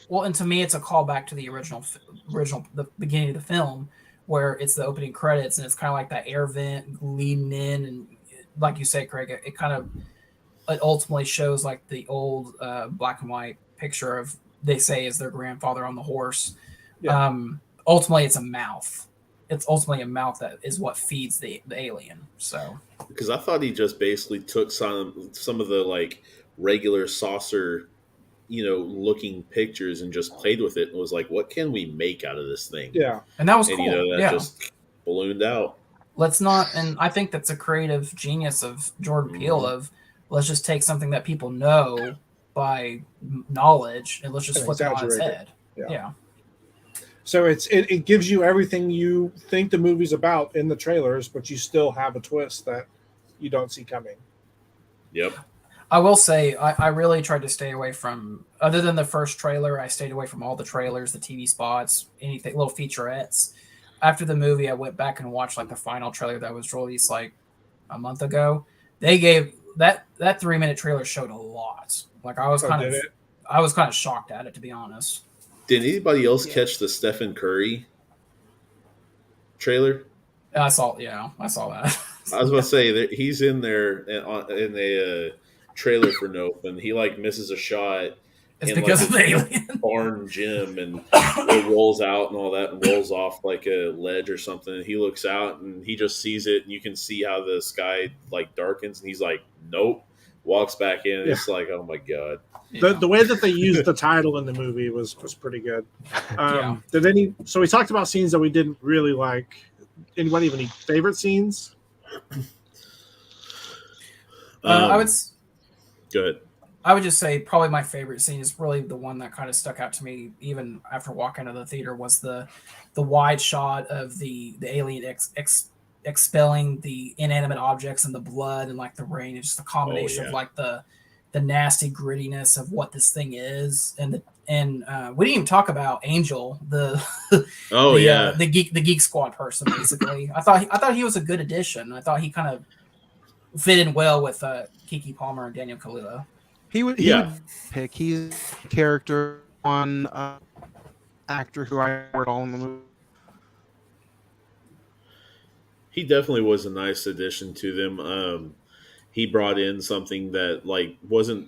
Well, and to me, it's a callback to the original, the beginning of the film, where it's the opening credits, and it's kind of like that air vent leading in, and like you said, Craig, it ultimately shows like the old black and white picture of, they say, is their grandfather on the horse. Yeah. Ultimately, it's a mouth. It's ultimately a mouth that is what feeds the alien. So, because I thought he just basically took some of the like regular saucer, looking pictures and just played with it and was like, what can we make out of this thing? Yeah. And that was cool. That just ballooned out. And I think that's a creative genius of Jordan Peele of, let's just take something that people know by knowledge and let's just flip it on its head. Yeah. So it gives you everything you think the movie's about in the trailers, but you still have a twist that you don't see coming. Yep. I will say I really tried to stay away from, other than the first trailer, I stayed away from all the trailers, the TV spots, anything, little featurettes. After the movie, I went back and watched like the final trailer that was released like a month ago. They gave that 3 minute trailer showed a lot. Like Did it? I was kind of shocked at it, to be honest. Did anybody else catch the Stephen Curry trailer? I saw that. I was about to say that he's in there in a trailer for Nope, and he like misses a shot. It's in because like of the alien. barn gym, and it rolls out and all that, and rolls off like a ledge or something. And he looks out and he just sees it, and you can see how the sky like darkens, and he's like, "Nope." Walks back in, and it's like, "Oh my god." The way that they used the title in the movie was pretty good. So we talked about scenes that we didn't really like. Anybody have any favorite scenes? I would. Go ahead. I would just say probably my favorite scene is really the one that kind of stuck out to me, even after walking out of the theater, was the wide shot of the alien expelling the inanimate objects and the blood and like the rain. It's just a combination of like the nasty grittiness of what this thing is, and we didn't even talk about Angel, the Geek Squad person. Basically, I thought he was a good addition. I thought he kind of fit in well with Kiki Palmer and Daniel Kahlua. He would pick. He's a character on actor who I worked all in the movie. He definitely was a nice addition to them. He brought in something that like wasn't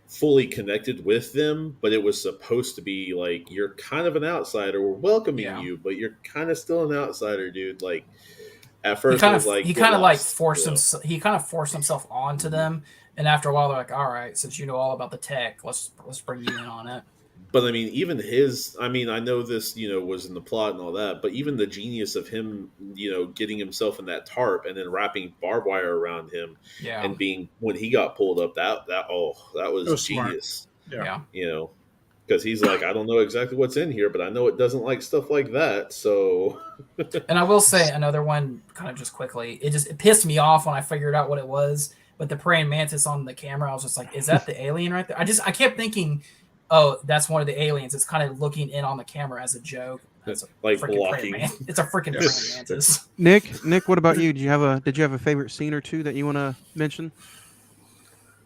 fully connected with them, but it was supposed to be like, you're kind of an outsider. We're welcoming you, but you're kind of still an outsider, dude. Like at first, he kind of forced himself onto them. And after a while, they're like, all right, since you know all about the tech, let's bring you in on it. But I mean, even I know this, was in the plot and all that, but even the genius of him, getting himself in that tarp and then wrapping barbed wire around him and being, when he got pulled up, that was genius. Smart. Yeah. Because he's like, I don't know exactly what's in here, but I know it doesn't like stuff like that. So, and I will say another one kind of just quickly, it pissed me off when I figured out what it was. But the praying mantis on the camera, I was just like, is that the alien right there? I kept thinking, oh, that's one of the aliens. It's kind of looking in on the camera as a joke. That's like blocking. It's a freaking praying mantis. Nick, what about you? Did you have a favorite scene or two that you want to mention?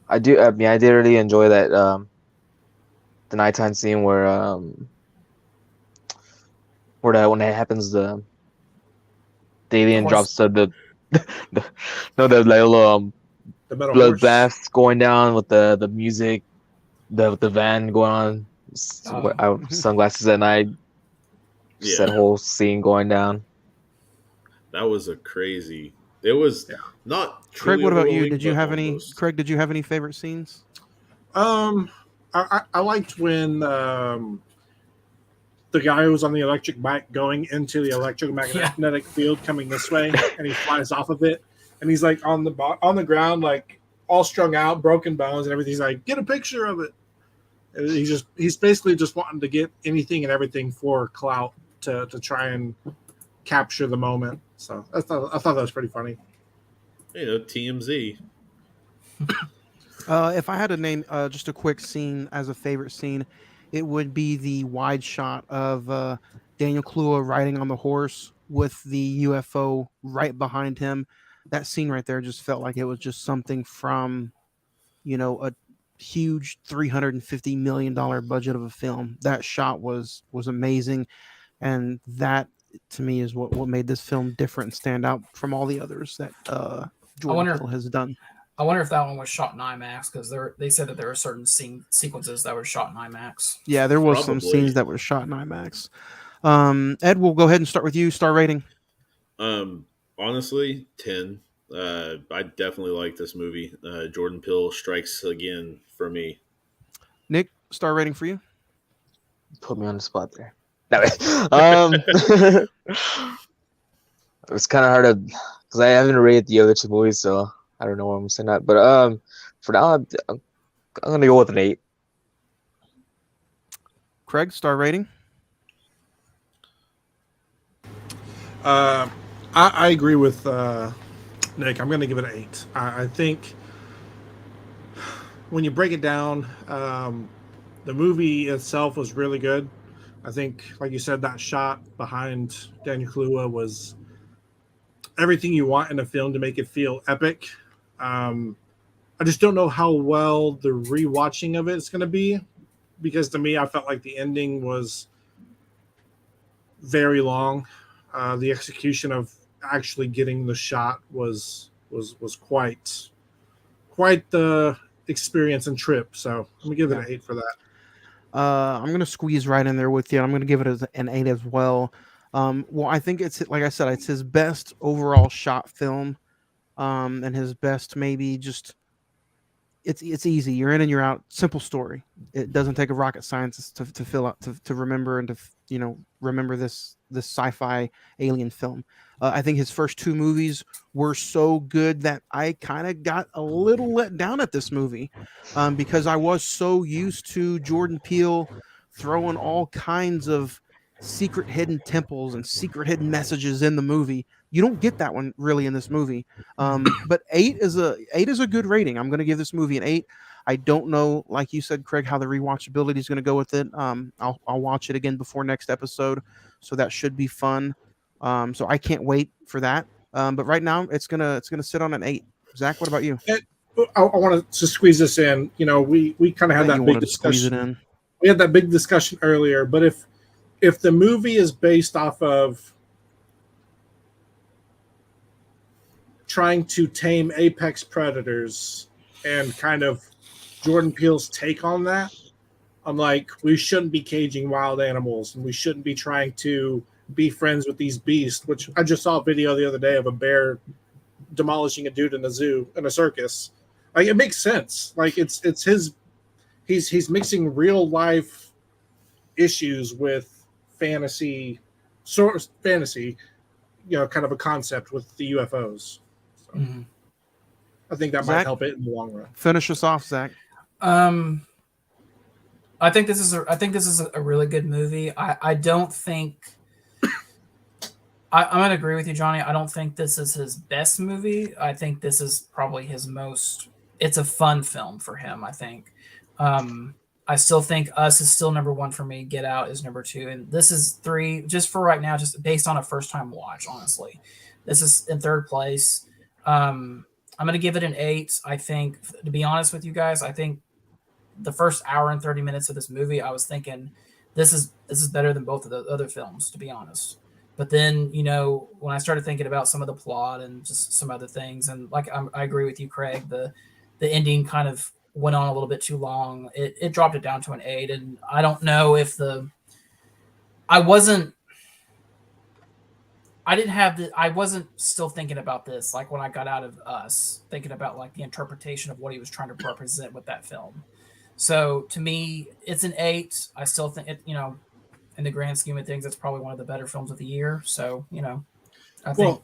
I do. I did really enjoy that the nighttime scene where when that happens, the alien drops the little the metal blood bath going down with the music, the van going on, sunglasses at night. Just that whole scene going down. That was a crazy. It was not. Craig, what about you? Did you have any? Craig, did you have any favorite scenes? I liked when the guy who was on the electric bike going into the electromagnetic field coming this way, and he flies off of it, and he's like on the ground, like all strung out, broken bones and everything. He's like, get a picture of it. And he's basically just wanting to get anything and everything for clout to try and capture the moment. So I thought that was pretty funny. TMZ. If I had to name just a quick scene as a favorite scene, it would be the wide shot of Daniel Kahlua riding on the horse with the UFO right behind him. That scene right there just felt like it was just something from, a huge $350 million budget of a film. That shot was amazing, and that to me is what made this film different and stand out from all the others that Jordan Peele has done. I wonder if that one was shot in IMAX, because they said that there were certain sequences that were shot in IMAX. Yeah, there was some scenes that were shot in IMAX. Ed, we'll go ahead and start with you. Star rating. Honestly, 10. I definitely like this movie. Jordan Peele strikes again for me. Nick, star rating for you? Put me on the spot there. It's kind of hard to, because I haven't rated the other two movies, so I don't know where I'm saying that. But for now, I'm gonna go with an 8. Craig, star rating. I agree with Nick. I'm going to give it an 8. I think when you break it down, the movie itself was really good. I think, like you said, that shot behind Daniel Kahlua was everything you want in a film to make it feel epic. I just don't know how well the rewatching of it is going to be, because to me, I felt like the ending was very long. The execution of actually getting the shot was quite the experience and trip. So I'm gonna give it an 8 for that. I'm gonna squeeze right in there with you. I'm gonna give it an 8 as well. Well, I think it's, like I said, it's his best overall shot film, and his best maybe just it's easy. You're in and you're out. Simple story. It doesn't take a rocket scientist to fill out to remember and to remember this sci-fi alien film. I think his first two movies were so good that I kind of got a little let down at this movie, because I was so used to Jordan Peele throwing all kinds of secret hidden temples and secret hidden messages in the movie. You don't get that one really in this movie. But 8 is a good rating. I'm going to give this movie an 8. I don't know, like you said, Craig, how the rewatchability is going to go with it. I'll watch it again before next episode, so that should be fun. So I can't wait for that. But right now, it's gonna sit on an 8. Zach, what about you? I wanted to squeeze this in. We kind of had that big discussion. We had that big discussion earlier. But if the movie is based off of trying to tame apex predators and kind of Jordan Peele's take on that, I'm like, we shouldn't be caging wild animals and we shouldn't be trying to be friends with these beasts, which I just saw a video the other day of a bear demolishing a dude in a zoo, in a circus. Like, it makes sense. Like, it's he's mixing real life issues with fantasy, kind of a concept with the UFOs. So I think that might help it in the long run. Finish us off, Zach. I think this is a really good movie. I don't think I'm gonna agree with you, Johnny. I don't think this is his best movie. I think this is probably his most. It's a fun film for him, I think. I still think Us is still number 1 for me. Get Out is number 2, and this is 3. Just for right now, just based on a first time watch. Honestly, this is in 3rd place. I'm gonna give it an 8. I think, to be honest with you guys, I think the first hour and 30 minutes of this movie, I was thinking this is better than both of the other films, to be honest. But then, when I started thinking about some of the plot and just some other things, and like I agree with you, Craig, the ending kind of went on a little bit too long. It dropped it down to an 8, and I don't know if I wasn't still thinking about this, like when I got out of Us, thinking about like the interpretation of what he was trying to represent with that film. So to me, it's an 8. I still think it, in the grand scheme of things, it's probably one of the better films of the year. So, I think.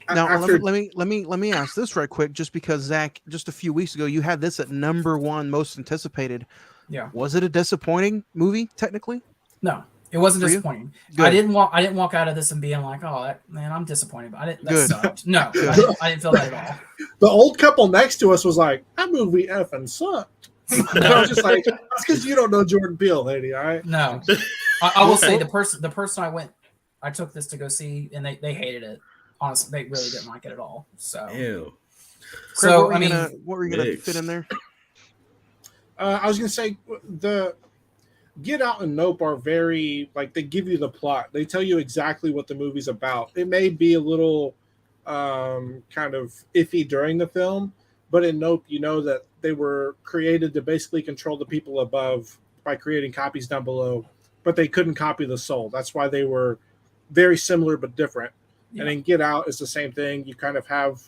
Now, let me ask this right quick, just because Zach, just a few weeks ago, you had this at number 1 most anticipated. Yeah. Was it a disappointing movie technically? No, it wasn't disappointing. I didn't walk out of this and being like, oh, man, I'm disappointed. That sucked. No, I didn't feel that at all. The old couple next to us was like, that movie effing sucked. I was just like, that's because you don't know Jordan Peele, lady. All right. No, I will say the person I took this to go see, and they hated it. Honestly, they really didn't like it at all. So, ew. So Craig, what were you gonna fit in there? I was gonna say the Get Out and Nope are very, like, they give you the plot. They tell you exactly what the movie's about. It may be a little kind of iffy during the film, but in Nope, you know that they were created to basically control the people above by creating copies down below, but they couldn't copy the soul. That's why they were very similar but different. Yeah. And in Get Out is the same thing. You kind of have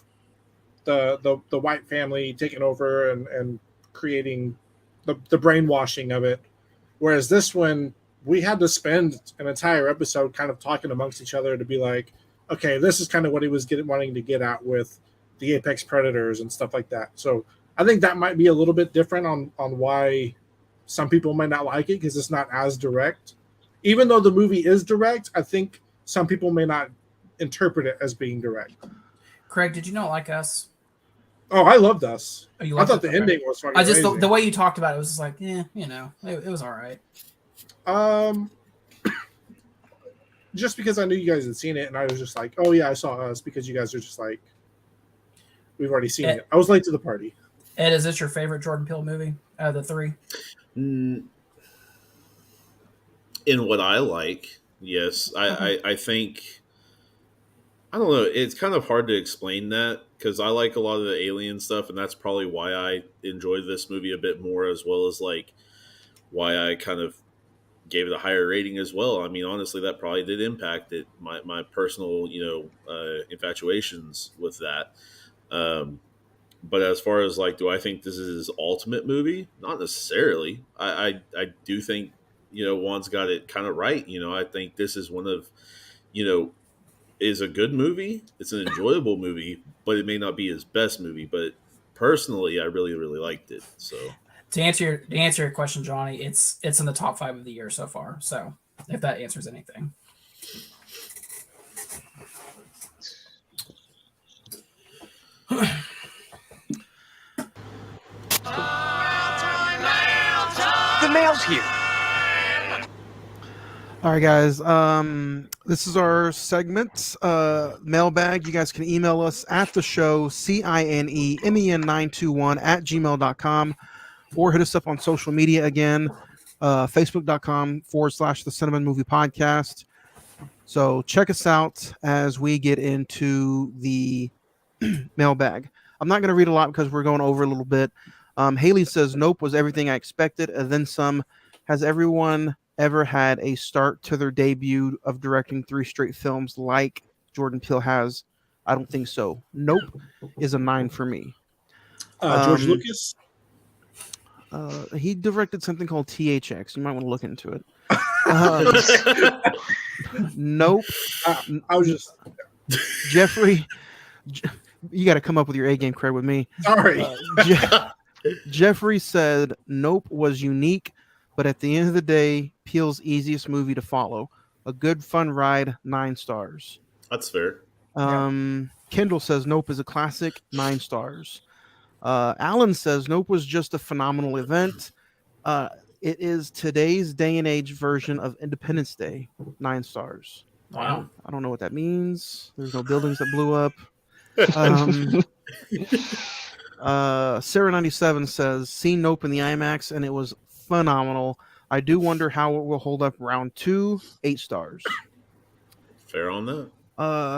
the white family taking over and creating the brainwashing of it. Whereas this one, we had to spend an entire episode kind of talking amongst each other to be like, okay, this is kind of what he was wanting to get at with the apex predators and stuff like that. So I think that might be a little bit different on why some people might not like it, because it's not as direct. Even though the movie is direct, I think some people may not interpret it as being direct. Craig, did you not like Us? Oh, I loved Us. Oh, you I liked thought it? the Okay. ending was fucking I just amazing. the way you talked about it was just like, yeah, you know, it was all right. Just because I knew you guys had seen it, and I was just like, oh yeah, I saw Us, because you guys are just like, we've already seen it. I was late to the party. Ed, is this your favorite Jordan Peele movie out of the three? In what I like, yes. I think, I don't know. It's kind of hard to explain that because I like a lot of the alien stuff, and that's probably why I enjoyed this movie a bit more, as well as like why I kind of gave it a higher rating as well. I mean, honestly, that probably did impact it. My personal, infatuations with that. But as far as like, do I think this is his ultimate movie? Not necessarily. I do think Juan's got it kind of right. I think this is one of is a good movie. It's an enjoyable movie, but it may not be his best movie. But personally, I really really liked it. So To answer your question, Johnny, it's in the top 5 of the year so far. So if that answers anything. The mail's here. All right, guys. This is our segment, mailbag. You guys can email us at the show, cinemen921@gmail.com, or hit us up on social media again, facebook.com/the Cine-Men Movie Podcast. So check us out as we get into the mailbag. I'm not going to read a lot because we're going over a little bit. Haley says, Nope was everything I expected, and then some. Has everyone ever had a start to their debut of directing 3 straight films like Jordan Peele has? I don't think so. Nope is a 9 for me. George Lucas? He directed something called THX. You might want to look into it. Nope. I was just... Jeffrey, you got to come up with your A-game cred with me. Sorry. Jeffrey said, Nope was unique, but at the end of the day, Peele's easiest movie to follow. A good, fun ride, 9 stars. that's fair. Kendall says, Nope is a classic, 9 stars. Alan says, Nope was just a phenomenal event. It is today's day and age version of Independence Day, 9 stars. Wow. I don't know what that means. There's no buildings that blew up. Sarah 97 says, seen Nope in the IMAX and it was phenomenal. I do wonder how it will hold up round 2, 8 stars. Fair on that.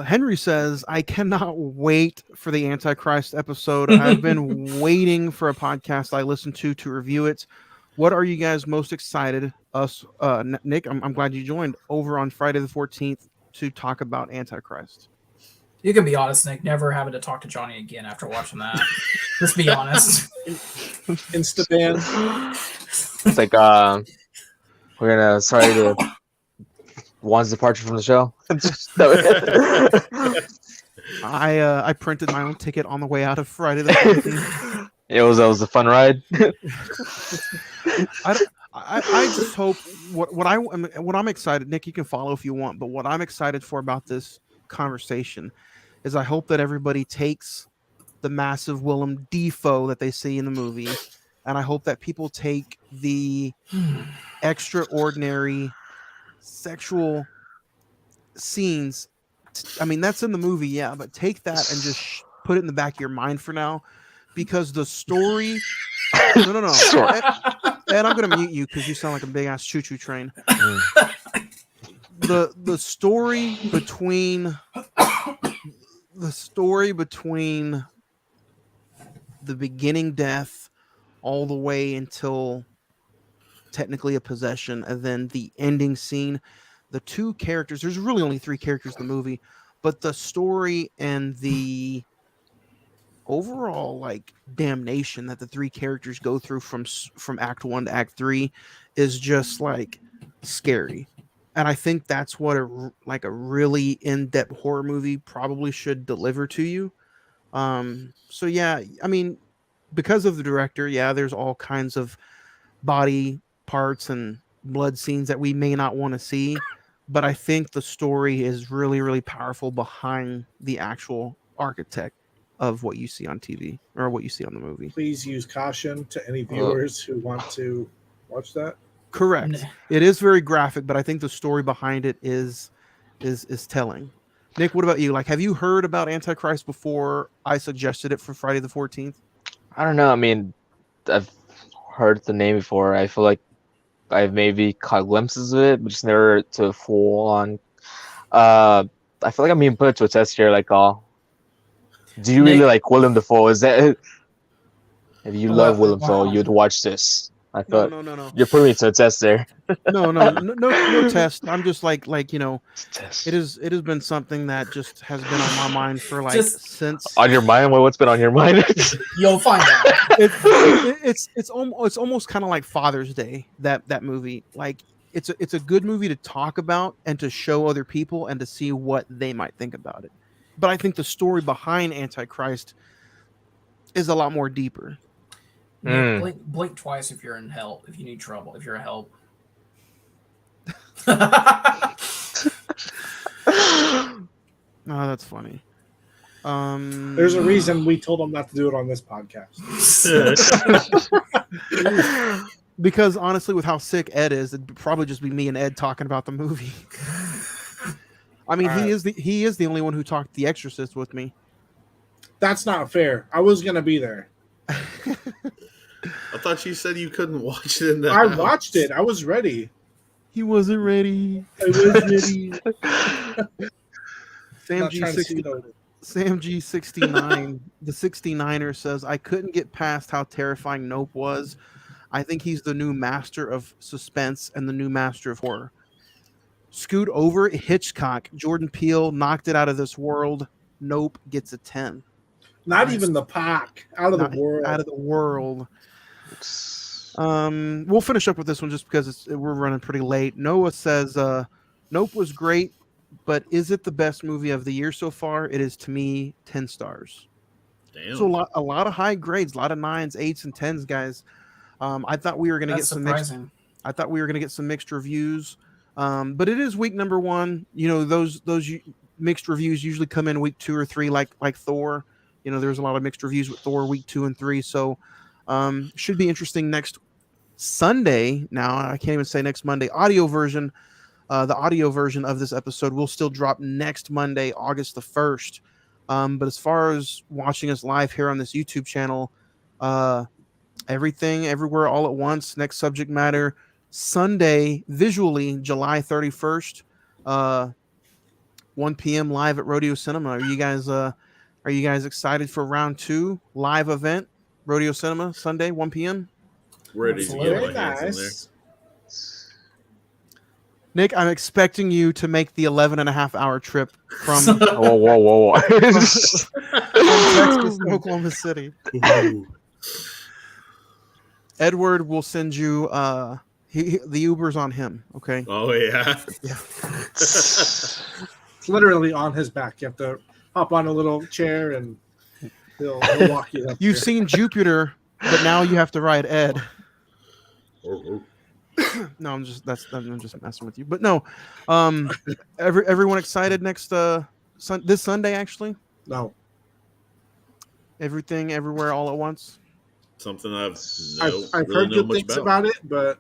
Henry says, I cannot wait for the Antichrist episode. I've been waiting for a podcast I listen to review it. What are you guys most excited? Nick, I'm glad you joined over on Friday the 14th to talk about Antichrist. You can be honest, Nick. Never having to talk to Johnny again after watching that. Just be honest. Insta ban. It's like we're gonna sorry to Juan's departure from the show. I printed my own ticket on the way out of Friday the 14th. It was a fun ride. I just hope what I'm excited, Nick, you can follow if you want, but what I'm excited for about this conversation is I hope that everybody takes the massive Willem Dafoe that they see in the movie, and I hope that people take the extraordinary sexual scenes. I mean, that's in the movie, yeah, but take that and just put it in the back of your mind for now, because the story. No. And I'm gonna mute you because you sound like a big ass choo-choo train. The story between the beginning death all the way until technically a possession, and then the ending scene, the 2 characters, there's really only 3 characters in the movie, but the story and the overall like damnation that the 3 characters go through from act 1 to act 3 is just like scary. And I think that's what a really in-depth horror movie probably should deliver to you. So yeah, I mean, because of the director, yeah, there's all kinds of body parts and blood scenes that we may not want to see, but I think the story is really, really powerful behind the actual architect of what you see on TV or what you see on the movie. Please use caution to any viewers who want to watch that. Correct. It is very graphic, but I think the story behind it is telling. Nick, what about you? Like, have you heard about Antichrist before I suggested it for Friday the 14th? I don't know. I mean, I've heard the name before. I feel like I've maybe caught glimpses of it, but just never to full on. I feel like I'm being put to a test here. Like, do you really Nick- like Willem Dafoe? Is that if you love Willem Dafoe, wow. you'd watch this? I thought No. you're putting me to a test there. No test. I'm just like Test. it has been something that just has been on my mind for like Just- since On your mind? What's been on your mind? You'll find out. it's almost kind of like Father's Day, that movie. Like it's a good movie to talk about and to show other people and to see what they might think about it. But I think the story behind Antichrist is a lot more deeper. Nick, blink twice if you're in help. If you need trouble. If you're a help. Oh, that's funny. There's a reason we told them not to do it on this podcast. Because honestly, with how sick Ed is, it'd probably just be me and Ed talking about the movie. I mean, he is the only one who talked The Exorcist with me. That's not fair. I was gonna be there. I thought you said you couldn't watch it in the I house. watched it. I was ready. He wasn't ready. I was ready. Sam G69, the 69er says, I couldn't get past how terrifying Nope was. I think he's the new master of suspense and the new master of horror. Scoot over Hitchcock. Jordan Peele knocked it out of this world. Nope gets a 10. Not even the pack. Out of the world. Out of the world. We'll finish up with this one just because we're running pretty late. Noah says, Nope was great, but is it the best movie of the year so far? It is, to me, 10 stars. Damn. So a lot of high grades, a lot of 9s, 8s, and 10s, guys. I thought we were going to get some mixed. I thought we were going to get some mixed reviews, but it is week number 1. You know, those mixed reviews usually come in week 2 or 3, like Thor. You know, there's a lot of mixed reviews with Thor week 2 and 3, so should be interesting next Sunday. Now I can't even say next Monday. Audio version. The audio version of this episode will still drop next Monday, August the 1st. But as far as watching us live here on this YouTube channel, everything, everywhere, all at once, next subject matter, Sunday, visually, July 31st, 1 p.m. live at Rodeo Cinema. Are you guys excited for round 2 live event, Rodeo Cinema, Sunday, 1 p.m.? Ready to get my hands in there. Nick, I'm expecting you to make the 11.5-hour trip from Whoa. from Texas to Oklahoma City. Edward will send you the Uber's on him, okay? Oh yeah. It's literally on his back. You have to hop on a little chair and he'll walk you up. You've there. seen Jupiter, but now you have to ride Ed. No, I'm just messing with you. But no, everyone excited next this Sunday actually? No. Everything, everywhere, all at once. Something I've really heard good things about it, but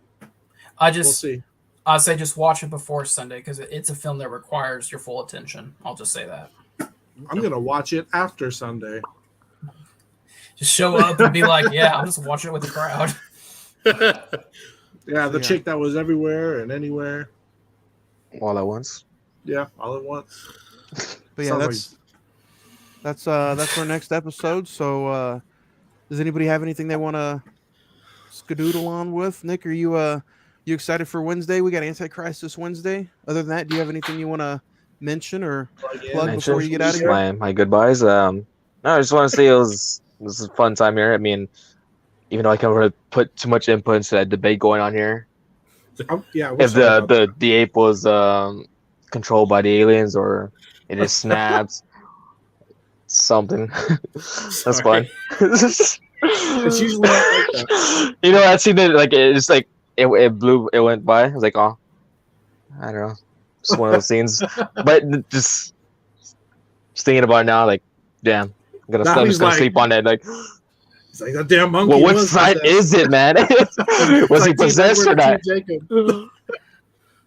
we'll see. I say just watch it before Sunday because it's a film that requires your full attention. I'll just say that. I'm gonna watch it after Sunday. Just show up and be like, "Yeah, I'm just watching it with the crowd." Yeah, the chick that was everywhere and anywhere. All at once. Yeah, all at once. But yeah, that's our next episode. So does anybody have anything they want to skadoodle on with? Nick, are you excited for Wednesday? We got Antichrist this Wednesday. Other than that, do you have anything you want to mention or plug before you get out of here? My goodbyes. No, I just want to say this is a fun time here. I mean, even though I can't really put too much input into that debate going on here. If the ape was controlled by the aliens or it just snaps, something. That's fine. It's usually not like that. You know, I seen it like it's like it went by. I was like, oh, I don't know, just one of those scenes. But just thinking about it now, like, damn, I'm Now just he's gonna like- sleep on it. Like, He's like, that damn monkey. well, which was side possessed." is it, man? It's Was he like Team possessed or Edward not? and Team Jacob.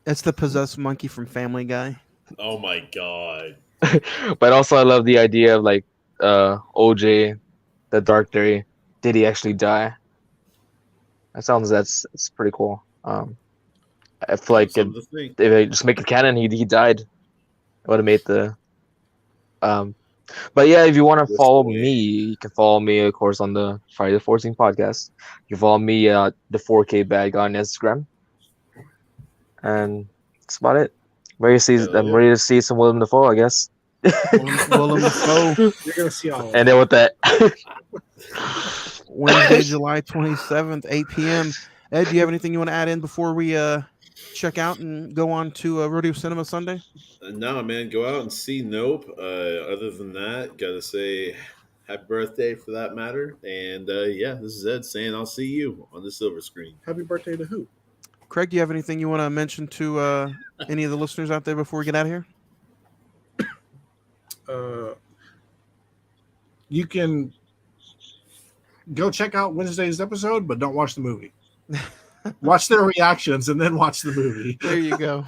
It's the possessed monkey from Family Guy. Oh my god. But also, I love the idea of like OJ, the Dark Theory. Did he actually die? That's pretty cool. I feel like Something to think. if they just make it canon, he died. It would have made the But yeah, if you want to This follow way. me, you can follow me, of course, on the Friday the 14th podcast. You follow me, the 4K bag on Instagram, and that's about it. I'm ready to see some Willem Dafoe, I guess. Willem Dafoe. You're gonna see all of And it. then with that, Wednesday, July 27th, 8 p.m. Ed, do you have anything you want to add in before we check out and go on to Rodeo Cinema Sunday? No, man, go out and see Nope. Other than that, gotta say happy birthday for that matter. And yeah, this is Ed saying I'll see you on the silver screen. Happy birthday to who? Craig, do you have anything you want to mention to any of the listeners out there before we get out of here? You can go check out Wednesday's episode, but don't watch the movie. Watch their reactions and then watch the movie. There you go.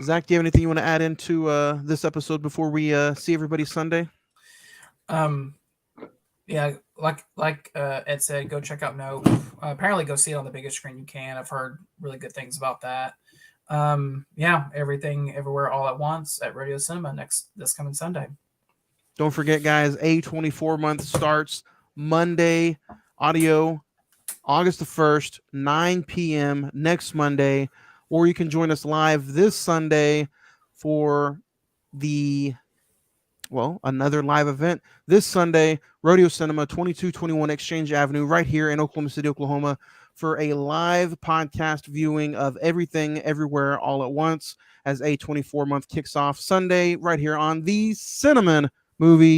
Zach, do you have anything you want to add into this episode before we see everybody Sunday? Yeah, like Ed said, go check out No. Apparently, go see it on the biggest screen you can. I've heard really good things about that. Yeah, everything, everywhere, all at once at Radio Cinema this coming Sunday. Don't forget, guys, A24 month starts Monday. Audio, August the 1st, 9 p.m. next Monday. Or you can join us live this Sunday for another live event. This Sunday, Rodeo Cinema, 2221 Exchange Avenue, right here in Oklahoma City, Oklahoma, for a live podcast viewing of Everything, Everywhere, All at Once, as A24 month kicks off Sunday, right here on the Cine-Men Movie